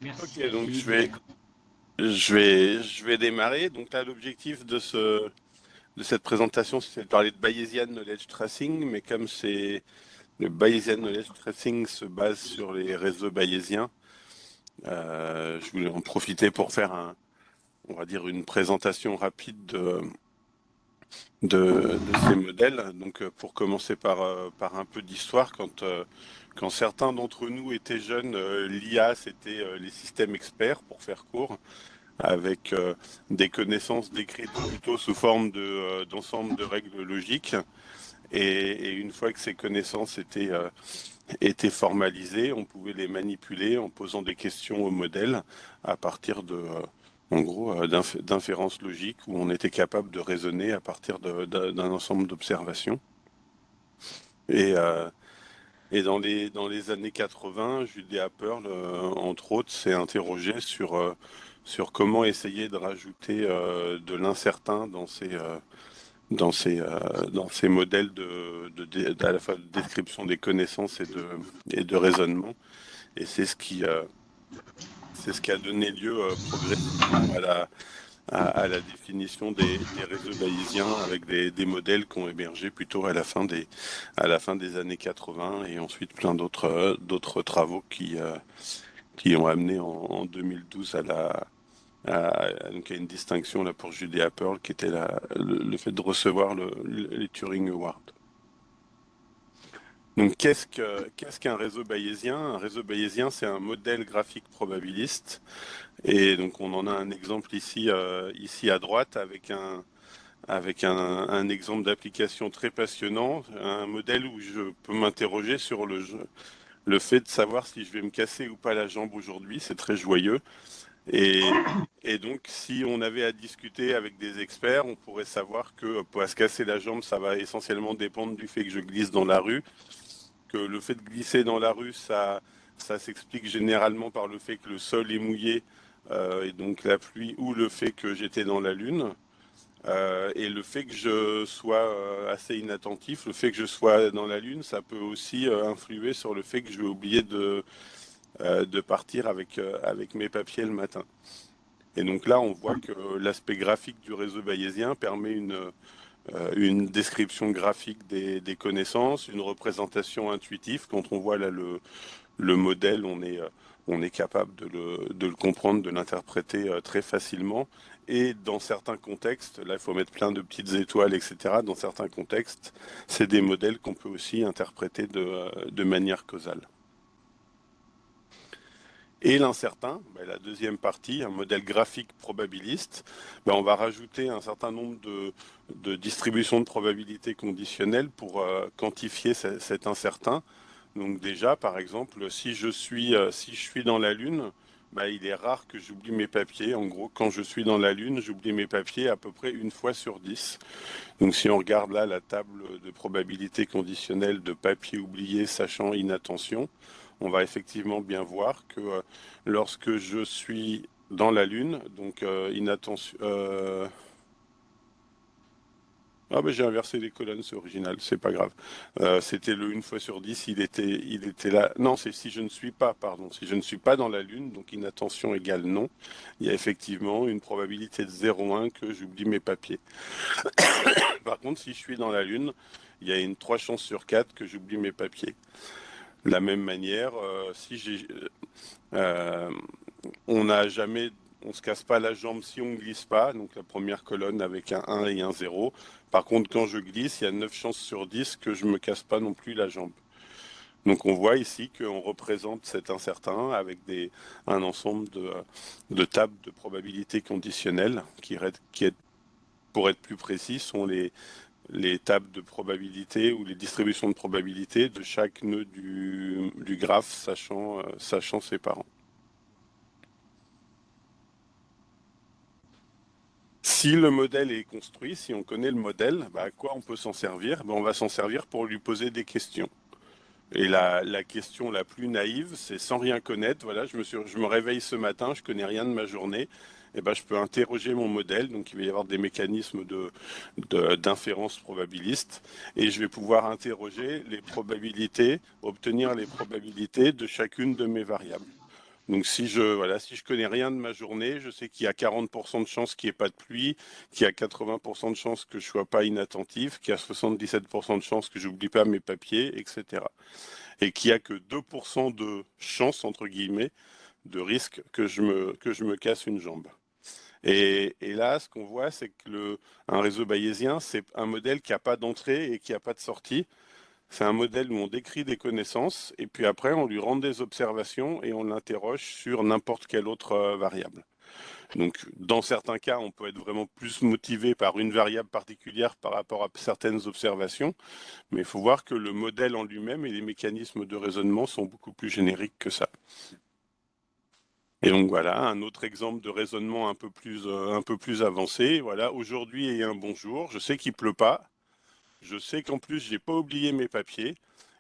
Ok, donc Merci. je vais démarrer. Donc là, l'objectif de cette présentation, c'est de parler de Bayesian Knowledge Tracing, mais comme le Bayesian Knowledge Tracing se base sur les réseaux bayésiens, je voulais en profiter pour faire on va dire une présentation rapide de ces modèles. Donc, pour commencer par un peu d'histoire, quand certains d'entre nous étaient jeunes, l'IA, c'était les systèmes experts, pour faire court, avec des connaissances décrites plutôt sous forme d'ensemble de règles logiques. Et une fois que ces connaissances étaient formalisées, on pouvait les manipuler en posant des questions au modèle à partir en gros, d'inférences logiques où on était capable de raisonner à partir d'un ensemble d'observations. Et, euh, et dans les années 80, Julia Pearl, entre autres, s'est interrogée sur comment essayer de rajouter de l'incertain dans ces modèles à la fois de description des connaissances et de raisonnement. Et c'est ce qui a donné lieu progressivement à la définition des réseaux bayésiens avec des modèles qui ont émergé plutôt à la fin des années 80 et ensuite plein d'autres travaux qui ont amené en 2012 donc à une distinction là pour Julia Pearl qui était le fait de recevoir les Turing Awards. Donc qu'est-ce qu'un réseau bayésien? Un réseau bayésien, c'est un modèle graphique probabiliste. Et donc on en a un exemple ici à droite avec un exemple d'application très passionnant, un modèle où je peux m'interroger sur le fait de savoir si je vais me casser ou pas la jambe aujourd'hui. C'est très joyeux. Et, et donc, si on avait à discuter avec des experts, on pourrait savoir que pour se casser la jambe, ça va essentiellement dépendre du fait que je glisse dans la rue, que le fait de glisser dans la rue, ça s'explique généralement par le fait que le sol est mouillé, et donc la pluie, ou le fait que j'étais dans la lune. Et le fait que je sois assez inattentif, le fait que je sois dans la lune, ça peut aussi influer sur le fait que je vais oublier de partir avec mes papiers le matin. Et donc là, on voit que l'aspect graphique du réseau bayésien permet une description graphique des connaissances, une représentation intuitive. Quand on voit là le modèle, on est capable de le comprendre, de l'interpréter très facilement. Et dans certains contextes, là il faut mettre plein de petites étoiles, etc. Dans certains contextes, c'est des modèles qu'on peut aussi interpréter de manière causale. Et l'incertain, ben, la deuxième partie, un modèle graphique probabiliste, ben, on va rajouter un certain nombre de distributions de probabilité conditionnelles pour quantifier cet incertain. Donc déjà, par exemple, si je suis dans la Lune, ben, il est rare que j'oublie mes papiers. En gros, quand je suis dans la Lune, j'oublie mes papiers à peu près une fois sur 10. Donc si on regarde là la table de probabilité conditionnelle de papier oublié sachant inattention, on va effectivement bien voir que lorsque je suis dans la Lune, donc inattention... Ah ben j'ai inversé les colonnes, c'est original, c'est pas grave. C'était le une fois sur 10, il était là. Non, c'est si je ne suis pas, pardon, si je ne suis pas dans la Lune, donc inattention égale non, il y a effectivement une probabilité de 0,1 que j'oublie mes papiers. Par contre, si je suis dans la Lune, il y a une 3 chances sur 4 que j'oublie mes papiers. De la même manière, si j'ai, euh, on n'a jamais, on se casse pas la jambe si on glisse pas, donc la première colonne avec un 1 et un 0. Par contre, quand je glisse, il y a 9 chances sur 10 que je me casse pas non plus la jambe. Donc on voit ici qu'on représente cet incertain avec un ensemble de tables de probabilité conditionnelles pour être plus précis, sont les tables de probabilité ou les distributions de probabilité de chaque nœud du graphe, sachant ses parents. Si le modèle est construit, si on connaît le modèle, bah, à quoi on peut s'en servir? Bah, on va s'en servir pour lui poser des questions. Et la question la plus naïve, c'est sans rien connaître. Voilà, je me réveille ce matin, je connais rien de ma journée. eh ben, je peux interroger mon modèle, donc il va y avoir des mécanismes d'inférence probabiliste, et je vais pouvoir interroger les probabilités, obtenir les probabilités de chacune de mes variables. Donc si je connais rien de ma journée, je sais qu'il y a 40% de chances qu'il n'y ait pas de pluie, qu'il y a 80% de chances que je sois pas inattentif, qu'il y a 77% de chances que j'oublie pas mes papiers, etc. Et qu'il y a que 2% de chances, entre guillemets, de risque que je me casse une jambe. Et là, ce qu'on voit, c'est que un réseau bayésien, c'est un modèle qui n'a pas d'entrée et qui n'a pas de sortie. C'est un modèle où on décrit des connaissances et puis après on lui rend des observations et on l'interroge sur n'importe quelle autre variable. Donc dans certains cas, on peut être vraiment plus motivé par une variable particulière par rapport à certaines observations, mais il faut voir que le modèle en lui-même et les mécanismes de raisonnement sont beaucoup plus génériques que ça. Et donc voilà, un autre exemple de raisonnement un peu plus avancé. Voilà, aujourd'hui est un bon jour, je sais qu'il pleut pas, je sais qu'en plus, j'ai pas oublié mes papiers.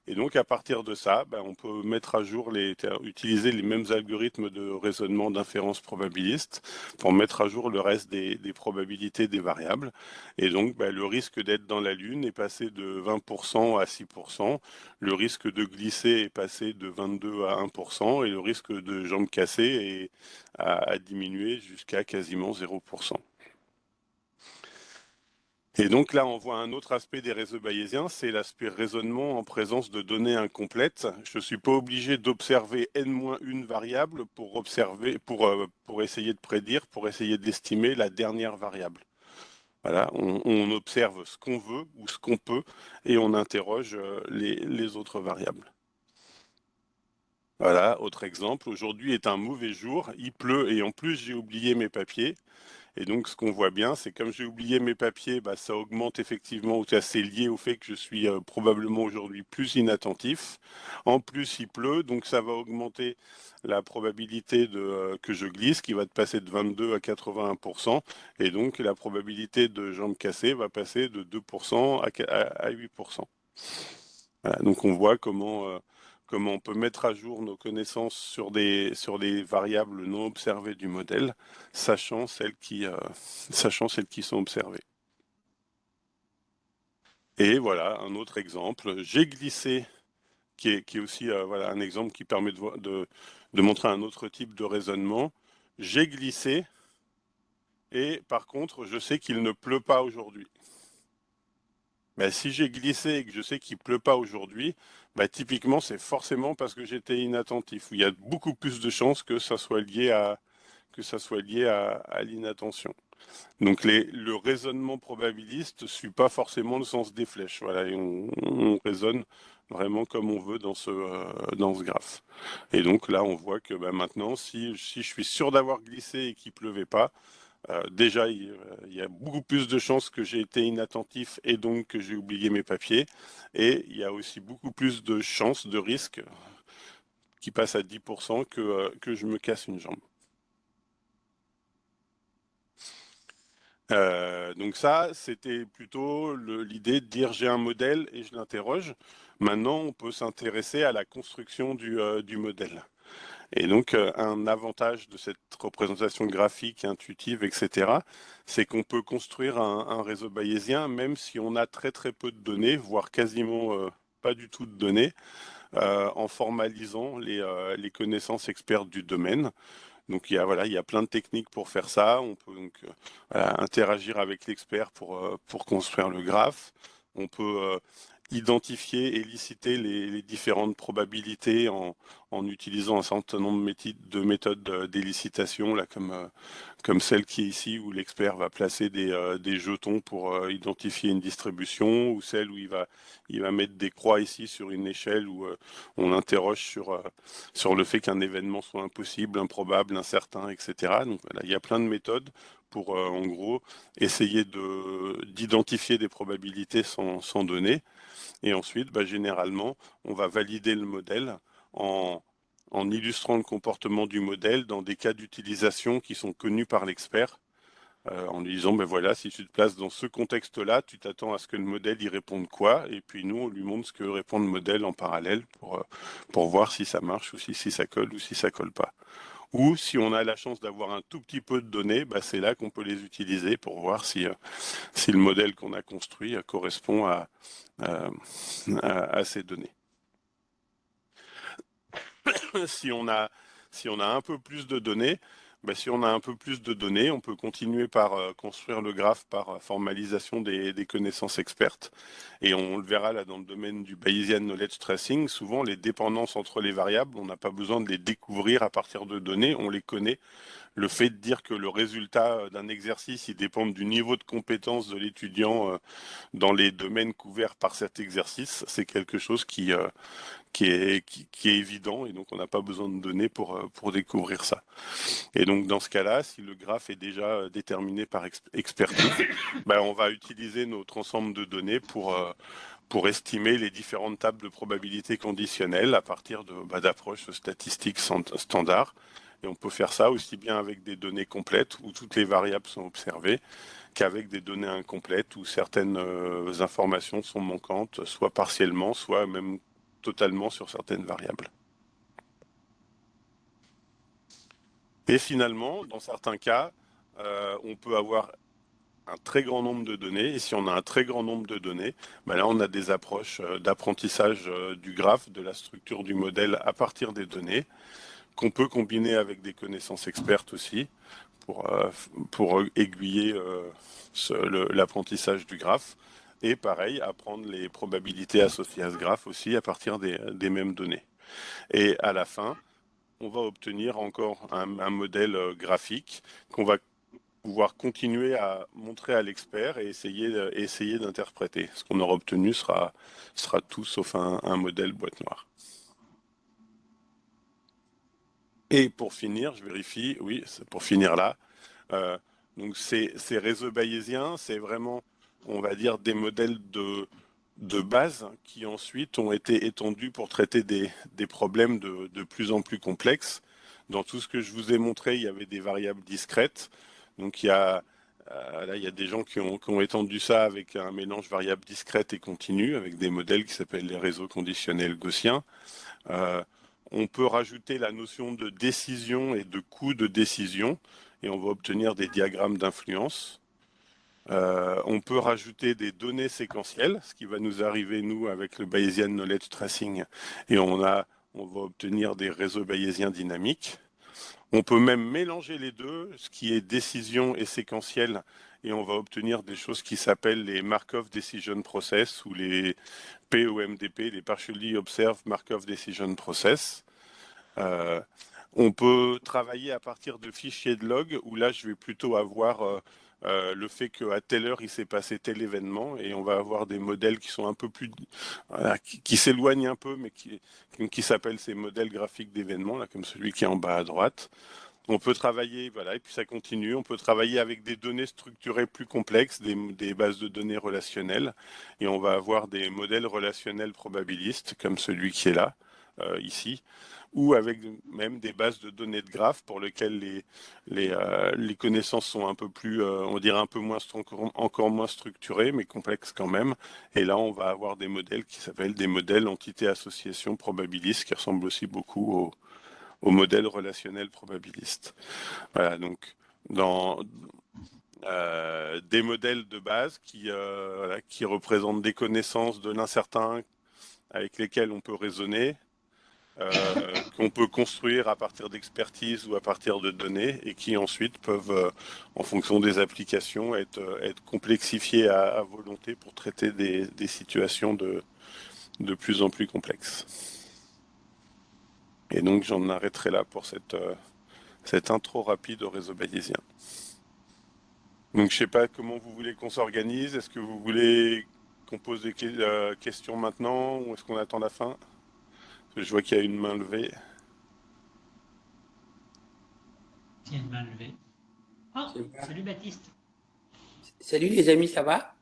Et donc, à partir de ça, ben, on peut mettre à jour utiliser les mêmes algorithmes de raisonnement d'inférence probabiliste pour mettre à jour le reste des probabilités des variables. Et donc, ben, le risque d'être dans la Lune est passé de 20% à 6%. Le risque de glisser est passé de 22 à 1%. Et le risque de jambes cassées a diminué jusqu'à quasiment 0%. Et donc là, on voit un autre aspect des réseaux bayésiens, c'est l'aspect raisonnement en présence de données incomplètes. Je ne suis pas obligé d'observer n-1 variable pour essayer de prédire, pour essayer d'estimer la dernière variable. Voilà, on observe ce qu'on veut ou ce qu'on peut et on interroge les autres variables. Voilà, autre exemple, aujourd'hui est un mauvais jour, il pleut et en plus j'ai oublié mes papiers. Et donc, ce qu'on voit bien, c'est comme j'ai oublié mes papiers, bah, ça augmente effectivement, ou c'est lié au fait que je suis probablement aujourd'hui plus inattentif. En plus, il pleut, donc ça va augmenter la probabilité que je glisse, qui va passer de 22 à 81%. Et donc, la probabilité de jambes cassées va passer de 2% à 8%. Voilà, donc, on voit comment on peut mettre à jour nos connaissances sur des variables non observées du modèle, sachant celles qui sont observées. Et voilà un autre exemple. J'ai glissé, qui est aussi voilà, un exemple qui permet de montrer un autre type de raisonnement. J'ai glissé et par contre, je sais qu'il ne pleut pas aujourd'hui. Ben, si j'ai glissé et que je sais qu'il pleut pas aujourd'hui, ben, typiquement, c'est forcément parce que j'étais inattentif. Il y a beaucoup plus de chances que ça soit lié à l'inattention. Donc le raisonnement probabiliste ne suit pas forcément le sens des flèches. Voilà, et on raisonne vraiment comme on veut dans ce graphe. Et donc là, on voit que ben, maintenant, si je suis sûr d'avoir glissé et qu'il pleuvait pas, déjà, il y a beaucoup plus de chances que j'ai été inattentif et donc que j'ai oublié mes papiers. Et il y a aussi beaucoup plus de chances, de risques qui passent à 10% que je me casse une jambe. Donc ça, c'était plutôt l'idée de dire j'ai un modèle et je l'interroge. Maintenant, on peut s'intéresser à la construction du modèle. Et donc, un avantage de cette représentation graphique, intuitive, etc., c'est qu'on peut construire un réseau bayésien même si on a très très peu de données, voire quasiment pas du tout de données, en formalisant les connaissances expertes du domaine. Donc voilà, il y a plein de techniques pour faire ça. On peut donc voilà, interagir avec l'expert pour construire le graphe. On peut identifier et liciter les différentes probabilités en utilisant un certain nombre de méthodes d'élicitation, là, comme celle qui est ici, où l'expert va placer des jetons pour identifier une distribution, ou celle où il va mettre des croix ici sur une échelle où on interroge sur le fait qu'un événement soit impossible, improbable, incertain, etc. Donc voilà, il y a plein de méthodes pour, en gros, essayer d'identifier des probabilités sans données. Et ensuite, bah, généralement, on va valider le modèle en, en illustrant le comportement du modèle dans des cas d'utilisation qui sont connus par l'expert, en lui disant, ben voilà, si tu te places dans ce contexte-là, tu t'attends à ce que le modèle y réponde quoi, et puis nous, on lui montre ce que répond le modèle en parallèle pour voir si ça marche ou si ça colle ou si ça colle pas. Ou si on a la chance d'avoir un tout petit peu de données, bah, c'est là qu'on peut les utiliser pour voir si le modèle qu'on a construit correspond à, à ces données. Si on a, si on a un peu plus de données, ben, si on a un peu plus de données, on peut continuer par construire le graphe par formalisation des connaissances expertes. Et on le verra là dans le domaine du Bayesian Knowledge Tracing, souvent les dépendances entre les variables, on n'a pas besoin de les découvrir à partir de données, on les connaît. Le fait de dire que le résultat d'un exercice, il dépend du niveau de compétence de l'étudiant dans les domaines couverts par cet exercice, c'est quelque chose qui est évident et donc on n'a pas besoin de données pour découvrir ça. Et donc dans ce cas-là, si le graphe est déjà déterminé par expertise, ben, on va utiliser notre ensemble de données pour estimer les différentes tables de probabilité conditionnelle à partir d'approches statistiques standards. Et on peut faire ça aussi bien avec des données complètes où toutes les variables sont observées qu'avec des données incomplètes où certaines informations sont manquantes, soit partiellement, soit même totalement sur certaines variables. Et finalement, dans certains cas, on peut avoir un très grand nombre de données. Et si on a un très grand nombre de données, ben là, on a des approches d'apprentissage du graphe, de la structure du modèle à partir des données, qu'on peut combiner avec des connaissances expertes aussi pour aiguiller l'apprentissage du graphe. Et pareil, apprendre les probabilités associées à ce graphe aussi à partir des mêmes données. Et à la fin, on va obtenir encore un modèle graphique qu'on va pouvoir continuer à montrer à l'expert et essayer d'interpréter. Ce qu'on aura obtenu sera tout sauf un modèle boîte noire. Et pour finir, je vérifie, oui, c'est pour finir là. Donc ces réseaux bayésiens, c'est vraiment, on va dire, des modèles de base qui ensuite ont été étendus pour traiter des problèmes de plus en plus complexes. Dans tout ce que je vous ai montré, il y avait des variables discrètes. Donc là, il y a des gens qui ont étendu ça avec un mélange variable discrète et continue, avec des modèles qui s'appellent les réseaux conditionnels gaussiens. Euh, on peut rajouter la notion de décision et de coût de décision, et on va obtenir des diagrammes d'influence. On peut rajouter des données séquentielles, ce qui va nous arriver, nous, avec le Bayesian Knowledge Tracing, et on va obtenir des réseaux bayésiens dynamiques. On peut même mélanger les deux, ce qui est décision et séquentiel, et on va obtenir des choses qui s'appellent les Markov Decision Process ou les POMDP, les Partially Observed Markov Decision Process. Euh, on peut travailler à partir de fichiers de log où là je vais plutôt avoir le fait qu'à telle heure il s'est passé tel événement et on va avoir des modèles qui sont un peu plus voilà, qui s'éloignent un peu mais qui s'appellent ces modèles graphiques d'événements là comme celui qui est en bas à droite. On peut travailler, voilà, et puis ça continue. On peut travailler avec des données structurées plus complexes, des bases de données relationnelles, et on va avoir des modèles relationnels probabilistes, comme celui qui est là, ici, ou avec même des bases de données de graphes pour lesquelles les connaissances sont un peu plus, on dirait un peu moins, encore moins structurées, mais complexes quand même. Et là, on va avoir des modèles qui s'appellent des modèles entité-association probabilistes, qui ressemblent aussi beaucoup au modèle relationnel probabiliste. Voilà, donc dans des modèles de base voilà, qui représentent des connaissances de l'incertain avec lesquelles on peut raisonner, qu'on peut construire à partir d'expertise ou à partir de données et qui ensuite peuvent, en fonction des applications, être complexifiés à volonté pour traiter des situations de plus en plus complexes. Et donc j'en arrêterai là pour cette intro rapide au réseau bayésien. Donc je sais pas comment vous voulez qu'on s'organise. Est-ce que vous voulez qu'on pose des questions maintenant ou est-ce qu'on attend la fin? Parce que je vois qu'il y a une main levée. Il y a une main levée. Oh, salut Baptiste. Salut les amis, ça va?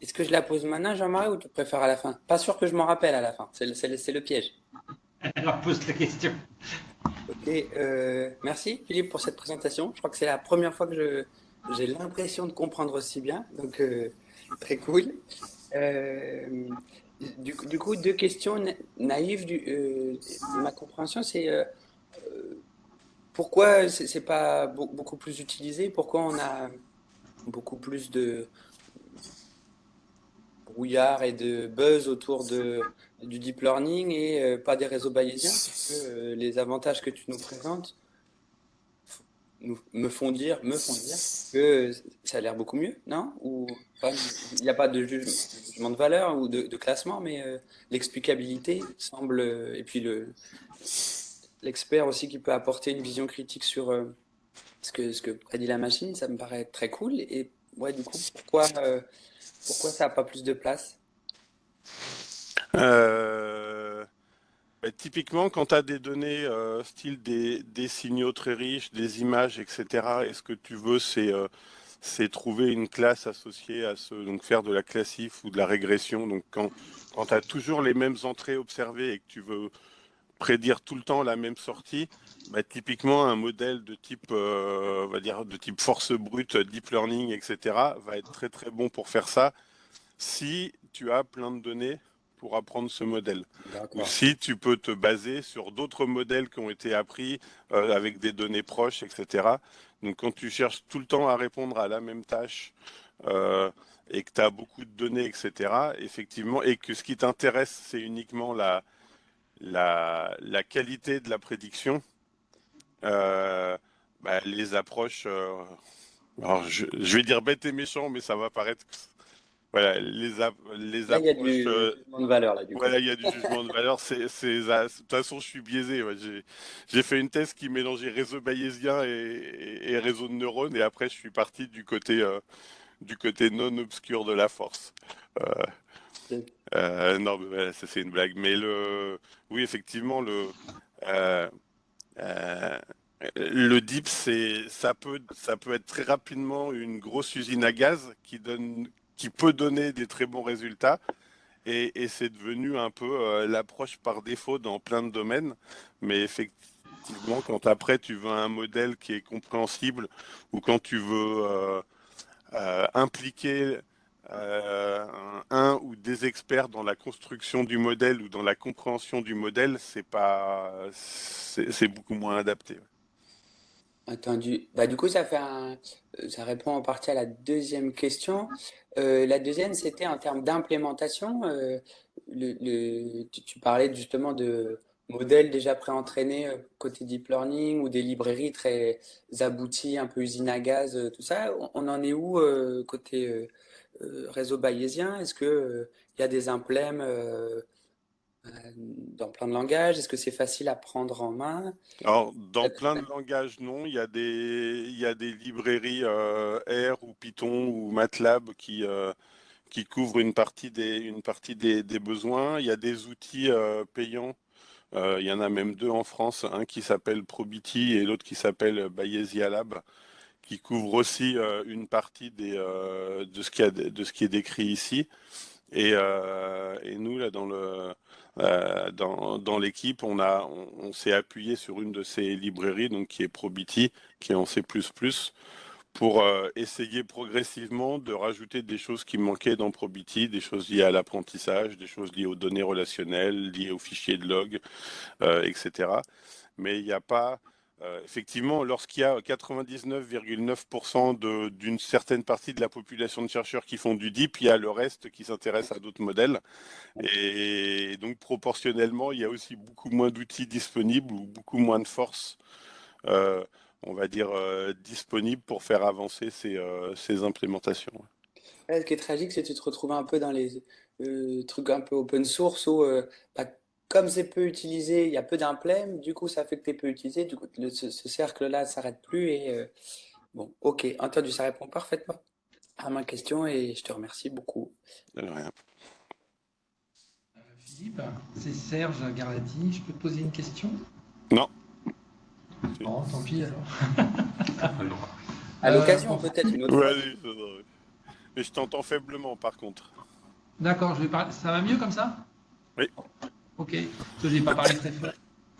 Est-ce que je la pose maintenant, Jean-Marie, ou tu préfères à la fin? Pas sûr que je m'en rappelle à la fin, c'est le piège. Alors pose la question. Ok, merci Philippe pour cette présentation. Je crois que c'est la première fois que j'ai l'impression de comprendre aussi bien, donc très cool. Euh, du coup, deux questions naïves de ma compréhension, c'est pourquoi c'est pas beaucoup plus utilisé? Pourquoi on a beaucoup plus de brouillard et de buzz autour du deep learning et pas des réseaux bayésiens? Parce que les avantages que tu nous présentes me font dire que ça a l'air beaucoup mieux, non? Ou pas, il n'y a pas de jugement de valeur ou de classement, mais l'explicabilité semble, et puis l'expert aussi qui peut apporter une vision critique sur ce que prédit la machine, ça me paraît très cool. Et ouais, du coup, pourquoi ça n'a pas plus de place? Euh, Typiquement, quand tu as des données style des signaux très riches, des images, etc., et ce que tu veux, c'est trouver une classe associée à ce, donc faire de la classif ou de la régression. Donc quand tu as toujours les mêmes entrées observées et que tu veux prédire tout le temps la même sortie, bah, typiquement un modèle de type, on va dire, de type force brute, deep learning, etc., va être très très bon pour faire ça si tu as plein de données pour apprendre ce modèle. Ou D'accord. si tu peux te baser sur d'autres modèles qui ont été appris avec des données proches, etc. Donc quand tu cherches tout le temps à répondre à la même tâche euh, et que tu as beaucoup de données, etc., effectivement, et que ce qui t'intéresse, c'est uniquement la qualité de la prédiction, euh, bah, les approches, alors je vais dire bête et méchant, mais ça va paraître, voilà, les Là, il y a approches, du jugement de valeur, là, du coup. voilà, il y a du jugement de valeur. De toute façon, je suis biaisé. Ouais. J'ai fait une thèse qui mélangeait réseau bayésien et réseau de neurones, et après, je suis parti du côté non obscur de la force. Euh, non, mais voilà, ça c'est une blague. Mais oui, effectivement, euh, euh, le DIP, ça peut être très rapidement une grosse usine à gaz qui peut donner des très bons résultats. Et c'est devenu un peu l'approche par défaut dans plein de domaines. Mais effectivement, quand après tu veux un modèle qui est compréhensible ou quand tu veux impliquer un ou des experts dans la construction du modèle ou dans la compréhension du modèle, c'est beaucoup moins adapté. Entendu. Bah, du coup, ça répond en partie à la deuxième question. La deuxième, c'était en termes d'implémentation. Tu parlais justement de modèles déjà préentraînés côté deep learning ou des librairies très abouties, un peu usine à gaz, tout ça. On en est où côté réseau bayésien? Est-ce que il y a des implèmes dans plein de langages? Est-ce que c'est facile à prendre en main? Alors, dans plein de langages, non, il y a des librairies R ou Python ou MATLAB qui couvrent une partie des besoins. Il y a des outils payants. Il y en a même deux en France, un qui s'appelle Probiti et l'autre qui s'appelle Bayesian Lab, qui couvrent aussi une partie de ce qui est décrit ici. Et nous, là, dans l'équipe, on s'est appuyé sur une de ces librairies, donc qui est Probiti, qui est en C++, pour essayer progressivement de rajouter des choses qui manquaient dans Probiti, des choses liées à l'apprentissage, des choses liées aux données relationnelles, liées aux fichiers de log, etc. Mais il n'y a pas, effectivement, lorsqu'il y a 99,9% d'une certaine partie de la population de chercheurs qui font du deep, il y a le reste qui s'intéresse à d'autres modèles. Et donc, proportionnellement, il y a aussi beaucoup moins d'outils disponibles ou beaucoup moins de force, euh, on va dire, disponibles pour faire avancer ces implémentations. Ouais, ce qui est tragique, c'est que tu te retrouves un peu dans les trucs un peu open source où, bah, comme c'est peu utilisé, il y a peu d'implèmes, du coup, ça fait que tu es peu utilisé, du coup, ce cercle-là ne s'arrête plus. Et bon, ok, entendu, ça répond parfaitement à ma question et je te remercie beaucoup. Alors, rien. Philippe, c'est Serge Garlati. Je peux te poser une question? Non, Non, tant pis alors. À l'occasion, En peut-être une autre fois. vas-y, mais je t'entends faiblement par contre. D'accord, je vais parler. Ça va mieux comme ça? Oui. Ok, parce que j'ai pas parlé très fort.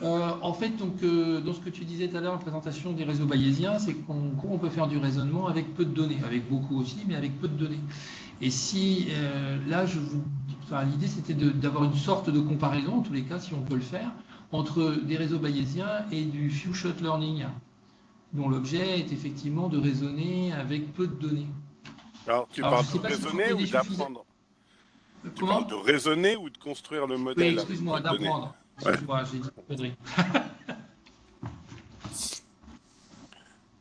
En fait, donc, dans ce que tu disais tout à l'heure, la présentation des réseaux bayésiens, c'est qu'en gros, on peut faire du raisonnement avec peu de données, avec beaucoup aussi, mais avec peu de données. Et si là, enfin, l'idée, c'était d'avoir une sorte de comparaison, en tous les cas, si on peut le faire, entre des réseaux bayésiens et du few-shot learning, dont l'objet est effectivement de raisonner avec peu de données. Alors, tu Alors, je parles ne de sais pas si tu raisonner ou connais suffisamment. d'apprendre? Tu parles de Comment? raisonner ou de construire le Oui, modèle avec peu excuse-moi, de données? d'apprendre. Ouais. Excuse-moi, j'ai dit une connerie.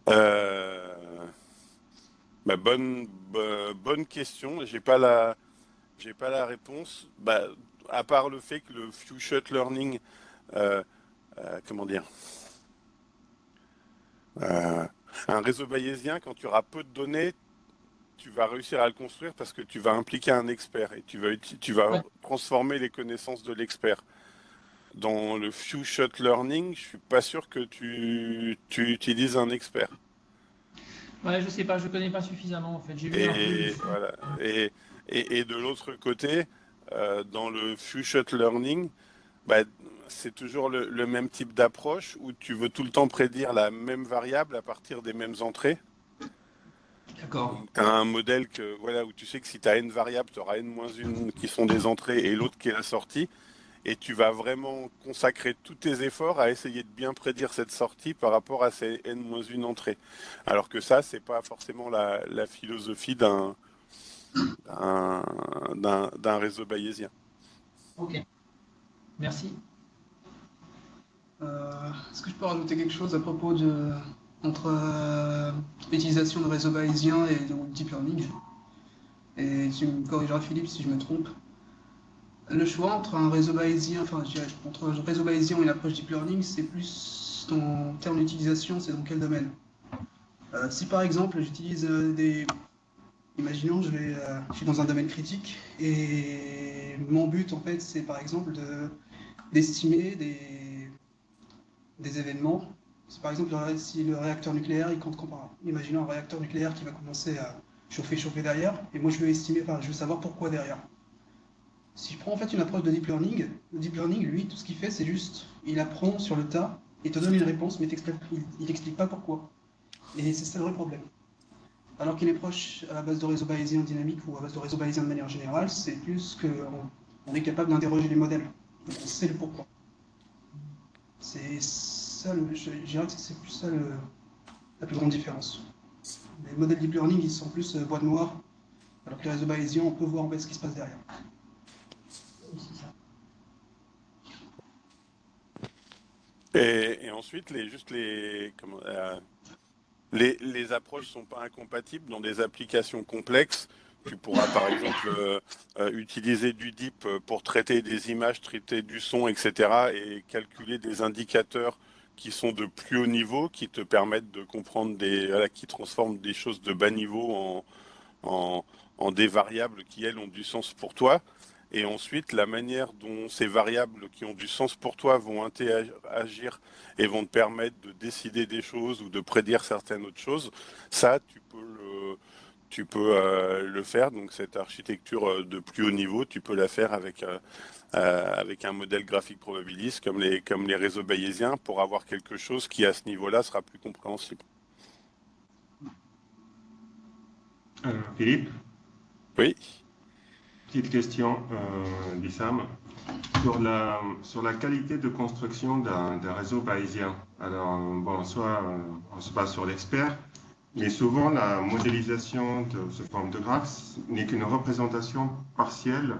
Euh, bonne question. J'ai pas la réponse. À part le fait que le few shot learning, euh, comment dire, euh, un réseau bayésien, quand tu auras peu de données, tu vas réussir à le construire parce que tu vas impliquer un expert et tu vas Ouais, transformer les connaissances de l'expert. Dans le few shot learning, je suis pas sûr que tu utilises un expert. ouais, je sais pas, je connais pas suffisamment en fait. J'ai lu un peu Et dessus. voilà. Et de l'autre côté, dans le few shot learning, bah, c'est toujours le même type d'approche où tu veux tout le temps prédire la même variable à partir des mêmes entrées. D'accord. Donc, tu as un modèle voilà, où tu sais que si tu as n variables, tu auras n-1 qui sont des entrées et l'autre qui est la sortie. Et tu vas vraiment consacrer tous tes efforts à essayer de bien prédire cette sortie par rapport à ces n-1 entrées. Alors que ça, c'est pas forcément la philosophie d'un d'un réseau bayésien. Ok, merci. Est-ce que je peux rajouter quelque chose à propos de entre l'utilisation de réseaux bayésiens et de deep learning? Et tu me corrigeras Philippe si je me trompe. Le choix entre un réseau bayésien, enfin je dirais, entre un réseau bayésien et une approche deep learning, c'est plus en termes d'utilisation, c'est dans quel domaine? Si par exemple j'utilise des... Imaginons, je suis dans un domaine critique et mon but en fait c'est par exemple d'estimer des événements. C'est par exemple si le réacteur nucléaire il compte comparable. Imaginons un réacteur nucléaire qui va commencer à chauffer derrière, et moi je veux estimer, enfin je veux savoir pourquoi derrière. Si je prends en fait une approche de deep learning, le deep learning, lui, tout ce qu'il fait, c'est juste, il apprend sur le tas, il te donne une réponse, mais il t'explique pas pourquoi. Et c'est ça le vrai problème. Alors qu'une approche à la base de réseau bayésien dynamique ou à base de réseau bayésien de manière générale, c'est plus qu'on on est capable d'interroger les modèles. Donc on sait le pourquoi. C'est ça, je dirais que c'est plus ça la plus grande différence. Les modèles deep learning, ils sont plus boîte noire, alors que les réseaux bayésiens, on peut voir en fait ce qui se passe derrière. Oui, c'est ça. Et ensuite, les approches sont pas incompatibles dans des applications complexes. Tu pourras par exemple utiliser du deep pour traiter des images, traiter du son, etc. et calculer des indicateurs qui sont de plus haut niveau, qui te permettent de comprendre voilà, qui transforment des choses de bas niveau en, en des variables qui, elles, ont du sens pour toi. Et ensuite, la manière dont ces variables qui ont du sens pour toi vont interagir et vont te permettre de décider des choses ou de prédire certaines autres choses, ça, tu peux le faire. Donc, cette architecture de plus haut niveau, tu peux la faire avec un modèle graphique probabiliste comme les réseaux bayésiens pour avoir quelque chose qui, à ce niveau-là, sera plus compréhensible. Philippe, Oui. petite question d'Issam. Sur la qualité de construction d'un réseau bayésien. Alors, bon, soit on se base sur l'expert, mais souvent la modélisation de ce forme de graphe n'est qu'une représentation partielle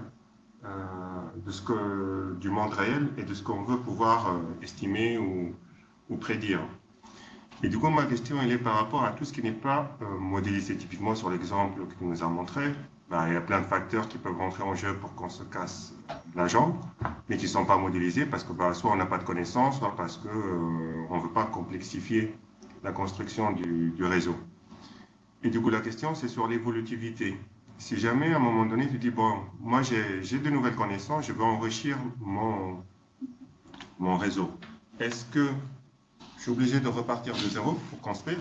du monde réel et de ce qu'on veut pouvoir estimer ou prédire. Et du coup, ma question, elle est par rapport à tout ce qui n'est pas modélisé. Typiquement, sur l'exemple que tu nous as montré, ben, il y a plein de facteurs qui peuvent rentrer en jeu pour qu'on se casse la jambe, mais qui ne sont pas modélisés parce que ben, soit on n'a pas de connaissances, soit parce qu'on ne veut pas complexifier la construction du réseau. Et du coup, la question, c'est sur l'évolutivité. Si jamais, à un moment donné, tu dis, bon, moi, j'ai de nouvelles connaissances, je veux enrichir mon réseau. Est-ce que je suis obligé de repartir de zéro pour construire?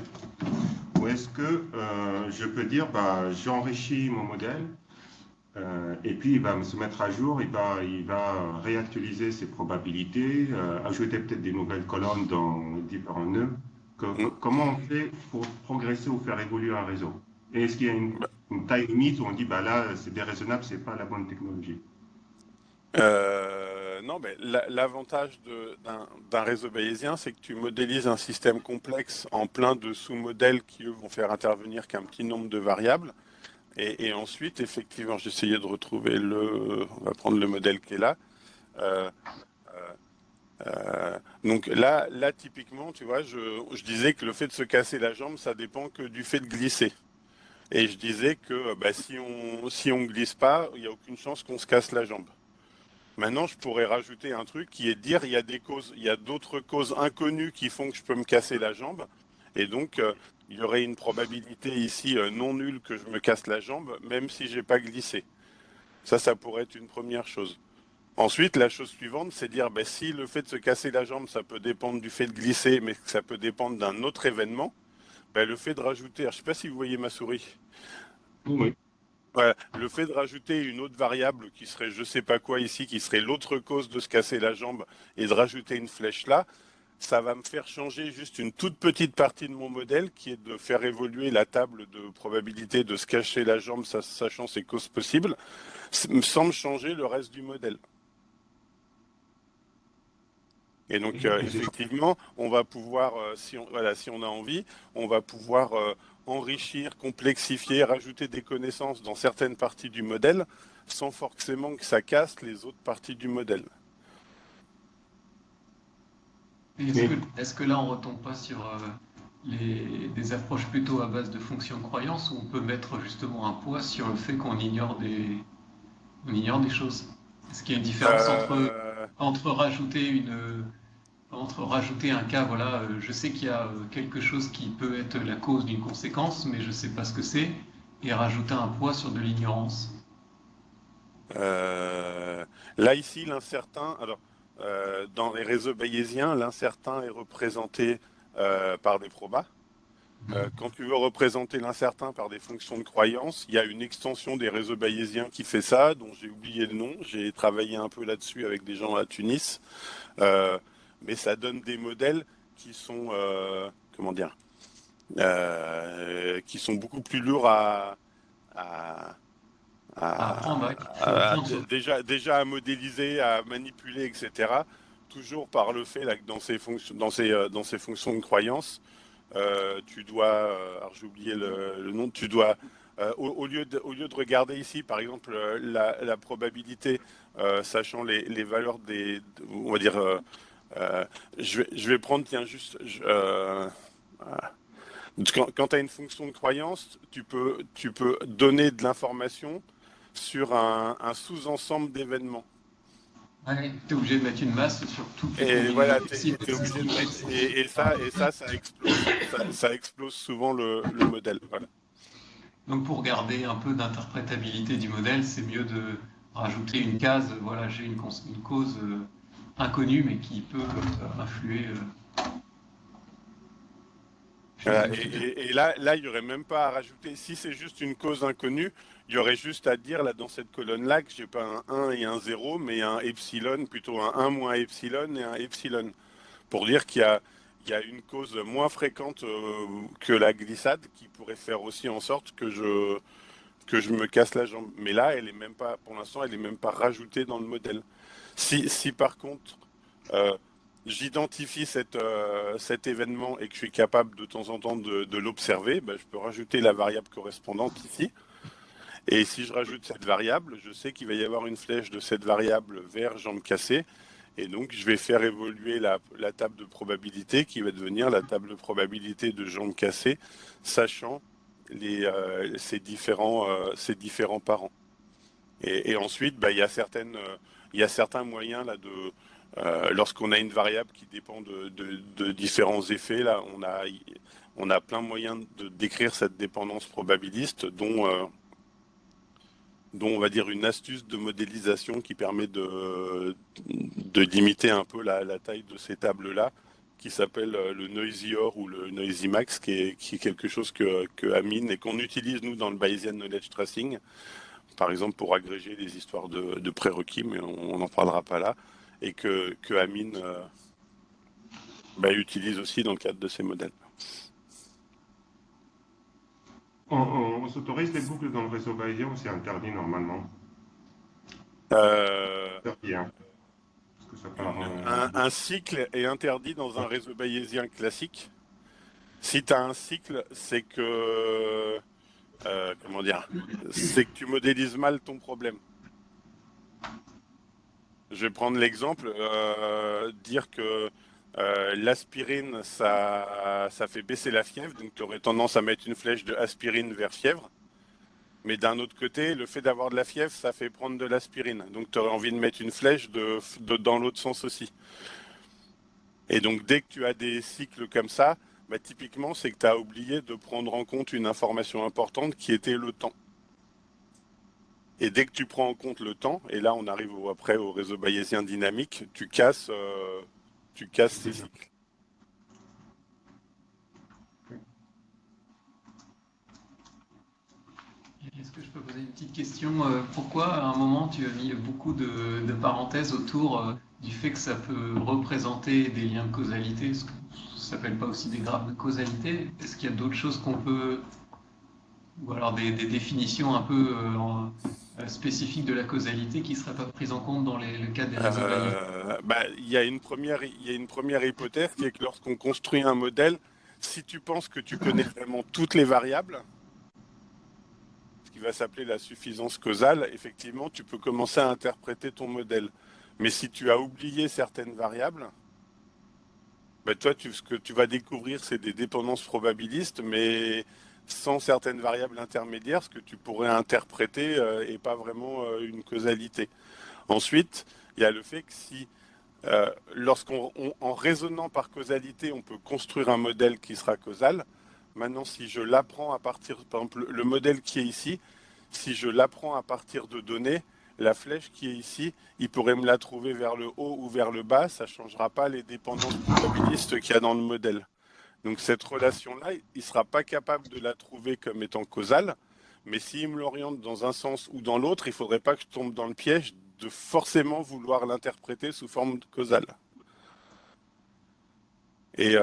Ou est-ce que je peux dire, bah, j'enrichis mon modèle et puis il va se mettre à jour, il va réactualiser ses probabilités, ajouter peut-être des nouvelles colonnes dans différents nœuds. Comment on fait pour progresser ou faire évoluer un réseau? Et est-ce qu'il y a une taille limite où on dit, bah là, c'est déraisonnable, c'est pas la bonne technologie? Non, mais l'avantage d'un réseau bayésien, c'est que tu modélises un système complexe en plein de sous-modèles qui, eux, vont faire intervenir qu'un petit nombre de variables. Et ensuite, effectivement, j'essayais de retrouver on va prendre le modèle qui est là. Euh, donc là, typiquement, tu vois, je disais que le fait de se casser la jambe, ça dépend que du fait de glisser. Et je disais que bah, si on glisse pas, il n'y a aucune chance qu'on se casse la jambe. Maintenant, je pourrais rajouter un truc qui est de dire il y a d'autres causes inconnues qui font que je peux me casser la jambe. Et donc, il y aurait une probabilité ici non nulle que je me casse la jambe, même si j'ai pas glissé. Ça pourrait être une première chose. Ensuite, la chose suivante, c'est dire ben, si le fait de se casser la jambe, ça peut dépendre du fait de glisser, mais que ça peut dépendre d'un autre événement, ben, le fait de rajouter, alors, je ne sais pas si vous voyez ma souris. Oui. Voilà, le fait de rajouter une autre variable qui serait je sais pas quoi ici, qui serait l'autre cause de se casser la jambe, et de rajouter une flèche là, ça va me faire changer juste une toute petite partie de mon modèle, qui est de faire évoluer la table de probabilité de se casser la jambe, sachant ses causes possibles, sans me changer le reste du modèle. Et donc, effectivement, on va pouvoir, si on a envie, on va pouvoir enrichir, complexifier, rajouter des connaissances dans certaines parties du modèle, sans forcément que ça casse les autres parties du modèle. Et est-ce que là, on retombe pas sur des approches plutôt à base de fonctions de croyance où on peut mettre justement un poids sur le fait on ignore des choses? Est-ce qu'il y a une différence Euh, entre rajouter un cas, voilà, je sais qu'il y a quelque chose qui peut être la cause d'une conséquence, mais je ne sais pas ce que c'est, et rajouter un poids sur de l'ignorance. euh, Là, ici, l'incertain, alors, dans les réseaux bayésiens, l'incertain est représenté par des probas. Quand tu veux représenter l'incertain par des fonctions de croyance, il y a une extension des réseaux bayésiens qui fait ça, dont j'ai oublié le nom. J'ai travaillé un peu là-dessus avec des gens à Tunis. Mais ça donne des modèles qui sont, comment dire, qui sont beaucoup plus lourds à, À apprendre, ouais, qu'il faut à- apprendre sur. déjà à modéliser, à manipuler, etc. Toujours par le fait là, que dans ces fonctions de croyance, tu dois, alors j'ai oublié le nom, tu dois, au lieu de regarder ici, par exemple, la probabilité, sachant les valeurs on va dire, je vais prendre, tiens, juste, quand tu as une fonction de croyance, tu peux donner de l'information sur un sous-ensemble d'événements. Ouais, tu es obligé de mettre une masse sur toutes les Et combinaisons voilà, possibles. t'es obligé de mettre. Ça explose, ça explose souvent le modèle. Voilà. Donc pour garder un peu d'interprétabilité du modèle, c'est mieux de rajouter une case, voilà, j'ai une cause inconnue, mais qui peut influer. Voilà. Et là, il n'y aurait même pas à rajouter. Si c'est juste une cause inconnue, il y aurait juste à dire là dans cette colonne-là que j'ai pas un 1 et un 0, mais un epsilon, plutôt un 1 moins epsilon et un epsilon. Pour dire il y a une cause moins fréquente que la glissade qui pourrait faire aussi en sorte que je me casse la jambe. Mais là, elle est même pas, pour l'instant, elle est même pas rajoutée dans le modèle. Si par contre, euh, j'identifie cet événement et que je suis capable de temps en temps de l'observer, ben, je peux rajouter la variable correspondante ici. Et si je rajoute cette variable, je sais qu'il va y avoir une flèche de cette variable vers jambe cassée. Et donc, je vais faire évoluer la table de probabilité qui va devenir la table de probabilité de jambe cassée, sachant ces différents parents. Et ensuite, bah, il y a certains moyens là, lorsqu'on a une variable qui dépend de différents effets, là, on a plein de moyens de décrire cette dépendance probabiliste, dont on va dire une astuce de modélisation qui permet de limiter un peu la taille de ces tables-là, qui s'appelle le noisy OR ou le noisy max, qui est quelque chose que Amine et qu'on utilise nous dans le Bayesian Knowledge Tracing, par exemple pour agréger des histoires de prérequis, mais on n'en parlera pas là, et que Amine utilise aussi dans le cadre de ses modèles. On s'autorise les boucles dans le réseau bayésien ou c'est interdit normalement? Euh, Interdit, hein. ça part. Un cycle est interdit dans un réseau bayésien classique. Si tu as un cycle, c'est que comment dire, c'est que tu modélises mal ton problème. Je vais prendre l'exemple, dire que l'aspirine, ça fait baisser la fièvre, donc tu aurais tendance à mettre une flèche de aspirine vers fièvre. Mais d'un autre côté, le fait d'avoir de la fièvre, ça fait prendre de l'aspirine. Donc tu aurais envie de mettre une flèche dans l'autre sens aussi. Et donc dès que tu as des cycles comme ça, bah, typiquement, c'est que tu as oublié de prendre en compte une information importante qui était le temps. Et dès que tu prends en compte le temps, et là on arrive après au réseau bayésien dynamique, tu casses ces cycles. Est-ce que je peux poser une petite question? Pourquoi à un moment tu as mis beaucoup de parenthèses autour du fait que ça peut représenter des liens de causalité? Ça ne s'appelle pas aussi des graphes de causalité? Est-ce qu'il y a d'autres choses qu'on peut, ou alors des définitions un peu spécifiques de la causalité qui ne seraient pas prises en compte dans le cas des réseaux bayésiens? Il y a une première hypothèse qui est que lorsqu'on construit un modèle, si tu penses que tu connais vraiment toutes les variables, ce qui va s'appeler la suffisance causale, effectivement, tu peux commencer à interpréter ton modèle. Mais si tu as oublié certaines variables, bah toi, ce que tu vas découvrir, c'est des dépendances probabilistes, mais sans certaines variables intermédiaires, ce que tu pourrais interpréter et pas vraiment une causalité. Ensuite, il y a le fait que si, en raisonnant par causalité, on peut construire un modèle qui sera causal. Maintenant, si je l'apprends à partir, par exemple, le modèle qui est ici, si je l'apprends à partir de données, la flèche qui est ici, il pourrait me la trouver vers le haut ou vers le bas, ça ne changera pas les dépendances probabilistes qu'il y a dans le modèle. Donc cette relation-là, il ne sera pas capable de la trouver comme étant causale, mais s'il me l'oriente dans un sens ou dans l'autre, il ne faudrait pas que je tombe dans le piège de forcément vouloir l'interpréter sous forme causale. Et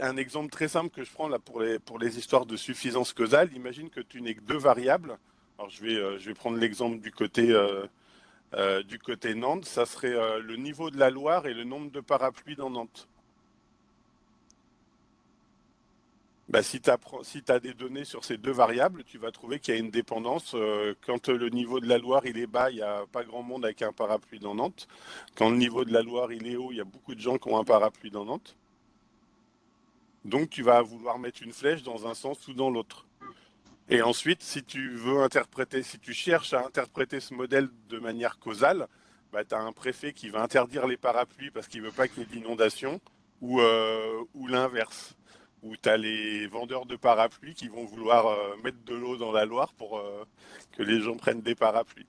un exemple très simple que je prends là pour les histoires de suffisance causale, imagine que tu n'aies que deux variables. Alors je vais prendre l'exemple du côté Nantes, ça serait le niveau de la Loire et le nombre de parapluies dans Nantes. Si tu as des données sur ces deux variables, tu vas trouver qu'il y a une dépendance. Quand le niveau de la Loire il est bas, il n'y a pas grand monde avec un parapluie dans Nantes. Quand le niveau de la Loire il est haut, il y a beaucoup de gens qui ont un parapluie dans Nantes. Donc tu vas vouloir mettre une flèche dans un sens ou dans l'autre. Et ensuite, si tu cherches à interpréter ce modèle de manière causale, tu as un préfet qui va interdire les parapluies parce qu'il ne veut pas qu'il y ait d'inondation, ou l'inverse, où tu as les vendeurs de parapluies qui vont vouloir mettre de l'eau dans la Loire pour que les gens prennent des parapluies.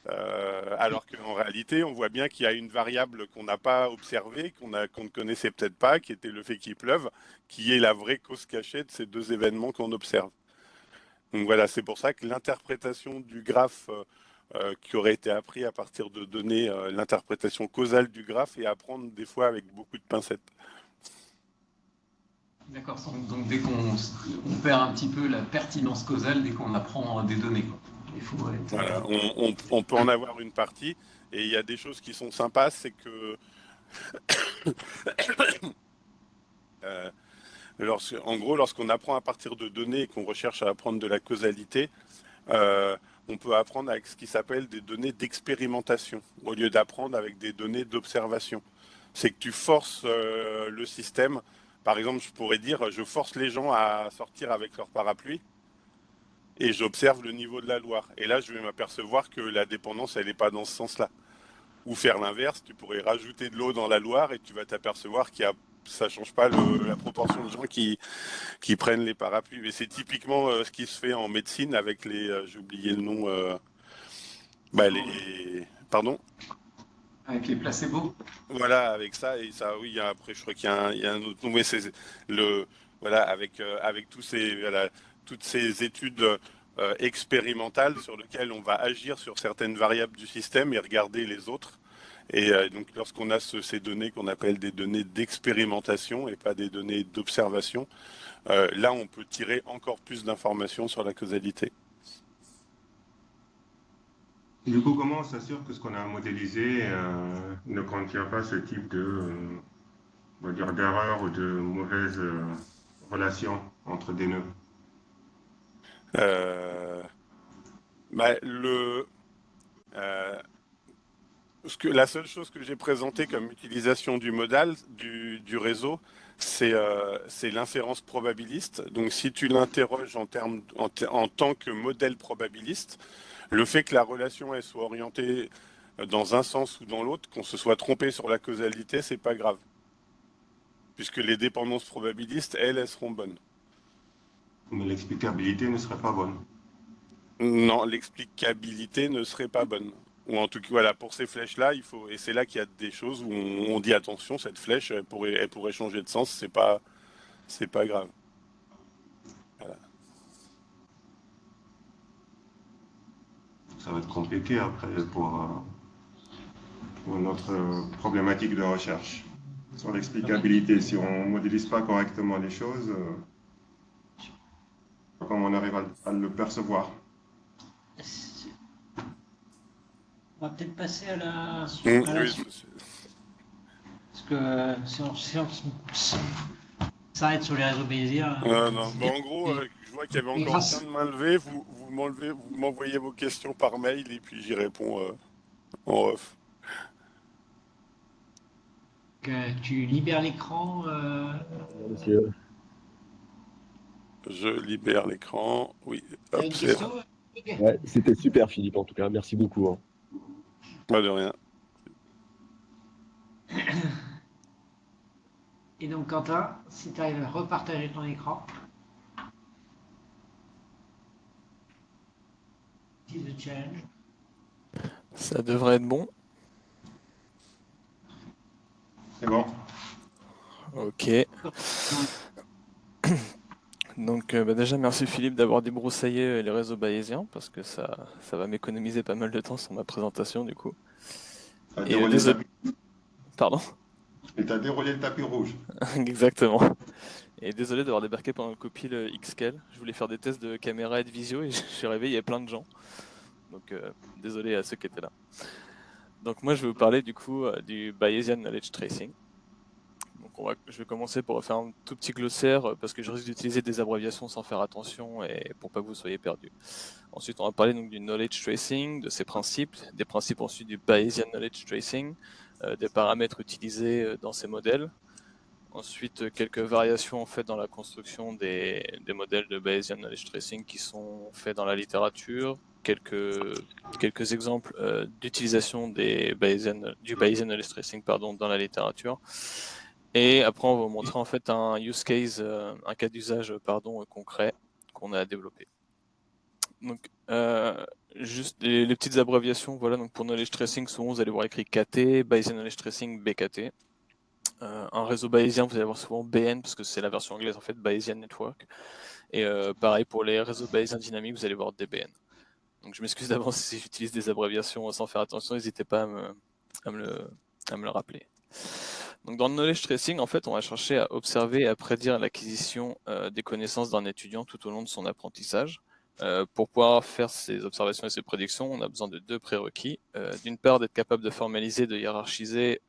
Alors qu'en réalité, on voit bien qu'il y a une variable qu'on n'a pas observée, qu'on ne connaissait peut-être pas, qui était le fait qu'il pleuve, qui est la vraie cause cachée de ces deux événements qu'on observe. Donc voilà, c'est pour ça que l'interprétation du graphe qui aurait été appris à partir de données, l'interprétation causale du graphe est à prendre des fois avec beaucoup de pincettes. D'accord, donc dès qu'on perd un petit peu la pertinence causale dès qu'on apprend des données, quoi. Il faut être... Voilà, on peut en avoir une partie, et il y a des choses qui sont sympas, c'est que en gros, lorsqu'on apprend à partir de données et qu'on recherche à apprendre de la causalité, on peut apprendre avec ce qui s'appelle des données d'expérimentation, au lieu d'apprendre avec des données d'observation. C'est que tu forces le système. Par exemple, je pourrais dire, je force les gens à sortir avec leur parapluie et j'observe le niveau de la Loire. Et là, je vais m'apercevoir que la dépendance, elle n'est pas dans ce sens-là. Ou faire l'inverse, tu pourrais rajouter de l'eau dans la Loire et tu vas t'apercevoir ça ne change pas la proportion de gens qui prennent les parapluies. Mais c'est typiquement ce qui se fait en médecine avec j'ai oublié le nom, pardon? Avec les placebos? Voilà, avec ça, et ça, oui, après, je crois qu'il y a un autre nom, mais c'est voilà, avec toutes ces études expérimentales sur lesquelles on va agir sur certaines variables du système et regarder les autres. Et donc, lorsqu'on a ces données qu'on appelle des données d'expérimentation et pas des données d'observation, là, on peut tirer encore plus d'informations sur la causalité. Du coup, comment on s'assure que ce qu'on a modélisé ne contient pas ce type de, on va dire, d'erreur ou de mauvaise relation entre des nœuds? Euh, bah, euh, la seule chose que j'ai présentée comme utilisation du modal, du réseau, c'est l'inférence probabiliste. Donc, si tu l'interroges en tant que modèle probabiliste, le fait que la relation elle soit orientée dans un sens ou dans l'autre, qu'on se soit trompé sur la causalité, c'est pas grave, puisque les dépendances probabilistes, elles seront bonnes. Mais l'explicabilité ne serait pas bonne. Non, l'explicabilité ne serait pas bonne. Ou en tout cas, voilà, pour ces flèches-là, et c'est là qu'il y a des choses où on dit attention, cette flèche, elle pourrait changer de sens, c'est pas grave. Voilà. Ça va être compliqué après pour notre problématique de recherche. Sur l'explicabilité, si on ne modélise pas correctement les choses, comment on arrive à le percevoir? On va peut-être passer à la Oui, suite. Parce que si on s'arrête sur les réseaux bayésiens. non. Bon, en gros, je vois qu'il y avait encore plein de mains levées. Vous m'envoyez vos questions par mail et puis j'y réponds en off. Tu libères l'écran. Monsieur. Je libère l'écran. Oui, Il y a hop, une c'est question? Ok. Ouais, c'était super, Philippe, en tout cas. Merci beaucoup, hein. pas de rien. Et donc, Quentin, si tu arrives à repartager ton écran, c'est le challenge. Ça devrait être bon. C'est bon. Ok. Donc déjà merci Philippe d'avoir débroussaillé les réseaux bayésiens parce que ça va m'économiser pas mal de temps sur ma présentation du coup. T'as Et déroulé le désolé. tapis. Pardon. Et t'as déroulé le tapis rouge. Exactement. Et désolé d'avoir débarqué pendant le copil Xscale. Je voulais faire des tests de caméra et de visio et je suis arrivé, il y avait plein de gens. Donc désolé à ceux qui étaient là. Donc moi je vais vous parler du coup du Bayesian Knowledge Tracing. Donc je vais commencer pour faire un tout petit glossaire parce que je risque d'utiliser des abréviations sans faire attention et pour pas que vous soyez perdus. Ensuite, on va parler donc du knowledge tracing, de ses principes, des principes ensuite du Bayesian knowledge tracing, des paramètres utilisés dans ces modèles. Ensuite, quelques variations en fait dans la construction des modèles de Bayesian knowledge tracing qui sont faits dans la littérature, quelques exemples d'utilisation du Bayesian knowledge tracing dans la littérature. Et après, on va vous montrer en fait un use case, un cas d'usage concret qu'on a développé. Donc, juste les petites abréviations, voilà, donc pour Knowledge Tracing, souvent vous allez voir écrit KT, Bayesian Knowledge Tracing, BKT. Un réseau bayésien, vous allez voir souvent BN, parce que c'est la version anglaise en fait, Bayesian Network. Et pareil pour les réseaux bayésiens dynamiques, vous allez voir DBN. Donc je m'excuse d'avance si j'utilise des abréviations sans faire attention, n'hésitez pas à me le rappeler. Donc dans le knowledge tracing, en fait, on va chercher à observer et à prédire l'acquisition des connaissances d'un étudiant tout au long de son apprentissage. Pour pouvoir faire ces observations et ces prédictions, on a besoin de deux prérequis. D'une part, d'être capable de formaliser, de hiérarchiser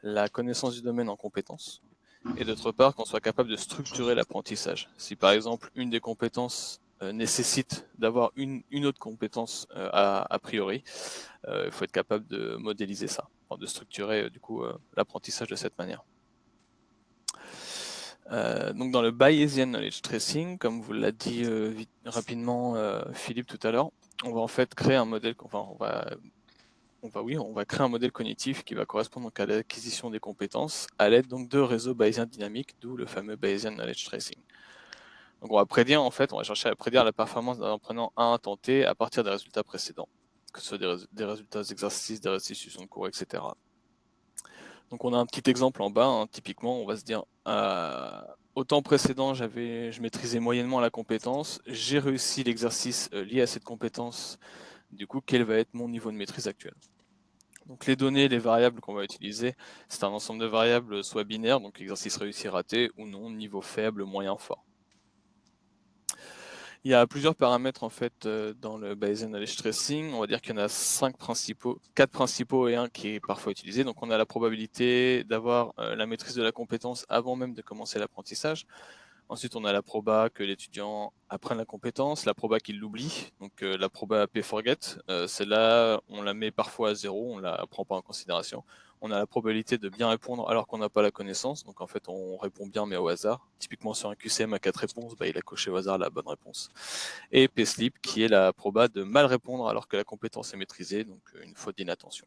la connaissance du domaine en compétences. Et d'autre part, qu'on soit capable de structurer l'apprentissage. Si par exemple, une des compétences nécessite d'avoir une autre compétence a priori, il faut être capable de modéliser ça, enfin, de structurer du coup l'apprentissage de cette manière. Donc dans le Bayesian Knowledge Tracing, comme vous l'a dit rapidement Philippe tout à l'heure, on va en fait créer un modèle, enfin on va créer un modèle cognitif qui va correspondre donc à l'acquisition des compétences à l'aide donc de réseaux bayésiens dynamiques, d'où le fameux Bayesian Knowledge Tracing. Donc on va prédire en fait, on va chercher à prédire la performance d'un apprenant à un temps T à partir des résultats précédents, que ce soit des résultats d'exercices, des restitutions de cours, etc. Donc on a un petit exemple en bas, hein, typiquement on va se dire au temps précédent je maîtrisais moyennement la compétence, j'ai réussi l'exercice lié à cette compétence, du coup quel va être mon niveau de maîtrise actuel. Donc les données, les variables qu'on va utiliser, c'est un ensemble de variables soit binaires, donc exercice réussi raté, ou non, niveau faible, moyen, fort. Il y a plusieurs paramètres en fait dans le Bayesian Knowledge Tracing. On va dire qu'il y en a 4 principaux et un qui est parfois utilisé. Donc on a la probabilité d'avoir la maîtrise de la compétence avant même de commencer l'apprentissage. Ensuite, on a la proba que l'étudiant apprenne la compétence, la proba qu'il l'oublie, donc la proba P-forget. Celle-là, on la met parfois à 0, on la prend pas en considération. On a la probabilité de bien répondre alors qu'on n'a pas la connaissance, donc en fait on répond bien mais au hasard. Typiquement sur un QCM à 4 réponses, il a coché au hasard la bonne réponse. Et P-slip qui est la proba de mal répondre alors que la compétence est maîtrisée, donc une faute d'inattention.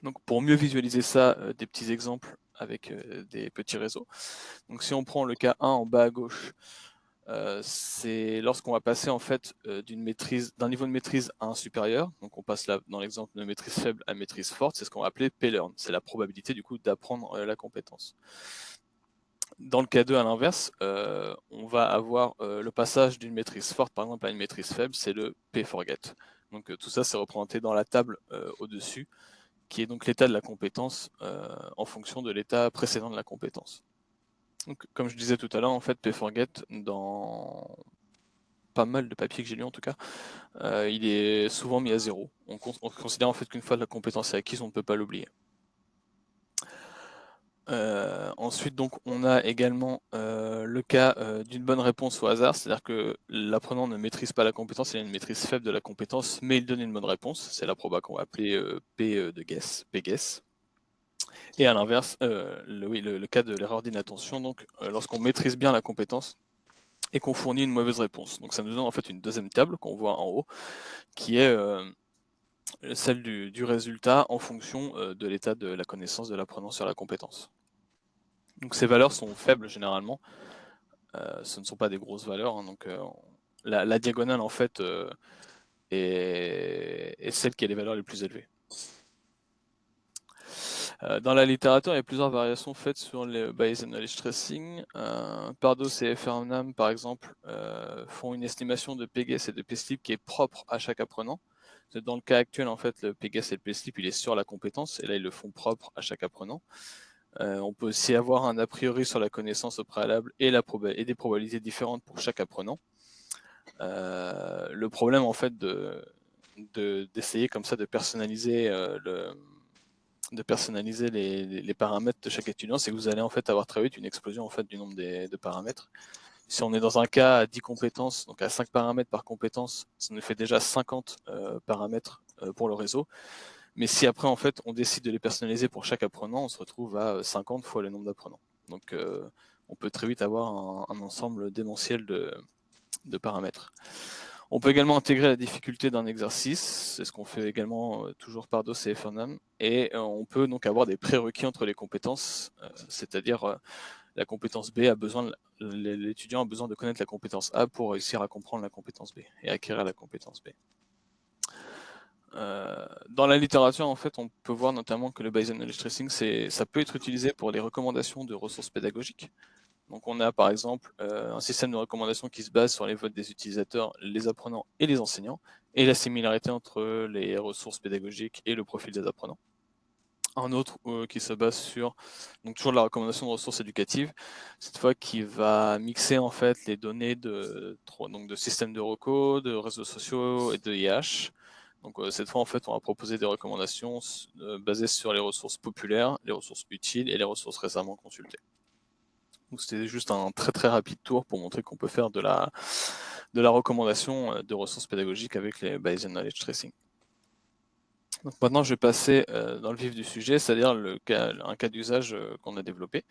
Donc pour mieux visualiser ça, des petits exemples avec des petits réseaux. Donc si on prend le cas 1 en bas à gauche, c'est lorsqu'on va passer en fait d'un niveau de maîtrise à un supérieur. Donc on passe là dans l'exemple de maîtrise faible à maîtrise forte, c'est ce qu'on va appeler P-learn. C'est la probabilité du coup d'apprendre la compétence. Dans le cas 2 à l'inverse, on va avoir le passage d'une maîtrise forte par exemple à une maîtrise faible, c'est le P-forget. Donc tout ça c'est représenté dans la table au-dessus, qui est donc l'état de la compétence en fonction de l'état précédent de la compétence. Donc, comme je disais tout à l'heure, en fait, P-forget, dans pas mal de papiers que j'ai lus en tout cas, il est souvent mis à 0. On considère en fait qu'une fois la compétence est acquise, on ne peut pas l'oublier. Ensuite, donc, on a également le cas d'une bonne réponse au hasard, c'est-à-dire que l'apprenant ne maîtrise pas la compétence, il a une maîtrise faible de la compétence, mais il donne une bonne réponse. C'est la proba qu'on va appeler P de guess, P-guess. Et à l'inverse, le cas de l'erreur d'inattention, donc lorsqu'on maîtrise bien la compétence et qu'on fournit une mauvaise réponse. Donc ça nous donne en fait une deuxième table qu'on voit en haut, qui est celle du résultat en fonction de l'état de la connaissance de l'apprenant sur la compétence. Donc ces valeurs sont faibles généralement, ce ne sont pas des grosses valeurs, hein, donc la diagonale en fait est celle qui a les valeurs les plus élevées. Dans la littérature, il y a plusieurs variations faites sur le Bayesian Knowledge Tracing. Pardos et Farnham, par exemple, font une estimation de P-guess et de P-slip qui est propre à chaque apprenant. Dans le cas actuel, en fait, le P-guess et le P-slip, il est sur la compétence, et là, ils le font propre à chaque apprenant. On peut aussi avoir un a priori sur la connaissance au préalable et des probabilités différentes pour chaque apprenant. Le problème, en fait, d'essayer comme ça de personnaliser les paramètres de chaque étudiant, c'est que vous allez en fait avoir très vite une explosion en fait du nombre de paramètres. Si on est dans un cas à 10 compétences, donc à 5 paramètres par compétence, ça nous fait déjà 50 paramètres pour le réseau. Mais si après en fait on décide de les personnaliser pour chaque apprenant, on se retrouve à 50 fois le nombre d'apprenants. Donc on peut très vite avoir un ensemble démentiel de paramètres. On peut également intégrer la difficulté d'un exercice, c'est ce qu'on fait également toujours par DOS et Farnham, et on peut donc avoir des prérequis entre les compétences, c'est-à-dire la compétence B a besoin, l'étudiant a besoin de connaître la compétence A pour réussir à comprendre la compétence B et acquérir la compétence B. Dans la littérature, en fait, on peut voir notamment que le Bayesian Knowledge Tracing, ça peut être utilisé pour les recommandations de ressources pédagogiques. Donc on a par exemple un système de recommandation qui se base sur les votes des utilisateurs, les apprenants et les enseignants, et la similarité entre les ressources pédagogiques et le profil des apprenants. Un autre qui se base sur donc toujours la recommandation de ressources éducatives, cette fois qui va mixer en fait les données de systèmes de reco, de réseaux sociaux et de IH. Donc cette fois en fait on va proposer des recommandations basées sur les ressources populaires, les ressources utiles et les ressources récemment consultées. C'était juste un très très rapide tour pour montrer qu'on peut faire de la recommandation de ressources pédagogiques avec les Bayesian Knowledge Tracing. Donc maintenant, je vais passer dans le vif du sujet, c'est-à-dire un cas d'usage qu'on a développé.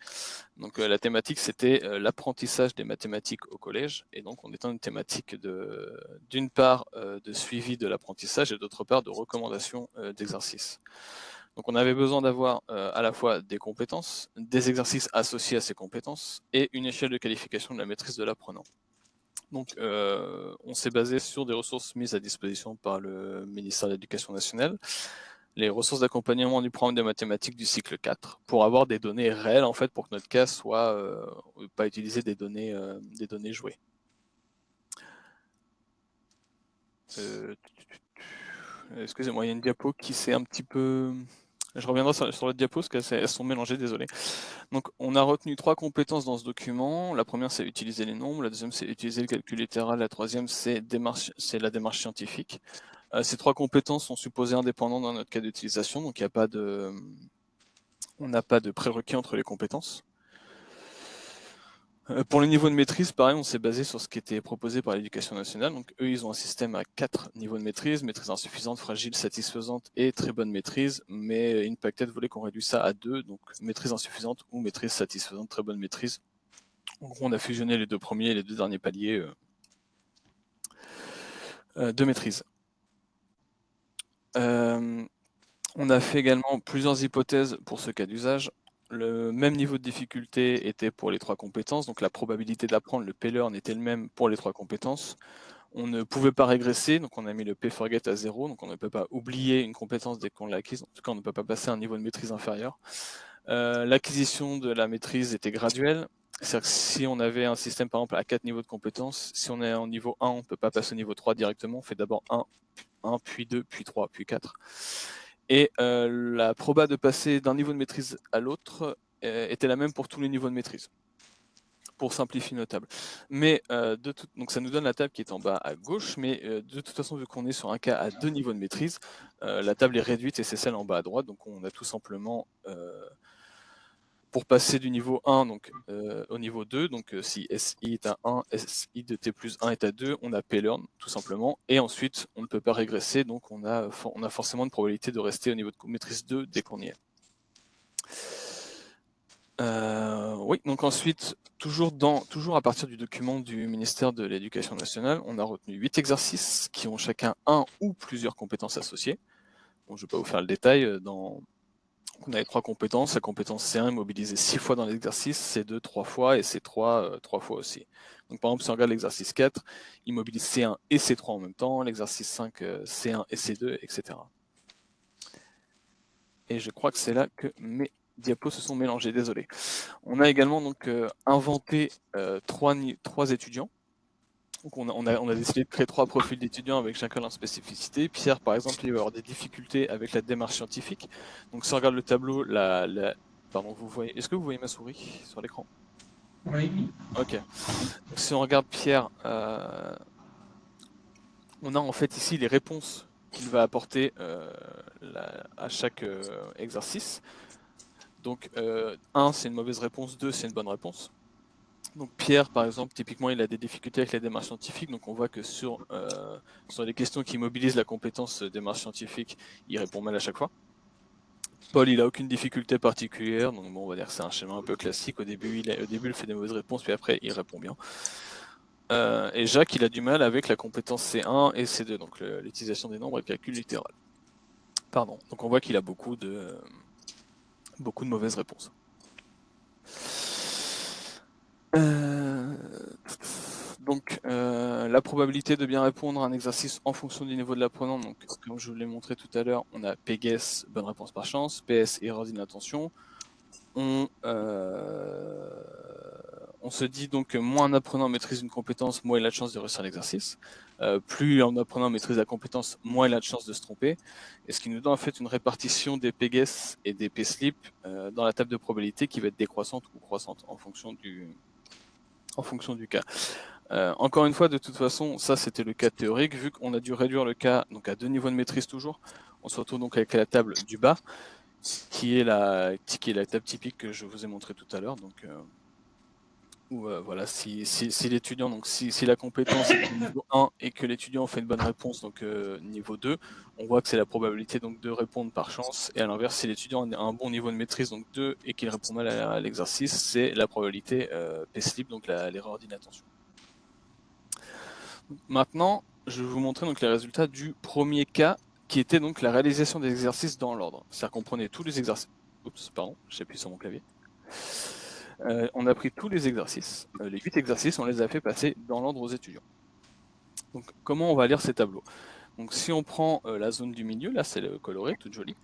Donc la thématique, c'était l'apprentissage des mathématiques au collège, et donc on est dans une thématique d'une part de suivi de l'apprentissage et d'autre part de recommandation d'exercices. Donc on avait besoin d'avoir à la fois des compétences, des exercices associés à ces compétences et une échelle de qualification de la maîtrise de l'apprenant. Donc on s'est basé sur des ressources mises à disposition par le ministère de l'Éducation nationale, les ressources d'accompagnement du programme de mathématiques du cycle 4, pour avoir des données réelles en fait pour que notre cas soit pas utiliser des données jouées. Excusez-moi, il y a une diapo qui s'est un petit peu Je reviendrai sur la diapo, parce qu'elles sont mélangées, désolé. Donc, on a retenu 3 compétences dans ce document. La première, c'est utiliser les nombres. La deuxième, c'est utiliser le calcul littéral. La troisième, c'est la démarche scientifique. Ces 3 compétences sont supposées indépendantes dans notre cas d'utilisation, donc on n'a pas de prérequis entre les compétences. Pour le niveau de maîtrise, pareil, on s'est basé sur ce qui était proposé par l'Éducation nationale. Donc eux, ils ont un système à 4 niveaux de maîtrise: maîtrise insuffisante, fragile, satisfaisante et très bonne maîtrise. Mais Impacted voulait qu'on réduise ça à 2, donc maîtrise insuffisante ou maîtrise satisfaisante, très bonne maîtrise. En gros, on a fusionné les 2 premiers et les 2 derniers paliers de maîtrise. On a fait également plusieurs hypothèses pour ce cas d'usage. Le même niveau de difficulté était pour les 3 compétences, donc la probabilité d'apprendre, le p-learn, était le même pour les 3 compétences. On ne pouvait pas régresser, donc on a mis le p-forget à 0, donc on ne peut pas oublier une compétence dès qu'on l'a acquise, en tout cas on ne peut pas passer à un niveau de maîtrise inférieur. L'acquisition de la maîtrise était graduelle, c'est-à-dire que si on avait un système par exemple à 4 niveaux de compétences, si on est en niveau 1, on ne peut pas passer au niveau 3 directement, on fait d'abord 1, puis 2, puis 3, puis 4. Et la proba de passer d'un niveau de maîtrise à l'autre était la même pour tous les niveaux de maîtrise, pour simplifier nos tables. Mais donc ça nous donne la table qui est en bas à gauche, mais de toute façon, vu qu'on est sur un cas à 2 niveaux de maîtrise, la table est réduite et c'est celle en bas à droite. Donc on a tout simplement, pour passer du niveau 1 donc, au niveau 2, donc si SI est à 1, SI de T plus 1 est à 2, on a p-learn tout simplement, et ensuite on ne peut pas régresser, donc on a forcément une probabilité de rester au niveau de maîtrise 2 dès qu'on y est. Oui, donc ensuite, toujours à partir du document du ministère de l'Éducation nationale, on a retenu 8 exercices qui ont chacun un ou plusieurs compétences associées. Bon, je ne vais pas vous faire le détail. On avait 3 compétences. La compétence C1 est mobilisée 6 fois dans l'exercice, C2 3 fois et C3 3 fois aussi. Donc par exemple, si on regarde l'exercice 4, il mobilise C1 et C3 en même temps, l'exercice 5, C1 et C2, etc. Et je crois que c'est là que mes diapos se sont mélangés, désolé. On a également donc inventé 3 étudiants. Donc on a décidé de créer 3 profils d'étudiants avec chacun leur spécificité. Pierre, par exemple, il va avoir des difficultés avec la démarche scientifique. Donc si on regarde le tableau, pardon, est-ce que vous voyez ma souris sur l'écran? Oui. Ok. Donc, si on regarde Pierre, on a en fait ici les réponses qu'il va apporter à chaque exercice. Donc 1, c'est une mauvaise réponse, 2, c'est une bonne réponse. Donc Pierre, par exemple, typiquement, il a des difficultés avec la démarche scientifique, donc on voit que sur les questions qui mobilisent la compétence démarche scientifique, il répond mal à chaque fois. Paul, il a aucune difficulté particulière, donc bon, on va dire que c'est un schéma un peu classique. Au début, il fait des mauvaises réponses, puis après, il répond bien. Et Jacques, il a du mal avec la compétence C1 et C2, donc l'utilisation des nombres et le calcul littéral. Pardon. Donc on voit qu'il a beaucoup de mauvaises réponses. Donc la probabilité de bien répondre à un exercice en fonction du niveau de l'apprenant, donc comme je vous l'ai montré tout à l'heure, on a PGuess, bonne réponse par chance, PS, erreur d'inattention. On se dit donc que moins un apprenant maîtrise une compétence, moins il a de chance de réussir l'exercice. Plus un apprenant maîtrise la compétence, moins il a de chance de se tromper. Et ce qui nous donne en fait une répartition des PGuess et des PSlip dans la table de probabilité qui va être décroissante ou croissante en fonction du cas. Encore une fois, de toute façon, ça c'était le cas théorique. Vu qu'on a dû réduire le cas donc à 2 niveaux de maîtrise toujours, on se retrouve donc avec la table du bas, qui est la table typique que je vous ai montré tout à l'heure. Donc, voilà, si l'étudiant, donc si la compétence est niveau 1 et que l'étudiant fait une bonne réponse, donc niveau 2, on voit que c'est la probabilité donc de répondre par chance. Et à l'inverse, si l'étudiant a un bon niveau de maîtrise, donc 2, et qu'il répond mal à l'exercice, c'est la probabilité PSlip, donc l'erreur d'inattention. Maintenant, je vais vous montrer donc les résultats du premier cas, qui était donc la réalisation des exercices dans l'ordre. C'est-à-dire qu'on prenait tous les exercices. Oups, pardon, j'appuie sur mon clavier. On a pris tous les exercices, les 8 exercices, on les a fait passer dans l'ordre aux étudiants. Donc comment on va lire ces tableaux? Donc si on prend la zone du milieu, là c'est le coloré, toute jolie,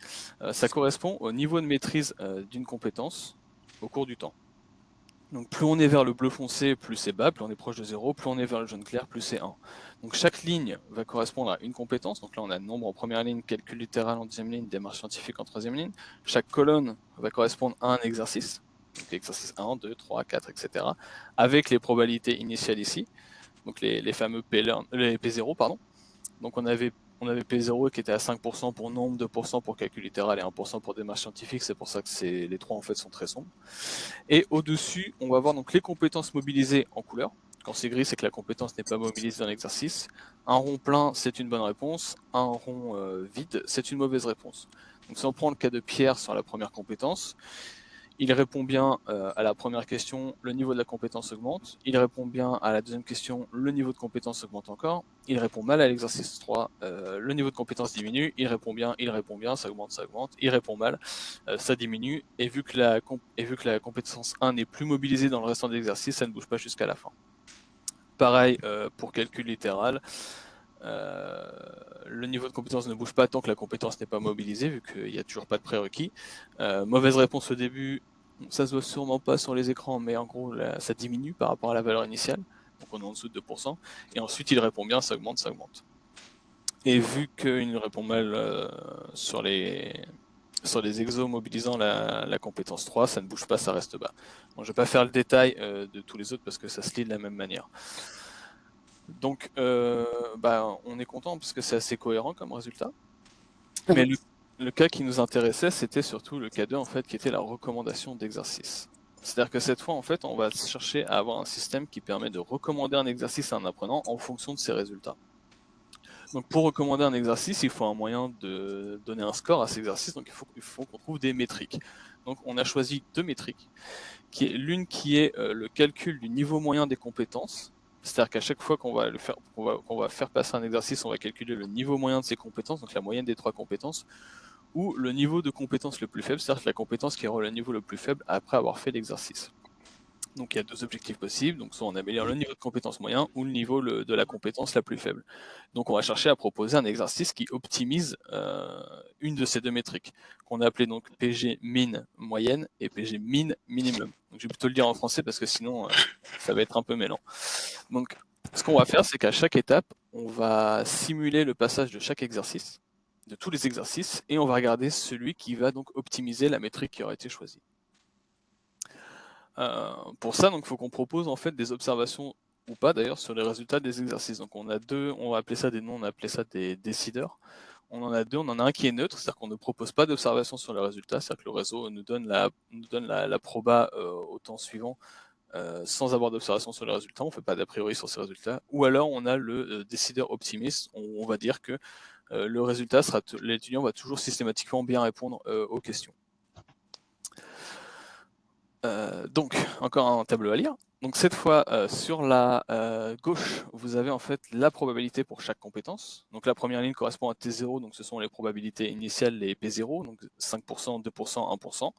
ça correspond au niveau de maîtrise d'une compétence au cours du temps. Donc plus on est vers le bleu foncé, plus c'est bas, plus on est proche de 0, plus on est vers le jaune clair, plus c'est 1. Donc chaque ligne va correspondre à une compétence. Donc là on a nombre en première ligne, calcul littéral en deuxième ligne, démarche scientifique en troisième ligne. Chaque colonne va correspondre à un exercice. Donc exercice 1, 2, 3, 4, etc. Avec les probabilités initiales ici. Donc les fameux les P0, pardon. Donc on avait P0 qui était à 5% pour nombre, 2% pour calcul littéral et 1% pour démarche scientifique. C'est pour ça que les trois en fait sont très sombres. Et au-dessus, on va voir donc les compétences mobilisées en couleur. Quand c'est gris, c'est que la compétence n'est pas mobilisée dans l'exercice. Un rond plein, c'est une bonne réponse. Un rond vide, c'est une mauvaise réponse. Donc si on prend le cas de Pierre sur la première compétence, il répond bien à la première question, le niveau de la compétence augmente. Il répond bien à la deuxième question, le niveau de compétence augmente encore. Il répond mal à l'exercice 3, le niveau de compétence diminue. Il répond bien, ça augmente, ça augmente. Il répond mal, ça diminue. Et vu que la compétence 1 n'est plus mobilisée dans le restant de l'exercice, ça ne bouge pas jusqu'à la fin. Pareil pour calcul littéral. Le niveau de compétence ne bouge pas tant que la compétence n'est pas mobilisée, vu qu'il n'y a toujours pas de prérequis. Mauvaise réponse au début, ça se voit sûrement pas sur les écrans, mais en gros, là, ça diminue par rapport à la valeur initiale, donc on est en dessous de 2%, et ensuite il répond bien, ça augmente, ça augmente. Et vu qu'il nous répond mal sur les exos mobilisant la compétence 3, ça ne bouge pas, ça reste bas. Bon, je ne vais pas faire le détail de tous les autres parce que ça se lit de la même manière. Donc, on est content parce que c'est assez cohérent comme résultat. Mais le cas qui nous intéressait, c'était surtout le cas 2, en fait, qui était la recommandation d'exercice. C'est-à-dire que cette fois, en fait, on va chercher à avoir un système qui permet de recommander un exercice à un apprenant en fonction de ses résultats. Donc, pour recommander un exercice, il faut un moyen de donner un score à cet exercice. Donc, il faut qu'on trouve des métriques. Donc, on a choisi deux métriques. L'une qui est le calcul du niveau moyen des compétences. C'est-à-dire qu'à chaque fois qu'on va faire passer un exercice, on va calculer le niveau moyen de ses compétences, donc la moyenne des trois compétences, ou le niveau de compétence le plus faible, c'est-à-dire la compétence qui aura le niveau le plus faible après avoir fait l'exercice. Donc il y a deux objectifs possibles, donc soit on améliore le niveau de compétence moyen ou le niveau de la compétence la plus faible. Donc on va chercher à proposer un exercice qui optimise une de ces deux métriques, qu'on a appelé donc PG min moyenne et PG min minimum. Donc je vais plutôt le dire en français parce que sinon ça va être un peu mêlant. Donc ce qu'on va faire, c'est qu'à chaque étape, on va simuler le passage de chaque exercice, de tous les exercices, et on va regarder celui qui va donc optimiser la métrique qui aura été choisie. Pour ça, donc, il faut qu'on propose en fait des observations ou pas d'ailleurs sur les résultats des exercices. Donc on a deux, on va appeler ça des noms, on a appelé ça des décideurs. On en a deux, on en a un qui est neutre, c'est-à-dire qu'on ne propose pas d'observation sur les résultats, c'est-à-dire que le réseau nous donne la proba au temps suivant sans avoir d'observation sur les résultats, on ne fait pas d'a priori sur ces résultats. Ou alors on a le décideur optimiste, on va dire que le résultat sera, l'étudiant va toujours systématiquement bien répondre aux questions. Donc, encore un tableau à lire. Donc cette fois, sur la gauche, vous avez en fait la probabilité pour chaque compétence. Donc la première ligne correspond à T0, donc ce sont les probabilités initiales, les P0, donc 5%, 2%,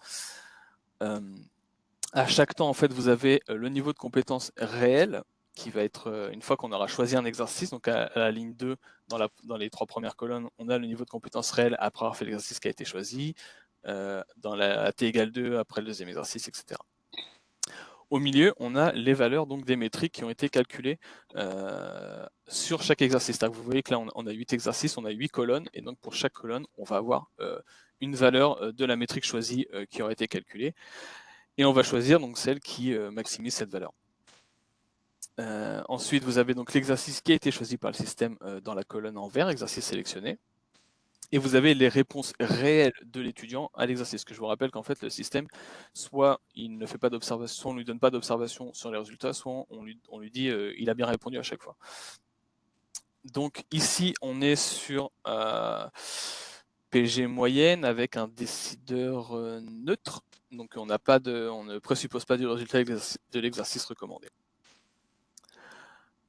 1%. À chaque temps, en fait, vous avez le niveau de compétence réel qui va être, une fois qu'on aura choisi un exercice, donc à la ligne 2, dans les trois premières colonnes, on a le niveau de compétence réel après avoir fait l'exercice qui a été choisi, dans la T égale 2 après le deuxième exercice, etc. Au milieu, on a les valeurs donc des métriques qui ont été calculées sur chaque exercice. Donc, vous voyez que là, on a 8 exercices, on a 8 colonnes, et donc pour chaque colonne, on va avoir une valeur de la métrique choisie qui aura été calculée, et on va choisir donc celle qui maximise cette valeur. Ensuite, vous avez donc l'exercice qui a été choisi par le système dans la colonne en vert, exercice sélectionné. Et vous avez les réponses réelles de l'étudiant à l'exercice. Que je vous rappelle qu'en fait, le système, soit il ne fait pas d'observation, soit on ne lui donne pas d'observation sur les résultats, soit on lui dit il a bien répondu à chaque fois. Donc ici, on est sur PG moyenne avec un décideur neutre. Donc on ne présuppose pas du résultat de l'exercice recommandé.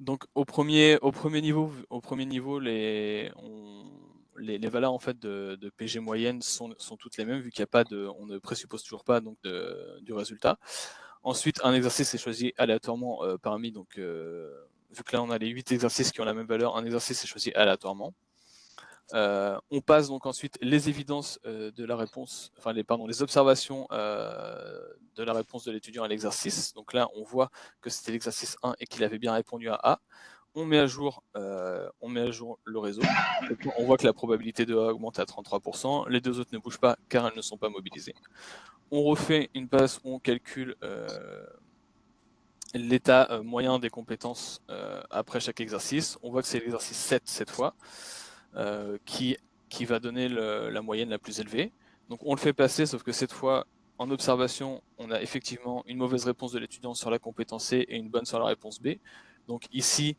Donc au premier niveau, les valeurs en fait de PG moyenne sont toutes les mêmes vu qu'il n'y a pas on ne présuppose toujours pas donc du résultat. Ensuite, un exercice est choisi aléatoirement parmi vu que là on a les 8 exercices qui ont la même valeur, un exercice est choisi aléatoirement. On passe donc ensuite les évidences de la réponse, enfin les observations de la réponse de l'étudiant à l'exercice. Donc là, on voit que c'était l'exercice 1 et qu'il avait bien répondu à A. On met à jour le réseau. On voit que la probabilité de A augmente à 33%. Les deux autres ne bougent pas car elles ne sont pas mobilisées. On refait une passe où on calcule l'état moyen des compétences après chaque exercice. On voit que c'est l'exercice 7 cette fois, qui va donner la moyenne la plus élevée. Donc on le fait passer, sauf que cette fois, en observation, on a effectivement une mauvaise réponse de l'étudiant sur la compétence C et une bonne sur la réponse B. Donc ici,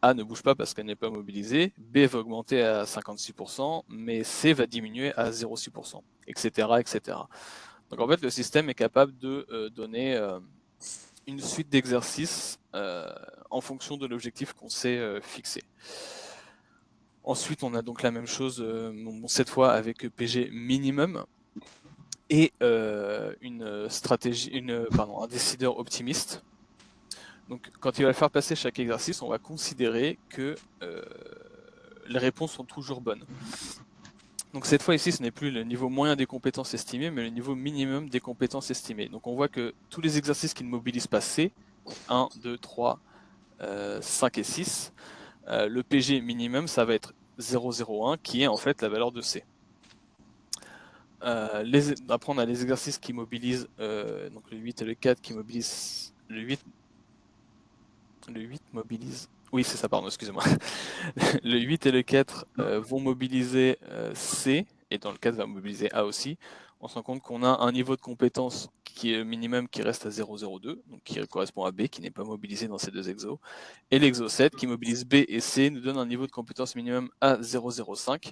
A ne bouge pas parce qu'elle n'est pas mobilisée, B va augmenter à 56%, mais C va diminuer à 0,6%, etc., etc. Donc en fait, le système est capable de donner une suite d'exercices en fonction de l'objectif qu'on s'est fixé. Ensuite, on a donc la même chose, cette fois avec PG minimum et un décideur optimiste. Donc, quand il va faire passer chaque exercice, on va considérer que les réponses sont toujours bonnes. Donc cette fois ici, ce n'est plus le niveau moyen des compétences estimées, mais le niveau minimum des compétences estimées. Donc on voit que tous les exercices qui ne mobilisent pas C, 1, 2, 3, 5 et 6, le PG minimum, ça va être 0,01, qui est en fait la valeur de C. Après, on a les exercices qui mobilisent, donc le 8 et le 4 qui mobilisent... Le 8 mobilise... Oui, c'est ça, pardon, excusez-moi. Le 8 et le 4 vont mobiliser C, et dans le 4 va mobiliser A aussi. On se rend compte qu'on a un niveau de compétence qui est minimum qui reste à 0,02, donc qui correspond à B, qui n'est pas mobilisé dans ces deux exos. Et l'exo 7, qui mobilise B et C, nous donne un niveau de compétence minimum à 0,05,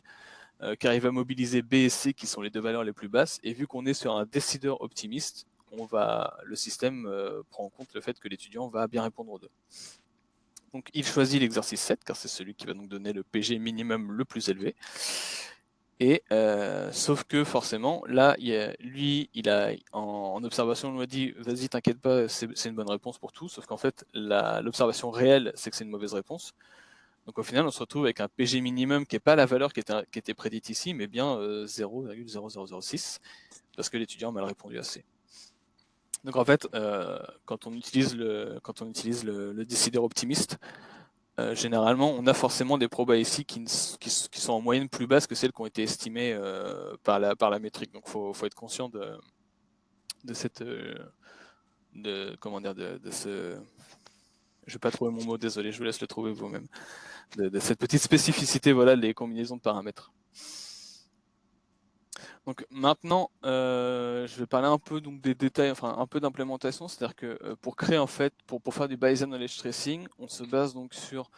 car il va mobiliser B et C, qui sont les deux valeurs les plus basses. Et vu qu'on est sur un décideur optimiste, le système prend en compte le fait que l'étudiant va bien répondre aux deux. Donc il choisit l'exercice 7, car c'est celui qui va donc donner le PG minimum le plus élevé. Et sauf que forcément, là, en observation, on lui a dit, vas-y, t'inquiète pas, c'est une bonne réponse pour tout, sauf qu'en fait, l'observation réelle, c'est que c'est une mauvaise réponse. Donc au final, on se retrouve avec un PG minimum qui n'est pas la valeur qui était prédite ici, mais bien 0,0006, parce que l'étudiant a mal répondu à C. Donc en fait, quand on utilise le décideur optimiste, généralement, on a forcément des probas ici qui sont en moyenne plus basses que celles qui ont été estimées par la métrique. Donc, faut être conscient de cette, ce. Je vais pas trouver mon mot, désolé, je vous laisse le trouver vous-même. De cette petite spécificité, voilà, les combinaisons de paramètres. Donc maintenant, je vais parler un peu donc des détails, enfin un peu d'implémentation, c'est-à-dire que pour créer en fait, pour faire du Bayesian Knowledge Tracing, on se base donc sur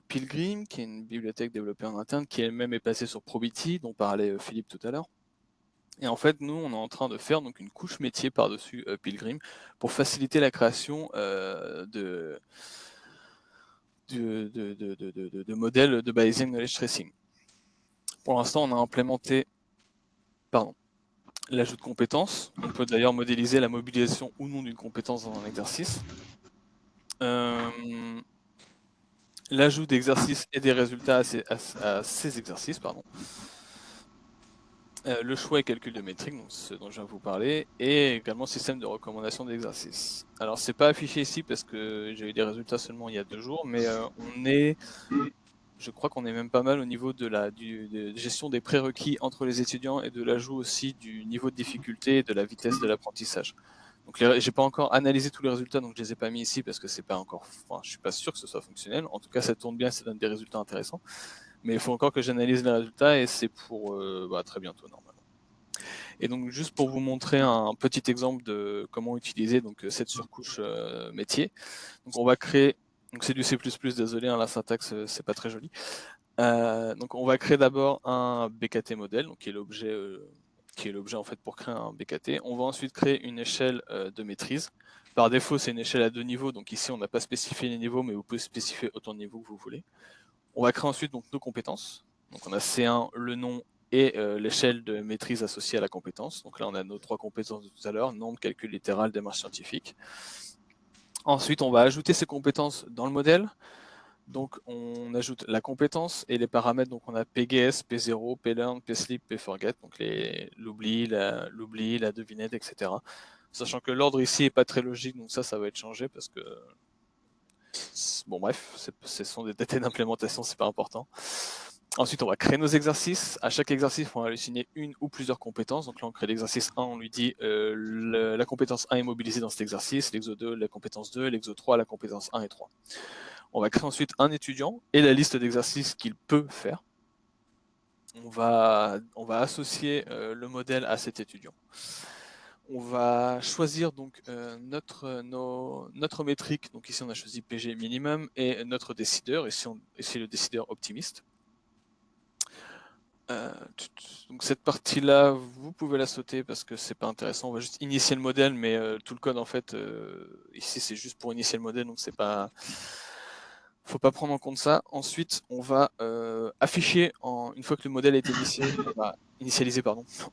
Pilgrim, qui est une bibliothèque développée en interne, qui elle-même est passée sur Probity, dont parlait Philippe tout à l'heure. Et en fait, nous, on est en train de faire donc une couche métier par-dessus Pilgrim pour faciliter la création de modèles de Bayesian Knowledge Tracing. Pour l'instant, on a implémenté l'ajout de compétences. On peut d'ailleurs modéliser la mobilisation ou non d'une compétence dans un exercice. L'ajout d'exercices et des résultats à ces exercices, pardon. Le choix et calcul de métriques, donc ce dont je viens de vous parler, et également le système de recommandation d'exercices. Alors c'est pas affiché ici parce que j'ai eu des résultats seulement il y a 2 jours, mais je crois qu'on est même pas mal au niveau de gestion des prérequis entre les étudiants et de l'ajout aussi du niveau de difficulté et de la vitesse de l'apprentissage. Donc j'ai pas encore analysé tous les résultats, donc je les ai pas mis ici parce que c'est pas encore, je suis pas sûr que ce soit fonctionnel. En tout cas, ça tourne bien, ça donne des résultats intéressants. Mais il faut encore que j'analyse les résultats et c'est pour très bientôt normalement. Et donc juste pour vous montrer un petit exemple de comment utiliser donc cette surcouche métier. Donc on va créer. Donc c'est du C++, désolé, la syntaxe c'est pas très joli. Donc on va créer d'abord un BKT modèle, donc qui est l'objet en fait pour créer un BKT. On va ensuite créer une échelle de maîtrise. Par défaut, c'est une échelle à 2 niveaux, donc ici on n'a pas spécifié les niveaux, mais vous pouvez spécifier autant de niveaux que vous voulez. On va créer ensuite donc nos compétences. Donc on a C1, le nom et l'échelle de maîtrise associée à la compétence. Donc là on a nos 3 compétences de tout à l'heure, nombre, calcul littéral, démarche scientifique. Ensuite, on va ajouter ces compétences dans le modèle. Donc on ajoute la compétence et les paramètres. Donc on a PGS, P0, PLearn, PSleep, PForget, donc l'oubli, la devinette, etc. Sachant que l'ordre ici est pas très logique, donc ça va être changé parce que bon bref, ce sont des détails d'implémentation, c'est pas important. Ensuite, on va créer nos exercices. À chaque exercice, on va lui assigner une ou plusieurs compétences. Donc là, on crée l'exercice 1, on lui dit la compétence 1 est mobilisée dans cet exercice, l'exo 2, la compétence 2, l'exo 3, la compétence 1 et 3. On va créer ensuite un étudiant et la liste d'exercices qu'il peut faire. On va associer le modèle à cet étudiant. On va choisir donc notre métrique. Donc ici, on a choisi PG minimum et notre décideur. Ici le décideur optimiste. Donc cette partie-là, vous pouvez la sauter parce que c'est pas intéressant. On va juste initier le modèle, mais tout le code en fait, ici c'est juste pour initier le modèle, donc c'est pas, faut pas prendre en compte ça. Ensuite, on va afficher une fois que le modèle est initialisé,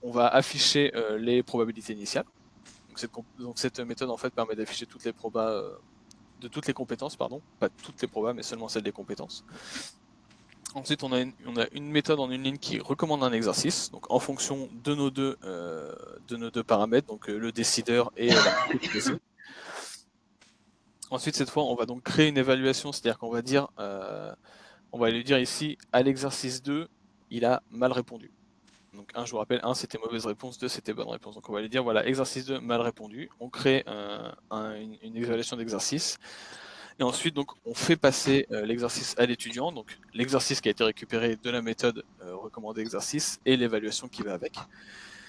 on va afficher les probabilités initiales. Donc cette méthode en fait permet d'afficher toutes les probas de toutes les compétences, pas toutes les probas, mais seulement celles des compétences. Ensuite, on a une méthode en une ligne qui recommande un exercice, donc en fonction de nos deux paramètres, donc le décideur et la compétence. Ensuite, cette fois, on va donc créer une évaluation, c'est-à-dire qu'on va dire, on va lui dire ici, à l'exercice 2, il a mal répondu. Donc 1, je vous rappelle, 1 c'était mauvaise réponse, 2 c'était bonne réponse. Donc on va lui dire, voilà, exercice 2, mal répondu. On crée une évaluation d'exercice. Et ensuite, donc, on fait passer l'exercice à l'étudiant, donc l'exercice qui a été récupéré de la méthode recommandée exercice et l'évaluation qui va avec.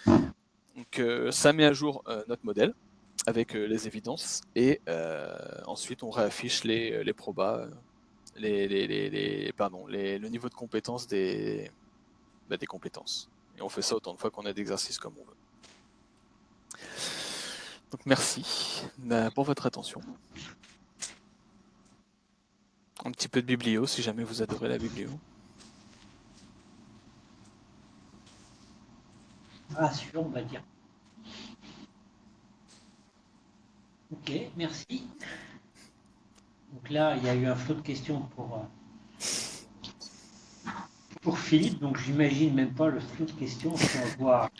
Donc, ça met à jour notre modèle avec les évidences et ensuite on réaffiche les probas, le niveau de compétence des compétences. Et on fait ça autant de fois qu'on a d'exercices comme on veut. Donc, merci pour votre attention. Un petit peu de biblio, si jamais vous adorez la biblio. Rassurant, on va dire. Ok, merci. Donc là, il y a eu un flot de questions pour Philippe, donc j'imagine même pas le flot de questions sans voir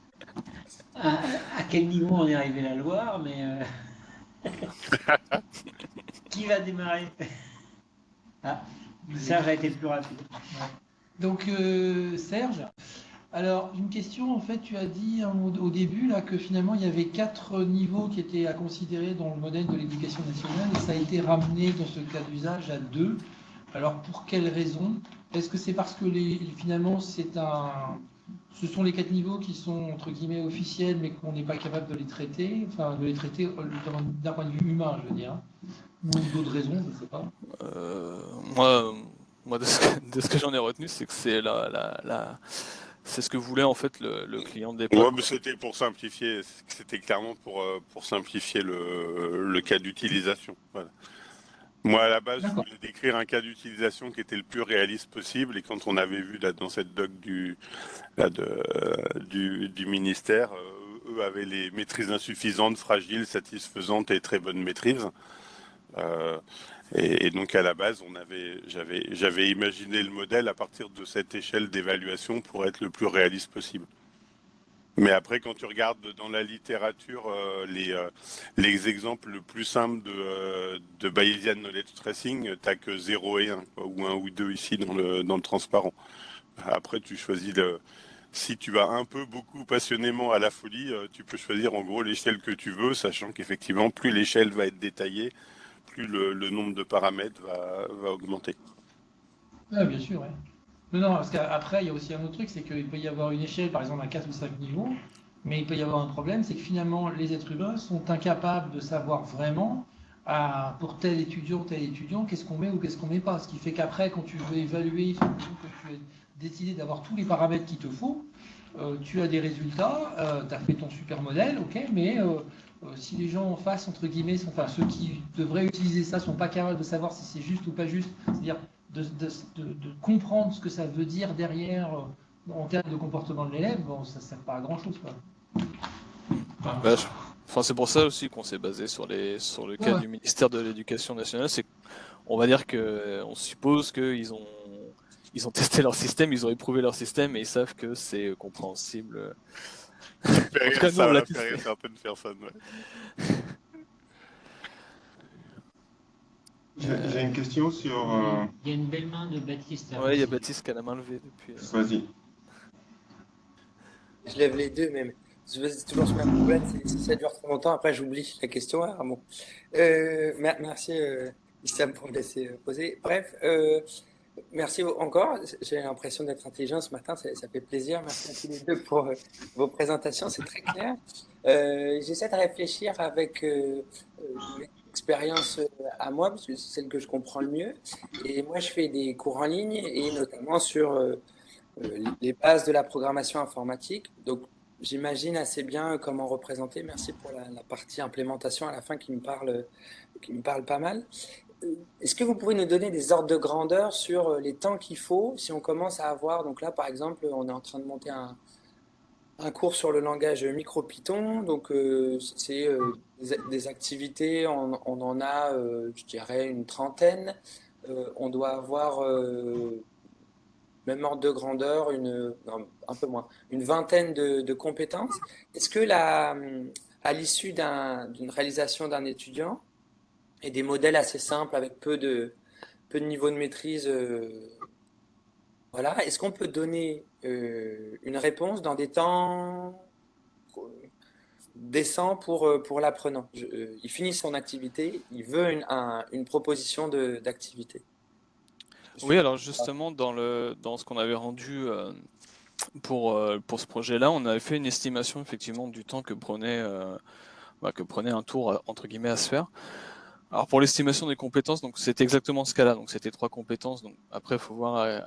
à quel niveau on est arrivé à la Loire, mais qui va démarrer? Ah, Serge a été le plus rapide. Donc Serge, alors une question, en fait tu as dit au début là, que finalement il y avait 4 niveaux qui étaient à considérer dans le modèle de l'éducation nationale et ça a été ramené dans ce cas d'usage à 2. Alors pour quelles raisons? Est-ce que c'est parce que finalement ce sont les 4 niveaux qui sont entre guillemets officiels mais qu'on n'est pas capable de les traiter, enfin de les traiter d'un point de vue humain je veux dire, ou d'autres raisons, je ne sais pas. Moi, de ce que j'en ai retenu, c'est que c'est c'est ce que voulait en fait le client de l'époque. Ouais, mais c'était pour simplifier, c'était clairement pour simplifier le cas d'utilisation. Voilà. Moi, à la base, je voulais décrire un cas d'utilisation qui était le plus réaliste possible, et quand on avait vu là, dans cette doc du ministère, eux avaient les maîtrises insuffisantes, fragiles, satisfaisantes et très bonnes maîtrises. Et donc à la base, j'avais imaginé le modèle à partir de cette échelle d'évaluation pour être le plus réaliste possible. Mais après, quand tu regardes dans la littérature les exemples le plus simples de Bayesian Knowledge Tracing, t'as que 0 et 1, quoi, ou 1 ou 2 ici dans le transparent. Après, tu choisis si tu vas un peu beaucoup passionnément à la folie, tu peux choisir en gros l'échelle que tu veux, sachant qu'effectivement, plus l'échelle va être détaillée, plus le nombre de paramètres va augmenter. Ah, bien sûr, ouais. Non, parce qu'après, il y a aussi un autre truc, c'est qu'il peut y avoir une échelle, par exemple, à 4 ou 5 niveaux, mais il peut y avoir un problème, c'est que finalement, les êtres humains sont incapables de savoir vraiment, pour tel étudiant, qu'est-ce qu'on met ou qu'est-ce qu'on met pas. Ce qui fait qu'après, quand tu veux évaluer, que tu as décidé d'avoir tous les paramètres qu'il te faut, tu as des résultats, tu as fait ton super modèle, ok, mais si les gens en face, entre guillemets, ceux qui devraient utiliser ça, sont pas capables de savoir si c'est juste ou pas juste, c'est-à-dire de comprendre ce que ça veut dire derrière en termes de comportement de l'élève, bon, ça ne sert pas à grand-chose. C'est pour ça aussi qu'on s'est basé sur le cas du ministère de l'Éducation nationale, c'est on va dire on suppose qu'ils ont testé leur système, ils ont éprouvé leur système et ils savent que c'est compréhensible. Ça me fait En tout rire, cas, nous, ça on l'a va tous faire fait. rire certaines personnes. Ouais. J'ai une question sur. Il y a une belle main de Baptiste. Ouais, il y a Baptiste qui a la main levée depuis. Vas-y. Je lève les deux même. C'est toujours ce même problème, si ça dure trop longtemps, après j'oublie la question. Ah, bon. Merci Issam pour me laisser poser. Bref, merci encore. J'ai l'impression d'être intelligent ce matin, ça fait plaisir. Merci à tous les deux pour vos présentations, c'est très clair. J'essaie de réfléchir avec mes expériences à moi, parce que c'est celle que je comprends le mieux. Et moi, je fais des cours en ligne et notamment sur les bases de la programmation informatique. Donc, j'imagine assez bien comment représenter. Merci pour la partie implémentation à la fin qui me parle pas mal. Est-ce que vous pouvez nous donner des ordres de grandeur sur les temps qu'il faut si on commence à avoir, donc là par exemple, on est en train de monter un cours sur le langage MicroPython, donc c'est des activités, on en a, je dirais, une trentaine. On doit avoir même ordre de grandeur, non, un peu moins, une vingtaine de compétences. Est-ce que à l'issue d'une réalisation d'un étudiant et des modèles assez simples avec peu de niveau de maîtrise, voilà, est-ce qu'on peut donner une réponse dans des temps décents pour l'apprenant? Il finit son activité, il veut une proposition d'activité. Oui, alors justement, dans ce qu'on avait rendu pour ce projet-là, on avait fait une estimation effectivement du temps que prenait un tour entre guillemets à se faire. Alors pour l'estimation des compétences, donc c'était exactement ce cas-là. Donc c'était 3 compétences. Donc après, il faut voir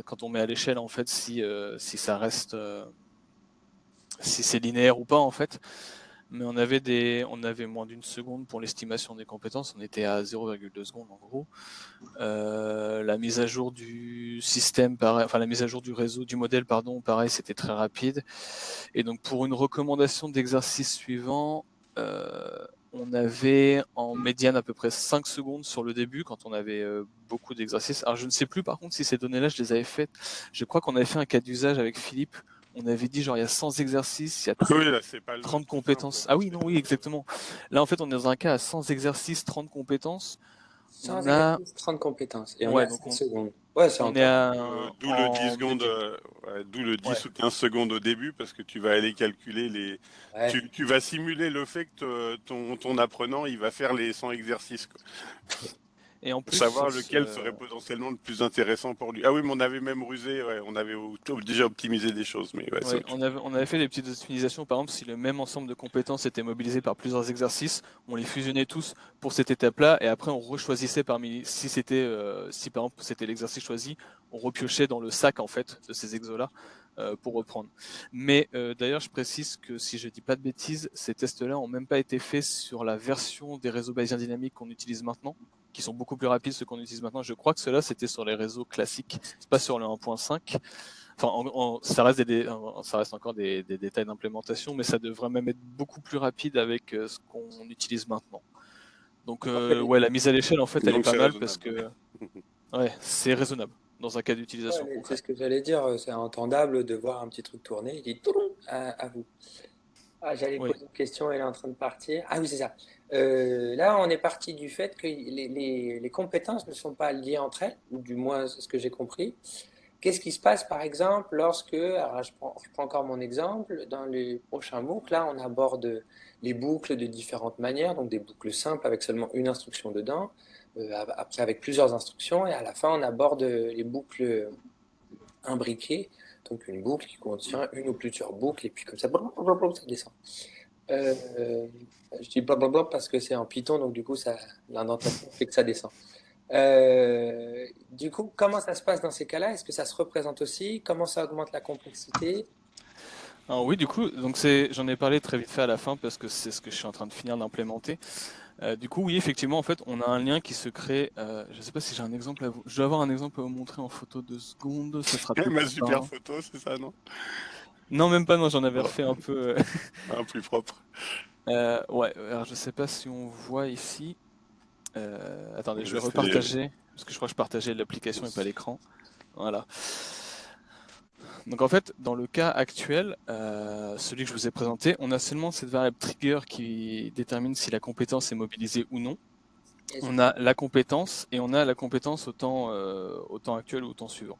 quand on met à l'échelle en fait si ça reste si c'est linéaire ou pas en fait. Mais on avait moins d'une seconde pour l'estimation des compétences. On était à 0,2 secondes en gros. La mise à jour du système, la mise à jour du réseau, du modèle, pardon, pareil, c'était très rapide. Et donc pour une recommandation d'exercice suivant, on avait en médiane à peu près 5 secondes sur le début quand on avait beaucoup d'exercices. Alors je ne sais plus par contre si ces données-là, je les avais faites. Je crois qu'on avait fait un cas d'usage avec Philippe. On avait dit genre il y a 100 exercices, il y a Oui, là, c'est pas le 30 tout compétences. simple, Ah oui, non, oui, exactement. Là, en fait, on est dans un cas à 100 exercices, 30 compétences. 100 On a, exercices, 30 compétences. Et on est ouais, à donc 5 secondes. Ouais, c'est on est encore. D'où le 10 en secondes, médiane. d'où le Ouais. 10 ou 15 secondes au début, parce que tu vas aller calculer Ouais. tu vas simuler le fait que ton apprenant, il va faire les 100 exercices, quoi, Et en pour plus, savoir sur lequel serait ce, potentiellement le plus intéressant pour lui. Ah oui, mais on avait même rusé, ouais, on avait déjà optimisé des choses, mais ouais, c'est ouais, autre chose. on avait fait des petites optimisations. Par exemple, si le même ensemble de compétences était mobilisé par plusieurs exercices, on les fusionnait tous pour cette étape-là, et après on rechoisissait si par exemple c'était l'exercice choisi, on repiochait dans le sac en fait de ces exos-là pour reprendre. Mais d'ailleurs, je précise que si je dis pas de bêtises, ces tests-là ont même pas été faits sur la version des réseaux bayésiens dynamiques qu'on utilise maintenant, qui sont beaucoup plus rapides ceux qu'on utilise maintenant. Je crois que ceux-là c'était sur les réseaux classiques, pas sur le 1.5. Enfin, ça reste encore des détails d'implémentation, mais ça devrait même être beaucoup plus rapide avec ce qu'on utilise maintenant. Donc, ouais, la mise à l'échelle, en fait, elle est Donc pas c'est mal parce raisonnable. que, ouais, c'est raisonnable dans un cas d'utilisation Ouais, c'est concret. ce que j'allais dire. C'est entendable de voir un petit truc tourner. Il dit toulon à vous. Ah, j'allais Oui. poser une question, elle est en train de partir. Ah oui, c'est ça. Là, on est parti du fait que les compétences ne sont pas liées entre elles, ou du moins, c'est ce que j'ai compris. Qu'est-ce qui se passe, par exemple, alors je prends encore mon exemple, dans les prochains MOOC, là, on aborde les boucles de différentes manières, donc des boucles simples avec seulement une instruction dedans, après avec plusieurs instructions, et à la fin, on aborde les boucles imbriquées, donc une boucle qui contient une ou plusieurs boucles, et puis comme ça, blablabla, ça descend. Euh, je dis blablabla parce que c'est en Python, donc du coup, l'indentation fait que ça descend. Du coup, comment ça se passe dans ces cas-là? Est-ce que ça se représente aussi? Comment ça augmente la complexité? Alors oui, du coup, donc j'en ai parlé très vite fait à la fin parce que c'est ce que je suis en train de finir d'implémenter. Du coup, oui, effectivement, en fait, on a un lien qui se crée. Je sais pas si j'ai un exemple à vous. Je dois avoir un exemple à vous montrer en photo 2 secondes. Ça sera peut-être Ma plus super parlant. photo, c'est ça, non? Non, même pas. Non, j'en avais Bon, refait un peu. un plus propre. Ouais. Alors, je sais pas si on voit ici. Attendez, je vais C'est- repartager, parce que je crois que je partageais l'application et pas l'écran. Voilà. Donc en fait, dans le cas actuel, celui que je vous ai présenté, on a seulement cette variable trigger qui détermine si la compétence est mobilisée ou non. On a la compétence et on a la compétence au temps actuel ou au temps suivant.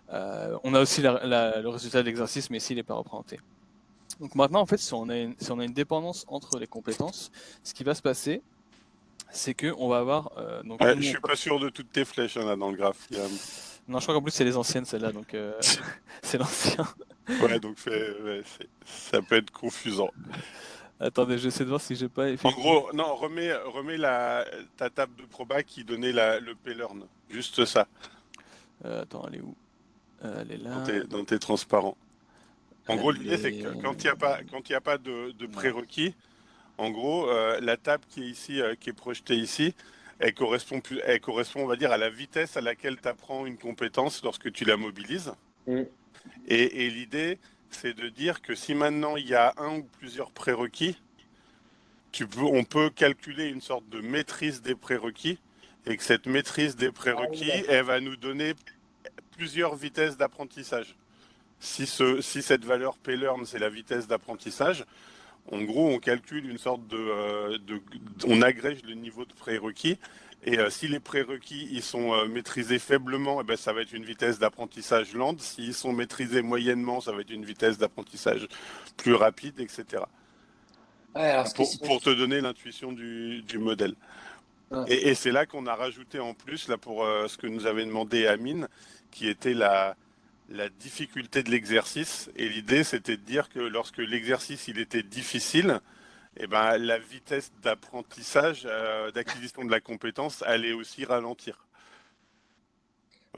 On a aussi le résultat de l'exercice, mais ici il n'est pas représenté. Donc maintenant, en fait, si on a une dépendance entre les compétences, ce qui va se passer, c'est qu'on va avoir... donc, Ouais, nous, je suis pas sûr de toutes tes flèches là dans le graphe. Non, je crois qu'en plus c'est les anciennes celles-là, donc c'est l'ancien. Ouais, donc ça peut être confusant. Attendez, j'essaie de voir si j'ai pas En effectivement... gros, non, remets ta table de proba qui donnait le paylearn. Juste ça, Attends, elle est où? Elle est là. dans tes transparents. En gros, Elle l'idée, c'est que est... quand il y a pas de Non. prérequis, en gros, la table qui est ici, qui est projetée ici, elle correspond, on va dire, à la vitesse à laquelle tu apprends une compétence lorsque tu la mobilises. Mm. Et l'idée, c'est de dire que si maintenant il y a un ou plusieurs prérequis, on peut calculer une sorte de maîtrise des prérequis, et que cette maîtrise des prérequis, elle va nous donner plusieurs vitesses d'apprentissage. Si cette valeur paylearn, c'est la vitesse d'apprentissage, en gros, on calcule une sorte on agrège le niveau de prérequis. Et si les prérequis ils sont maîtrisés faiblement, eh ben, ça va être une vitesse d'apprentissage lente. S'ils sont maîtrisés moyennement, ça va être une vitesse d'apprentissage plus rapide, etc. Ouais, alors ce qui Pour te donner l'intuition du modèle. Ouais. Et c'est là qu'on a rajouté en plus, là, pour ce que nous avait demandé Amine, qui était la difficulté de l'exercice. Et l'idée, c'était de dire que lorsque l'exercice il était difficile, eh ben, la vitesse d'apprentissage, d'acquisition de la compétence allait aussi ralentir.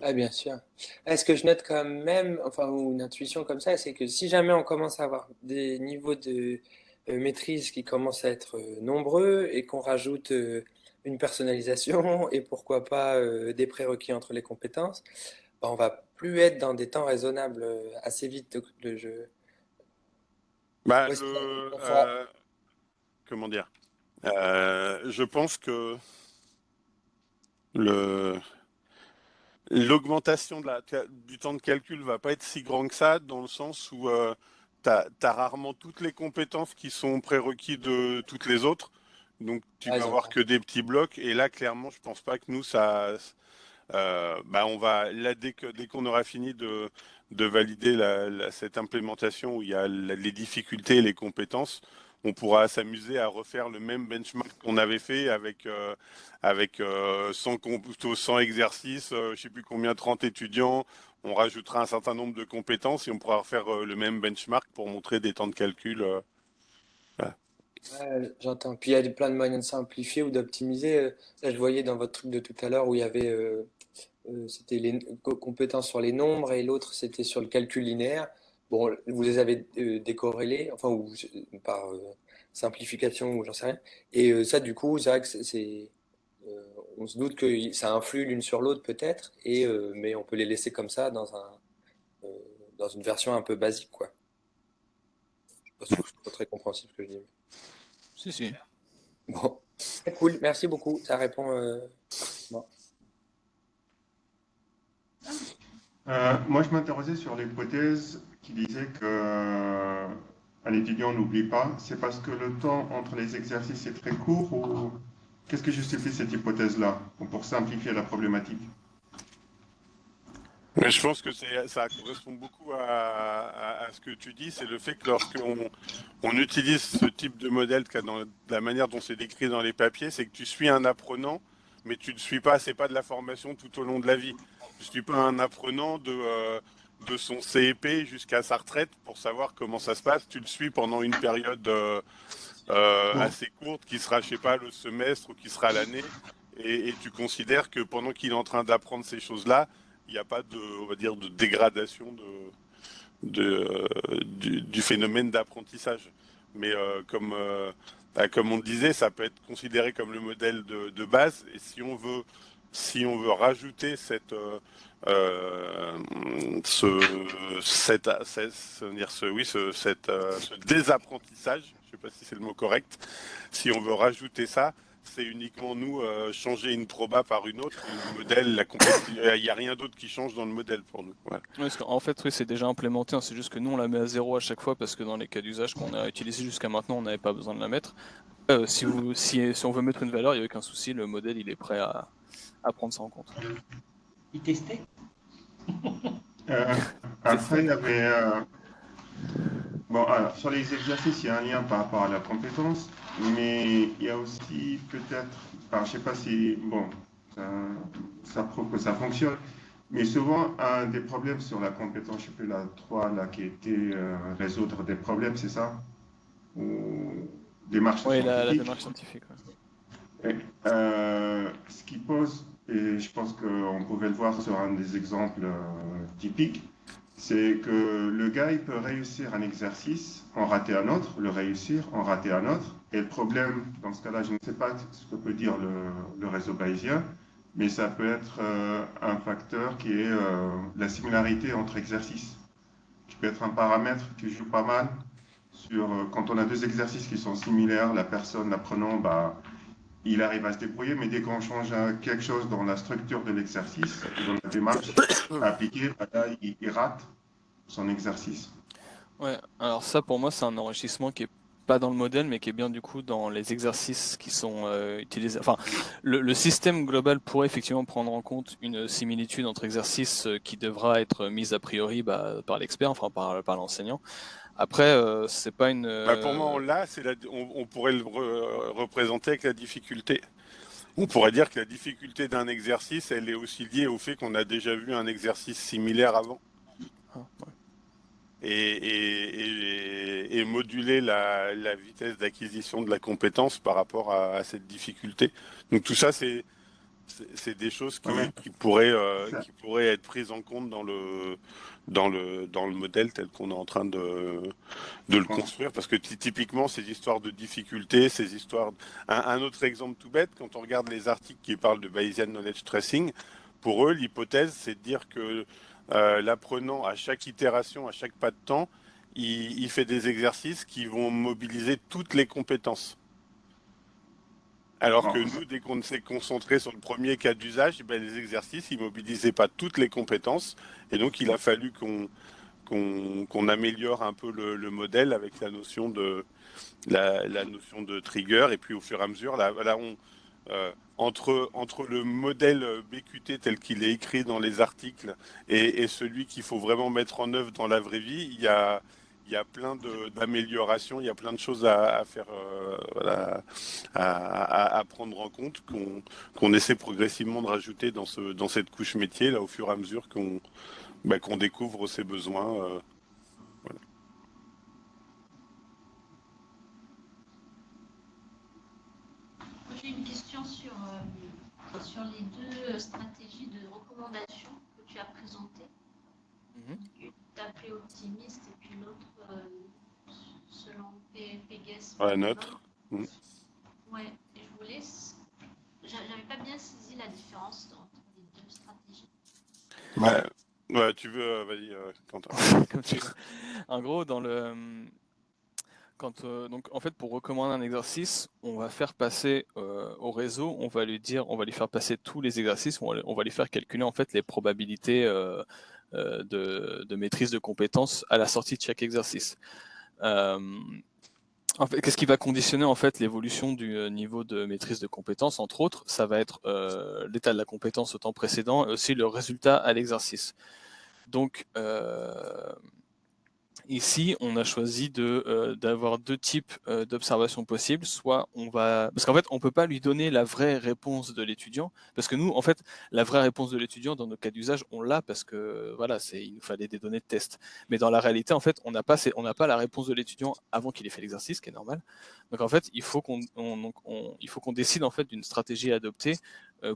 Ouais, bien sûr. Ce que je note quand même, enfin, ou une intuition comme ça, c'est que si jamais on commence à avoir des niveaux de maîtrise qui commencent à être nombreux et qu'on rajoute une personnalisation et pourquoi pas des prérequis entre les compétences, ben, on va plus être dans des temps raisonnables assez vite le jeu. Bah, Ouais, on fera- comment dire? Je pense que le, l'augmentation du temps de calcul va pas être si grand que ça, dans le sens où tu as rarement toutes les compétences qui sont prérequis de toutes les autres. Donc tu vas raison. avoir que des petits blocs. Et là, clairement, je pense pas que nous, on va, là, dès qu'on aura fini de valider cette implémentation où il y a les difficultés et les compétences, on pourra s'amuser à refaire le même benchmark qu'on avait fait avec 100 exercices, je sais plus combien, 30 étudiants. On rajoutera un certain nombre de compétences et on pourra refaire le même benchmark pour montrer des temps de calcul. Voilà. Ouais, j'entends. Puis il y a plein de moyens de simplifier ou d'optimiser. Là, je voyais dans votre truc de tout à l'heure où il y avait c'était les compétences sur les nombres et l'autre c'était sur le calcul linéaire. Bon, vous les avez décorrélés, enfin, ou par simplification ou j'en sais rien. Et ça, du coup, c'est vrai que on se doute que ça influe l'une sur l'autre peut-être, mais on peut les laisser comme ça euh, dans une version un peu basique, quoi. Je sais pas si c'est pas très compréhensible ce que je dis. Si, si. Bon, très cool, merci beaucoup, ça répond parfaitement. Moi, je m'interrogeais sur l'hypothèse qui disait que un étudiant n'oublie pas. C'est parce que le temps entre les exercices est très court ou qu'est-ce que justifie cette hypothèse-là pour simplifier la problématique? Mais je pense que ça correspond beaucoup à ce que tu dis, c'est le fait que lorsqu'on on utilise ce type de modèle, dans la manière dont c'est décrit dans les papiers, c'est que tu suis un apprenant, mais tu ne suis pas, c'est pas de la formation tout au long de la vie. Tu ne suis pas un apprenant de son CEP jusqu'à sa retraite pour savoir comment ça se passe. Tu le suis pendant une période assez courte qui sera, je sais pas, le semestre ou qui sera l'année, et tu considères que pendant qu'il est en train d'apprendre ces choses-là, il n'y a pas on va dire, de dégradation du phénomène d'apprentissage. Mais comme on le disait, ça peut être considéré comme le modèle de base. Et si on veut rajouter ce désapprentissage, je ne sais pas si c'est le mot correct, si on veut rajouter ça, c'est uniquement nous changer une proba par une autre. Le modèle, il n'y a rien d'autre qui change dans le modèle pour nous. Voilà. Ouais, parce qu'en fait, oui, c'est déjà implémenté, hein. C'est juste que nous, on la met à 0 à chaque fois parce que dans les cas d'usage qu'on a utilisés jusqu'à maintenant, on n'avait pas besoin de la mettre. Si on veut mettre une valeur, il n'y a aucun souci, le modèle il est prêt à prendre ça en compte. Il testait. Après, il y avait. Bon, alors, sur les exercices, il y a un lien par rapport à la compétence, mais il y a aussi peut-être. Enfin, je ne sais pas si. Bon, ça prouve que ça fonctionne. Mais souvent, un des problèmes sur la compétence, je ne sais plus, la 3, là, qui était résoudre des problèmes, c'est ça? Ou démarche Oui, la scientifique. démarche scientifique. Ouais. Et, ce qui pose, et je pense qu'on pouvait le voir sur un des exemples typiques, c'est que le gars, il peut réussir un exercice, en rater un autre, le réussir, en rater un autre. Et le problème, dans ce cas-là, je ne sais pas ce que peut dire le réseau bayésien, mais ça peut être un facteur qui est la similarité entre exercices, qui peut être un paramètre qui joue pas mal sur quand on a deux exercices qui sont similaires, la personne, l'apprenant, bah, il arrive à se débrouiller, mais dès qu'on change quelque chose dans la structure de l'exercice, dans la démarche à appliquer, bah là, il rate son exercice. Ouais, alors ça pour moi c'est un enrichissement qui est pas dans le modèle mais qui est bien du coup dans les exercices qui sont utilisés. Enfin, le système global pourrait effectivement prendre en compte une similitude entre exercices qui devra être mise a priori par l'expert, enfin par l'enseignant. Après, c'est pas une. Bah, pour moi, on l'a, on pourrait le représenter avec la difficulté. On pourrait dire que la difficulté d'un exercice, elle est aussi liée au fait qu'on a déjà vu un exercice similaire avant. Ah, ouais. Et moduler la vitesse d'acquisition de la compétence par rapport à cette difficulté. Donc tout ça, c'est des choses qui pourraient être prises en compte dans le modèle tel qu'on est en train de le construire, parce que typiquement ces histoires de difficultés, ces histoires. Un autre exemple tout bête, quand on regarde les articles qui parlent de Bayesian Knowledge Tracing, pour eux l'hypothèse c'est de dire que l'apprenant à chaque itération, à chaque pas de temps, il fait des exercices qui vont mobiliser toutes les compétences. Alors que nous, dès qu'on s'est concentré sur le premier cas d'usage, ben, les exercices, ils mobilisaient pas toutes les compétences. Et donc, il a fallu qu'on améliore un peu le modèle avec la notion de trigger. Et puis, au fur et à mesure, entre le modèle BQT tel qu'il est écrit dans les articles et celui qu'il faut vraiment mettre en œuvre dans la vraie vie, il y a plein d'améliorations, il y a plein de choses à faire, voilà, à prendre en compte, qu'on essaie progressivement de rajouter dans cette couche métier, là, au fur et à mesure qu'on découvre ses besoins. Voilà. J'ai une question sur les deux stratégies de recommandation que tu as présentées. Une appelée optimiste et puis l'autre selon Pegues. Ouais, neutre. Ouais, et j'avais pas bien saisi la différence entre les deux stratégies. Ouais, tu veux, vas-y, Quentin. En gros, dans le. Donc en fait pour recommander un exercice, on va faire passer au réseau, on va lui faire passer tous les exercices, on va lui faire calculer en fait les probabilités de maîtrise de compétences à la sortie de chaque exercice. En fait, qu'est-ce qui va conditionner en fait l'évolution du niveau de maîtrise de compétences? Entre autres, ça va être l'état de la compétence au temps précédent et aussi le résultat à l'exercice. Donc ici, on a choisi d'avoir deux types d'observations possibles. Soit parce qu'en fait, on peut pas lui donner la vraie réponse de l'étudiant, parce que nous, en fait, la vraie réponse de l'étudiant dans nos cas d'usage, on l'a parce que voilà, il nous fallait des données de test. Mais dans la réalité, en fait, on n'a pas la réponse de l'étudiant avant qu'il ait fait l'exercice, ce qui est normal. Donc en fait, il faut qu'on décide en fait d'une stratégie à adopter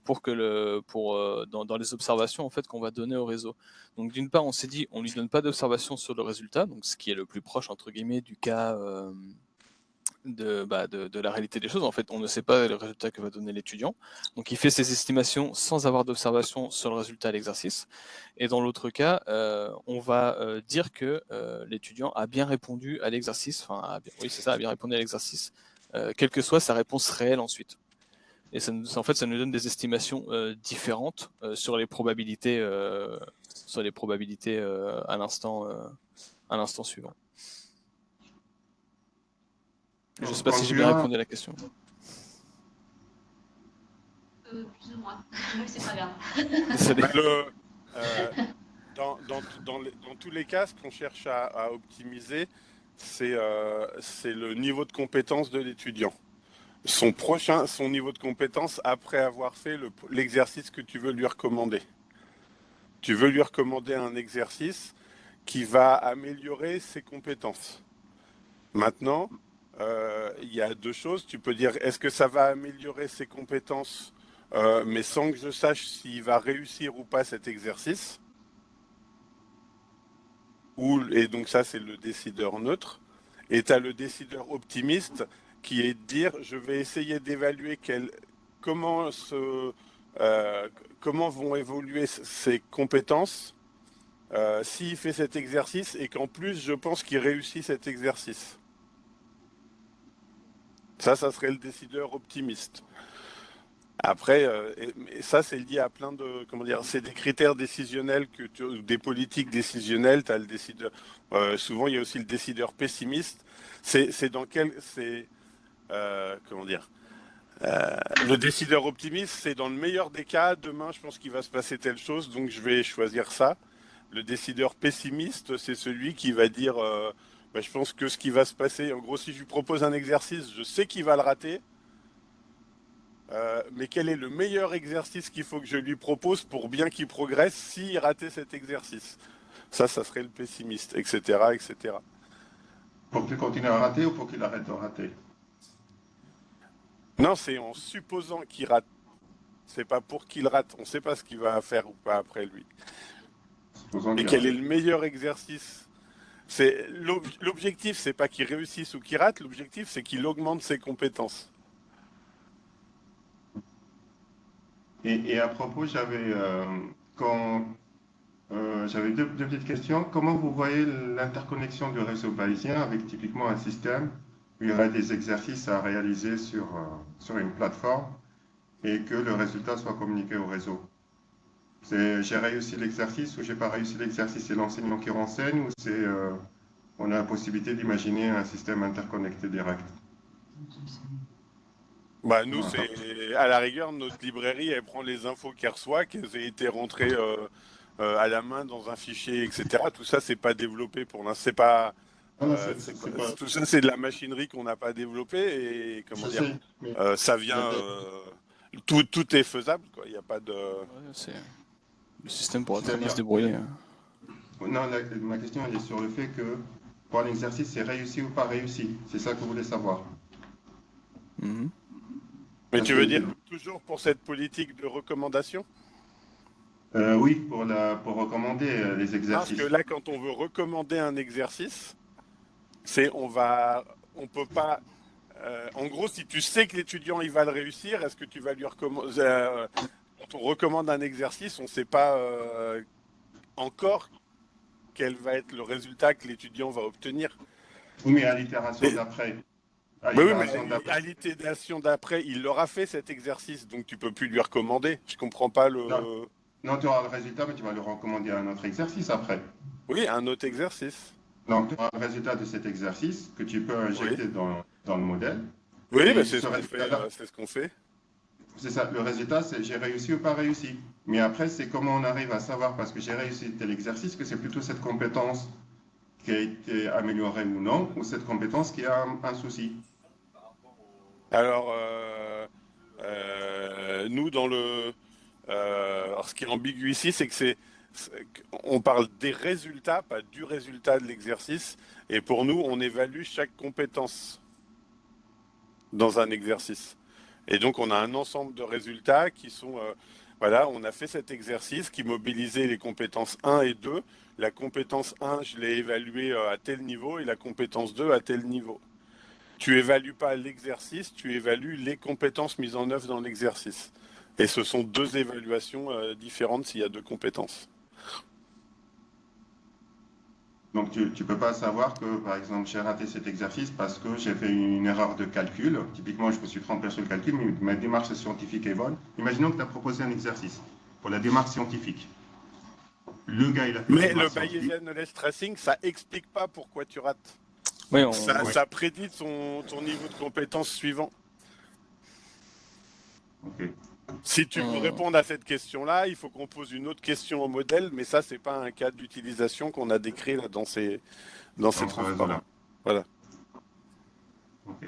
pour que dans les observations en fait qu'on va donner au réseau. Donc d'une part, on s'est dit, on lui donne pas d'observation sur le résultat, donc ce qui est le plus proche entre guillemets du cas de la réalité des choses. En fait, on ne sait pas le résultat que va donner l'étudiant, donc il fait ses estimations sans avoir d'observation sur le résultat à l'exercice. Et dans l'autre cas, on va dire que l'étudiant a bien répondu à l'exercice, a bien répondu à l'exercice, quelle que soit sa réponse réelle ensuite. Et en fait, ça nous donne des estimations différentes sur les probabilités, à l'instant suivant. Je ne sais pas si j'ai bien répondu à la question. Plus ou moins. C'est pas grave. Dans tous les cas, ce qu'on cherche à optimiser, c'est le niveau de compétence de l'étudiant. Son niveau de compétence après avoir fait l'exercice que tu veux lui recommander. Tu veux lui recommander un exercice qui va améliorer ses compétences. Maintenant, il y a deux choses. Tu peux dire, est-ce que ça va améliorer ses compétences, mais sans que je sache s'il va réussir ou pas cet exercice? Et donc ça, c'est le décideur neutre. Et tu as le décideur optimiste qui est de dire, je vais essayer d'évaluer comment vont évoluer ses compétences s'il fait cet exercice et qu'en plus, je pense qu'il réussit cet exercice. Ça serait le décideur optimiste. Après, ça, c'est lié à plein de, c'est des critères décisionnels des politiques décisionnelles. T'as le décideur. Souvent, il y a aussi le décideur pessimiste. Le décideur optimiste, c'est dans le meilleur des cas. Demain, je pense qu'il va se passer telle chose, donc je vais choisir ça. Le décideur pessimiste, c'est celui qui va dire, je pense que ce qui va se passer. En gros, si je lui propose un exercice, je sais qu'il va le rater. Mais quel est le meilleur exercice qu'il faut que je lui propose pour bien qu'il progresse s'il ratait cet exercice? Ça serait le pessimiste, etc., etc. Pour qu'il continue à rater ou pour qu'il arrête de rater? Non, c'est en supposant qu'il rate. C'est pas pour qu'il rate. On ne sait pas ce qu'il va faire ou pas après lui. Et quel est le meilleur exercice? L'objectif, c'est pas qu'il réussisse ou qu'il rate. L'objectif, c'est qu'il augmente ses compétences. Et à propos, j'avais deux petites questions. Comment vous voyez l'interconnexion du réseau bayésien avec typiquement un système où il y aurait des exercices à réaliser sur une plateforme et que le résultat soit communiqué au réseau? J'ai réussi l'exercice ou j'ai pas réussi l'exercice, c'est l'enseignant qui renseigne ou on a la possibilité d'imaginer un système interconnecté direct? Nous, c'est à la rigueur, notre librairie, elle prend les infos qu'elle reçoit, qu'elles aient été rentrées à la main dans un fichier, etc. Tout ça, c'est pas développé pour l'instant. C'est pas, tout ça, c'est de la machinerie qu'on n'a pas développée et ça vient. Tout est faisable, quoi. Il n'y a pas de. Ouais, le système pourra très bien se débrouiller. Non, ma question elle est sur le fait que pour un exercice, c'est réussi ou pas réussi. C'est ça que vous voulez savoir. Mais tu veux dire toujours pour cette politique de recommandation? Oui, pour recommander les exercices. Parce que là, quand on veut recommander un exercice, on peut pas. En gros, si tu sais que l'étudiant il va le réussir, est-ce que tu vas lui recommander? Quand on recommande un exercice, on ne sait pas encore quel va être le résultat que l'étudiant va obtenir. Oui, mais à l'itération d'après. Oui, mais à l'itération d'après, il l'aura fait cet exercice, donc tu peux plus lui recommander. Je comprends pas le. Non, tu auras le résultat, mais tu vas lui recommander un autre exercice après. Oui, un autre exercice. Donc, tu auras le résultat de cet exercice que tu peux injecter dans le modèle. Oui, c'est ce qu'on fait. C'est ça, le résultat, c'est j'ai réussi ou pas réussi. Mais après, c'est comment on arrive à savoir, parce que j'ai réussi tel exercice, que c'est plutôt cette compétence qui a été améliorée ou non, ou cette compétence qui a un souci. Alors, nous, alors, ce qui est ambigu ici, c'est que on parle des résultats, pas du résultat de l'exercice. Et pour nous, on évalue chaque compétence dans un exercice. Et donc, on a un ensemble de résultats qui sont... on a fait cet exercice qui mobilisait les compétences 1 et 2. La compétence 1, je l'ai évaluée à tel niveau et la compétence 2 à tel niveau. Tu évalues pas l'exercice, tu évalues les compétences mises en œuvre dans l'exercice. Et ce sont deux évaluations différentes s'il y a deux compétences. Donc, tu ne peux pas savoir que, par exemple, j'ai raté cet exercice parce que j'ai fait une erreur de calcul. Typiquement, je me suis trompé sur le calcul, mais ma démarche scientifique est bonne. Imaginons que tu as proposé un exercice pour la démarche scientifique. Le gars, il a fait la Mais le démarche scientifique. Bayesian knowledge tracing, ça explique pas pourquoi tu rates. Oui, Ça prédit ton niveau de compétence suivant. Ok. Si tu veux répondre à cette question-là, il faut qu'on pose une autre question au modèle, mais ça, c'est pas un cas d'utilisation qu'on a décrit là, dans ces Ce transparents. réseau-là. Voilà. Ok.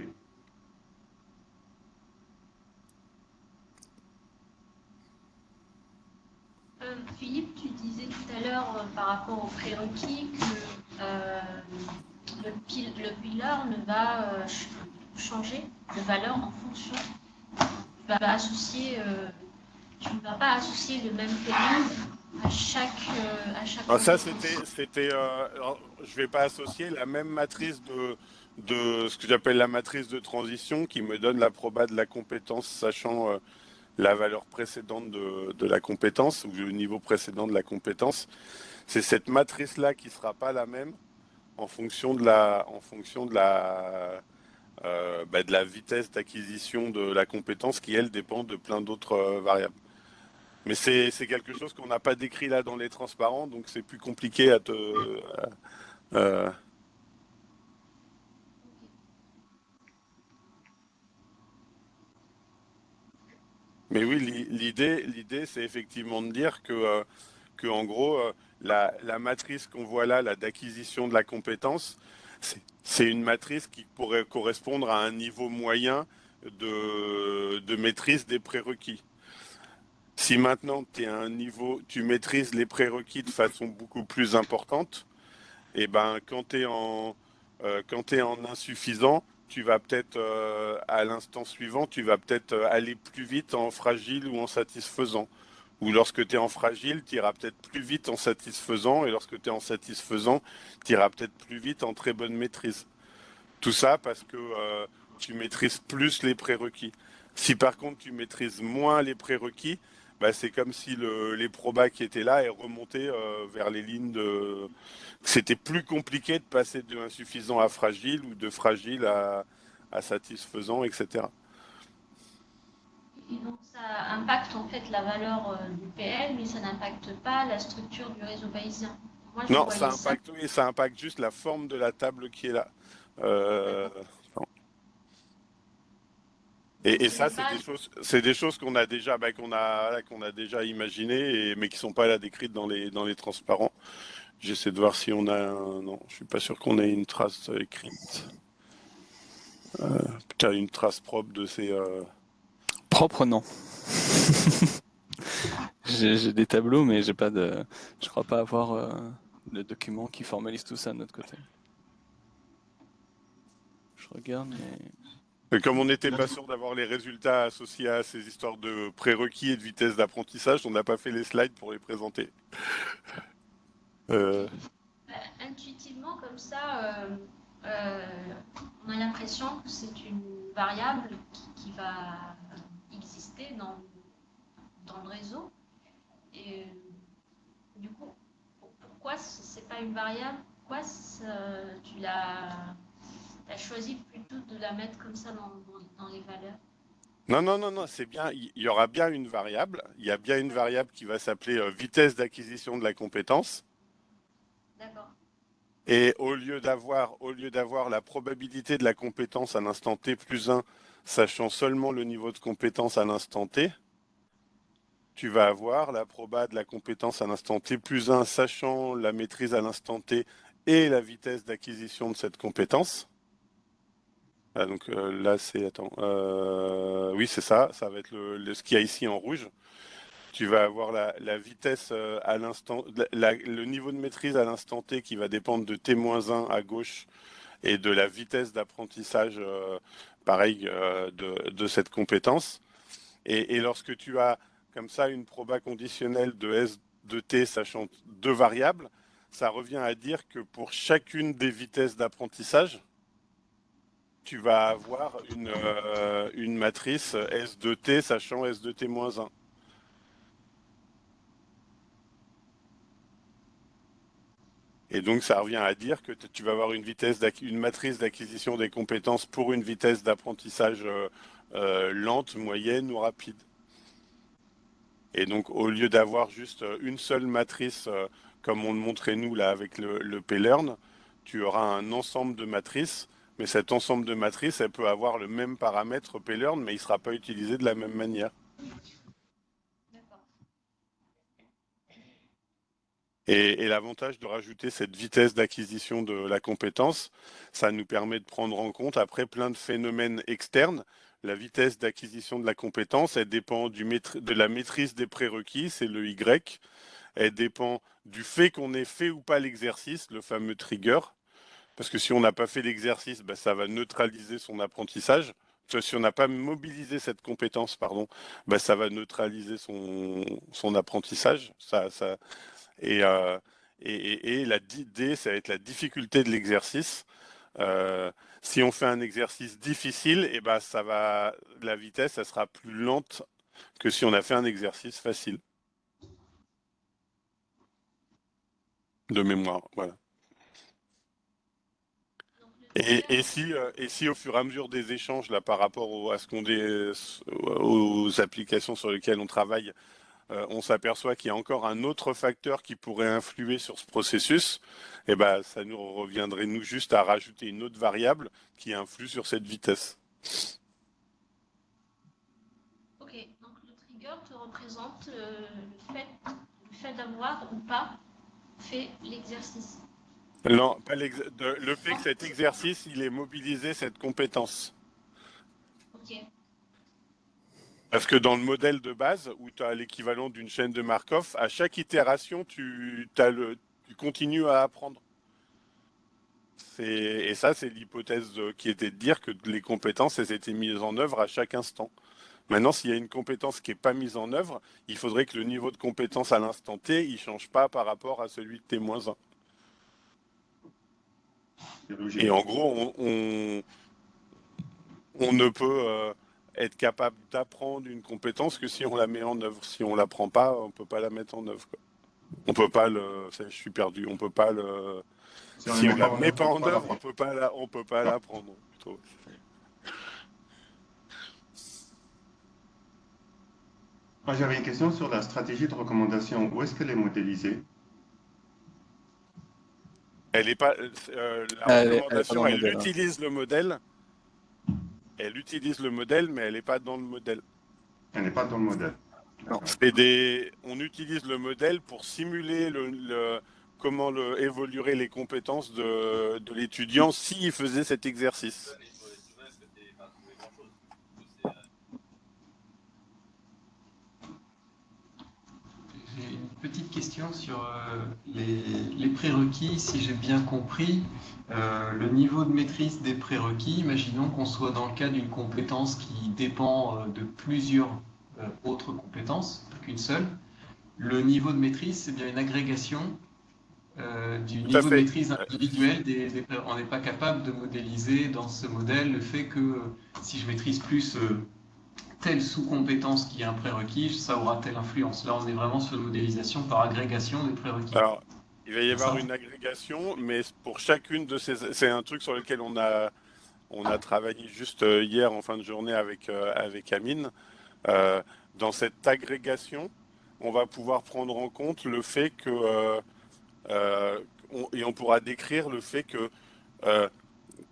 Philippe, tu disais tout à l'heure par rapport aux prérequis que le pillar ne va changer de valeur en fonction. Tu vas associer, tu ne vas pas associer le même paiement à chaque Alors ça, compétence. je vais pas associer la même matrice de ce que j'appelle la matrice de transition qui me donne la proba de la compétence, sachant la valeur précédente de la compétence ou le niveau précédent de la compétence. C'est cette matrice-là qui sera pas la même en fonction de la vitesse d'acquisition de la compétence qui, elle, dépend de plein d'autres variables. Mais c'est quelque chose qu'on n'a pas décrit là dans les transparents, donc c'est plus compliqué à te... euh, Mais oui, l'idée, c'est effectivement de dire que en gros, la matrice qu'on voit là, d'acquisition de la compétence, c'est une matrice qui pourrait correspondre à un niveau moyen de maîtrise des prérequis. Si maintenant tu es à un niveau, tu maîtrises les prérequis de façon beaucoup plus importante, et ben quand tu es en insuffisant, tu vas peut-être à l'instant suivant, tu vas peut-être aller plus vite en fragile ou en satisfaisant. Ou lorsque tu es en fragile, tu iras peut-être plus vite en satisfaisant, et lorsque tu es en satisfaisant, tu iras peut-être plus vite en très bonne maîtrise. Tout ça parce que tu maîtrises plus les prérequis. Si par contre tu maîtrises moins les prérequis, bah, c'est comme si les probas qui étaient là est remonté vers les lignes de... C'était plus compliqué de passer de insuffisant à fragile ou de fragile à satisfaisant, etc. Et donc ça impacte en fait la valeur du PL, mais ça n'impacte pas la structure du réseau bayésien. Moi, je Non, voyais ça. oui, ça impacte juste la forme de la table qui est là. Euh, D'accord. Donc et ce ça, n'est pas. c'est des choses qu'on a déjà, qu'on a déjà imaginées, mais qui sont pas là décrites dans les transparents. J'essaie de voir si on a non, je suis pas sûr qu'on ait une trace écrite. Putain, une trace propre de ces. Propre, non. J'ai des tableaux, mais j'ai pas de. Je crois pas avoir le document qui formalise tout ça de notre côté. Je regarde, mais. Mais comme on n'était pas sûr d'avoir les résultats associés à ces histoires de prérequis et de vitesse d'apprentissage, on n'a pas fait les slides pour les présenter. Intuitivement, comme ça, on a l'impression que c'est une variable qui va exister dans le réseau. Et du coup, pourquoi c'est pas une variable? Pourquoi tu l'as choisi plutôt de la mettre comme ça dans les valeurs? Non, c'est bien. Il y aura bien une variable. Il y a bien une variable qui va s'appeler vitesse d'acquisition de la compétence. D'accord. Et au lieu d'avoir la probabilité de la compétence à l'instant t plus 1, sachant seulement le niveau de compétence à l'instant t, tu vas avoir la proba de la compétence à l'instant t plus 1, sachant la maîtrise à l'instant t et la vitesse d'acquisition de cette compétence. Ah, donc là, c'est... Attends. Oui, c'est ça. Ça va être ce qu'il y a ici en rouge. Tu vas avoir la vitesse à l'instant... le niveau de maîtrise à l'instant t qui va dépendre de t-1 à gauche et de la vitesse d'apprentissage, pareil, de cette compétence. Et lorsque tu as comme ça une proba conditionnelle de S de t sachant deux variables, ça revient à dire que pour chacune des vitesses d'apprentissage, tu vas avoir une matrice S de t sachant S de t-1. Et donc, ça revient à dire que tu vas avoir une matrice d'acquisition des compétences pour une vitesse d'apprentissage lente, moyenne ou rapide. Et donc, au lieu d'avoir juste une seule matrice, comme on le montrait nous là avec le pLearn, tu auras un ensemble de matrices, mais cet ensemble de matrices, elle peut avoir le même paramètre pLearn, mais il ne sera pas utilisé de la même manière. D'accord. Et l'avantage de rajouter cette vitesse d'acquisition de la compétence, ça nous permet de prendre en compte après plein de phénomènes externes. La vitesse d'acquisition de la compétence, elle dépend de la maîtrise des prérequis, c'est le Y. Elle dépend du fait qu'on ait fait ou pas l'exercice, le fameux trigger. Parce que si on n'a pas fait l'exercice, ben, ça va neutraliser son apprentissage. Enfin, si on n'a pas mobilisé cette compétence, pardon, ben, ça va neutraliser son apprentissage. Et, la D, ça va être la difficulté de l'exercice. Si on fait un exercice difficile, et ben la vitesse, elle sera plus lente que si on a fait un exercice facile. De mémoire, voilà. Et si au fur et à mesure des échanges là, par rapport aux applications sur lesquelles on travaille, on s'aperçoit qu'il y a encore un autre facteur qui pourrait influer sur ce processus, et ben, ça nous reviendrait nous juste à rajouter une autre variable qui influe sur cette vitesse. Ok, donc le trigger te représente le fait d'avoir ou pas fait l'exercice. Non, pas le fait que cet exercice, il ait mobilisé cette compétence. Ok. Parce que dans le modèle de base, où tu as l'équivalent d'une chaîne de Markov, à chaque itération, tu continues à apprendre. Et ça, c'est l'hypothèse qui était de dire que les compétences, elles étaient mises en œuvre à chaque instant. Maintenant, s'il y a une compétence qui n'est pas mise en œuvre, il faudrait que le niveau de compétence à l'instant T, il ne change pas par rapport à celui de T-1. Et en gros, on ne peut être capable d'apprendre une compétence que si on la met en œuvre. Si on la prend pas, on peut pas la mettre en œuvre, quoi. On peut pas je suis perdu. On peut pas le. Si on la met pas en œuvre, on peut pas l'apprendre. Plutôt. Moi, j'avais une question sur la stratégie de recommandation. Où est-ce qu'elle est modélisée? Elle est pas. La recommandation, elle utilise le modèle. Elle utilise le modèle, mais elle n'est pas dans le modèle. Elle n'est pas dans le modèle. Non. On utilise le modèle pour simuler comment évolueraient les compétences de l'étudiant s'il faisait cet exercice. J'ai une petite question sur les prérequis, si j'ai bien compris. Le niveau de maîtrise des prérequis, imaginons qu'on soit dans le cas d'une compétence qui dépend de plusieurs autres compétences, pas qu'une seule. Le niveau de maîtrise, c'est bien une agrégation du niveau de maîtrise individuel on n'est pas capable de modéliser dans ce modèle le fait que si je maîtrise plus telle sous-compétence qui est un prérequis, ça aura telle influence. Là, on est vraiment sur une modélisation par agrégation des prérequis. Alors, il va y avoir une agrégation, mais pour chacune de ces... C'est un truc sur lequel on a travaillé juste hier en fin de journée avec Amine. Dans cette agrégation, on va pouvoir prendre en compte le fait que... et on pourra décrire le fait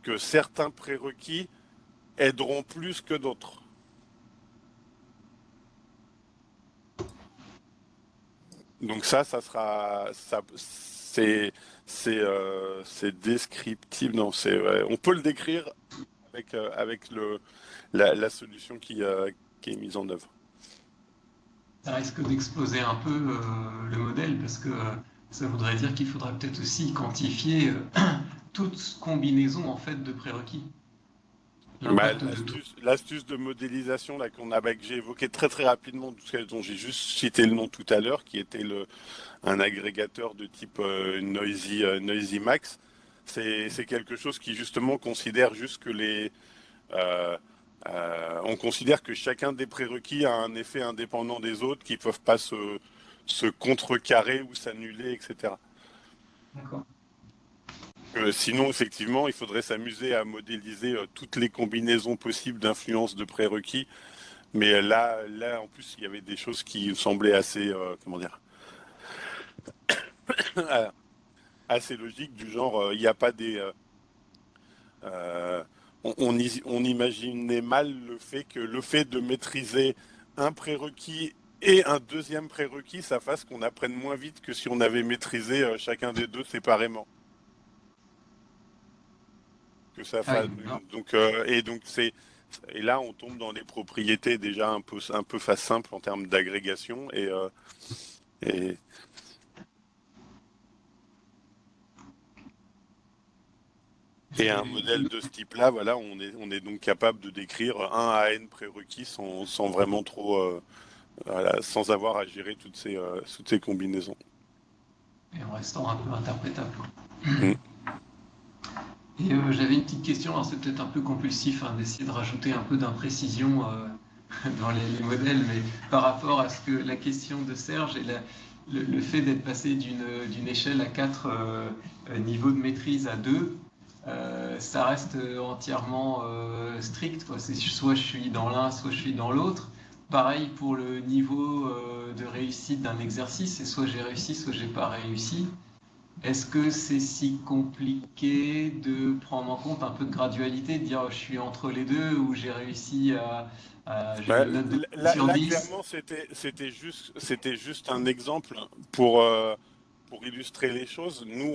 que certains prérequis aideront plus que d'autres. Donc ça sera, c'est descriptible. Non, on peut le décrire avec la solution qui est mise en œuvre. Ça risque d'exploser un peu le modèle parce que ça voudrait dire qu'il faudra peut-être aussi quantifier toute combinaison en fait de prérequis. L'astuce de modélisation là, que j'ai évoqué très très rapidement, dont j'ai juste cité le nom tout à l'heure, qui était un agrégateur de type Noisy Max, c'est quelque chose qui justement considère juste que on considère que chacun des prérequis a un effet indépendant des autres, qui ne peuvent pas se contrecarrer ou s'annuler, etc. D'accord. Sinon, effectivement, il faudrait s'amuser à modéliser toutes les combinaisons possibles d'influence de prérequis. Mais là, en plus, il y avait des choses qui semblaient assez, comment dire, assez logiques, du genre, il n'y a pas des... euh, on imaginait mal le fait de maîtriser un prérequis et un deuxième prérequis, ça fasse qu'on apprenne moins vite que si on avait maîtrisé chacun des deux séparément. Que ça Ah fasse, oui, non. donc, et là, on tombe dans les propriétés déjà un peu face simple en termes d'agrégation et, et un modèle de ce type-là, voilà, on est donc capable de décrire un à n prérequis sans vraiment trop, voilà, sans avoir à gérer toutes ces combinaisons. Et en restant un peu interprétable. Mm. Et j'avais une petite question, alors c'est peut-être un peu compulsif hein, d'essayer de rajouter un peu d'imprécision dans les modèles, mais par rapport à ce que la question de Serge et le fait d'être passé d'une échelle à 4 niveaux de maîtrise à 2, ça reste entièrement strict, quoi. C'est soit je suis dans l'un, soit je suis dans l'autre. Pareil pour le niveau de réussite d'un exercice, c'est soit j'ai réussi, soit j'ai pas réussi. Est-ce que c'est si compliqué de prendre en compte un peu de gradualité, de dire je suis entre les deux ou j'ai réussi j'ai Bah, une note de 10 sur là, 10? clairement, c'était juste un exemple pour illustrer les choses. Nous,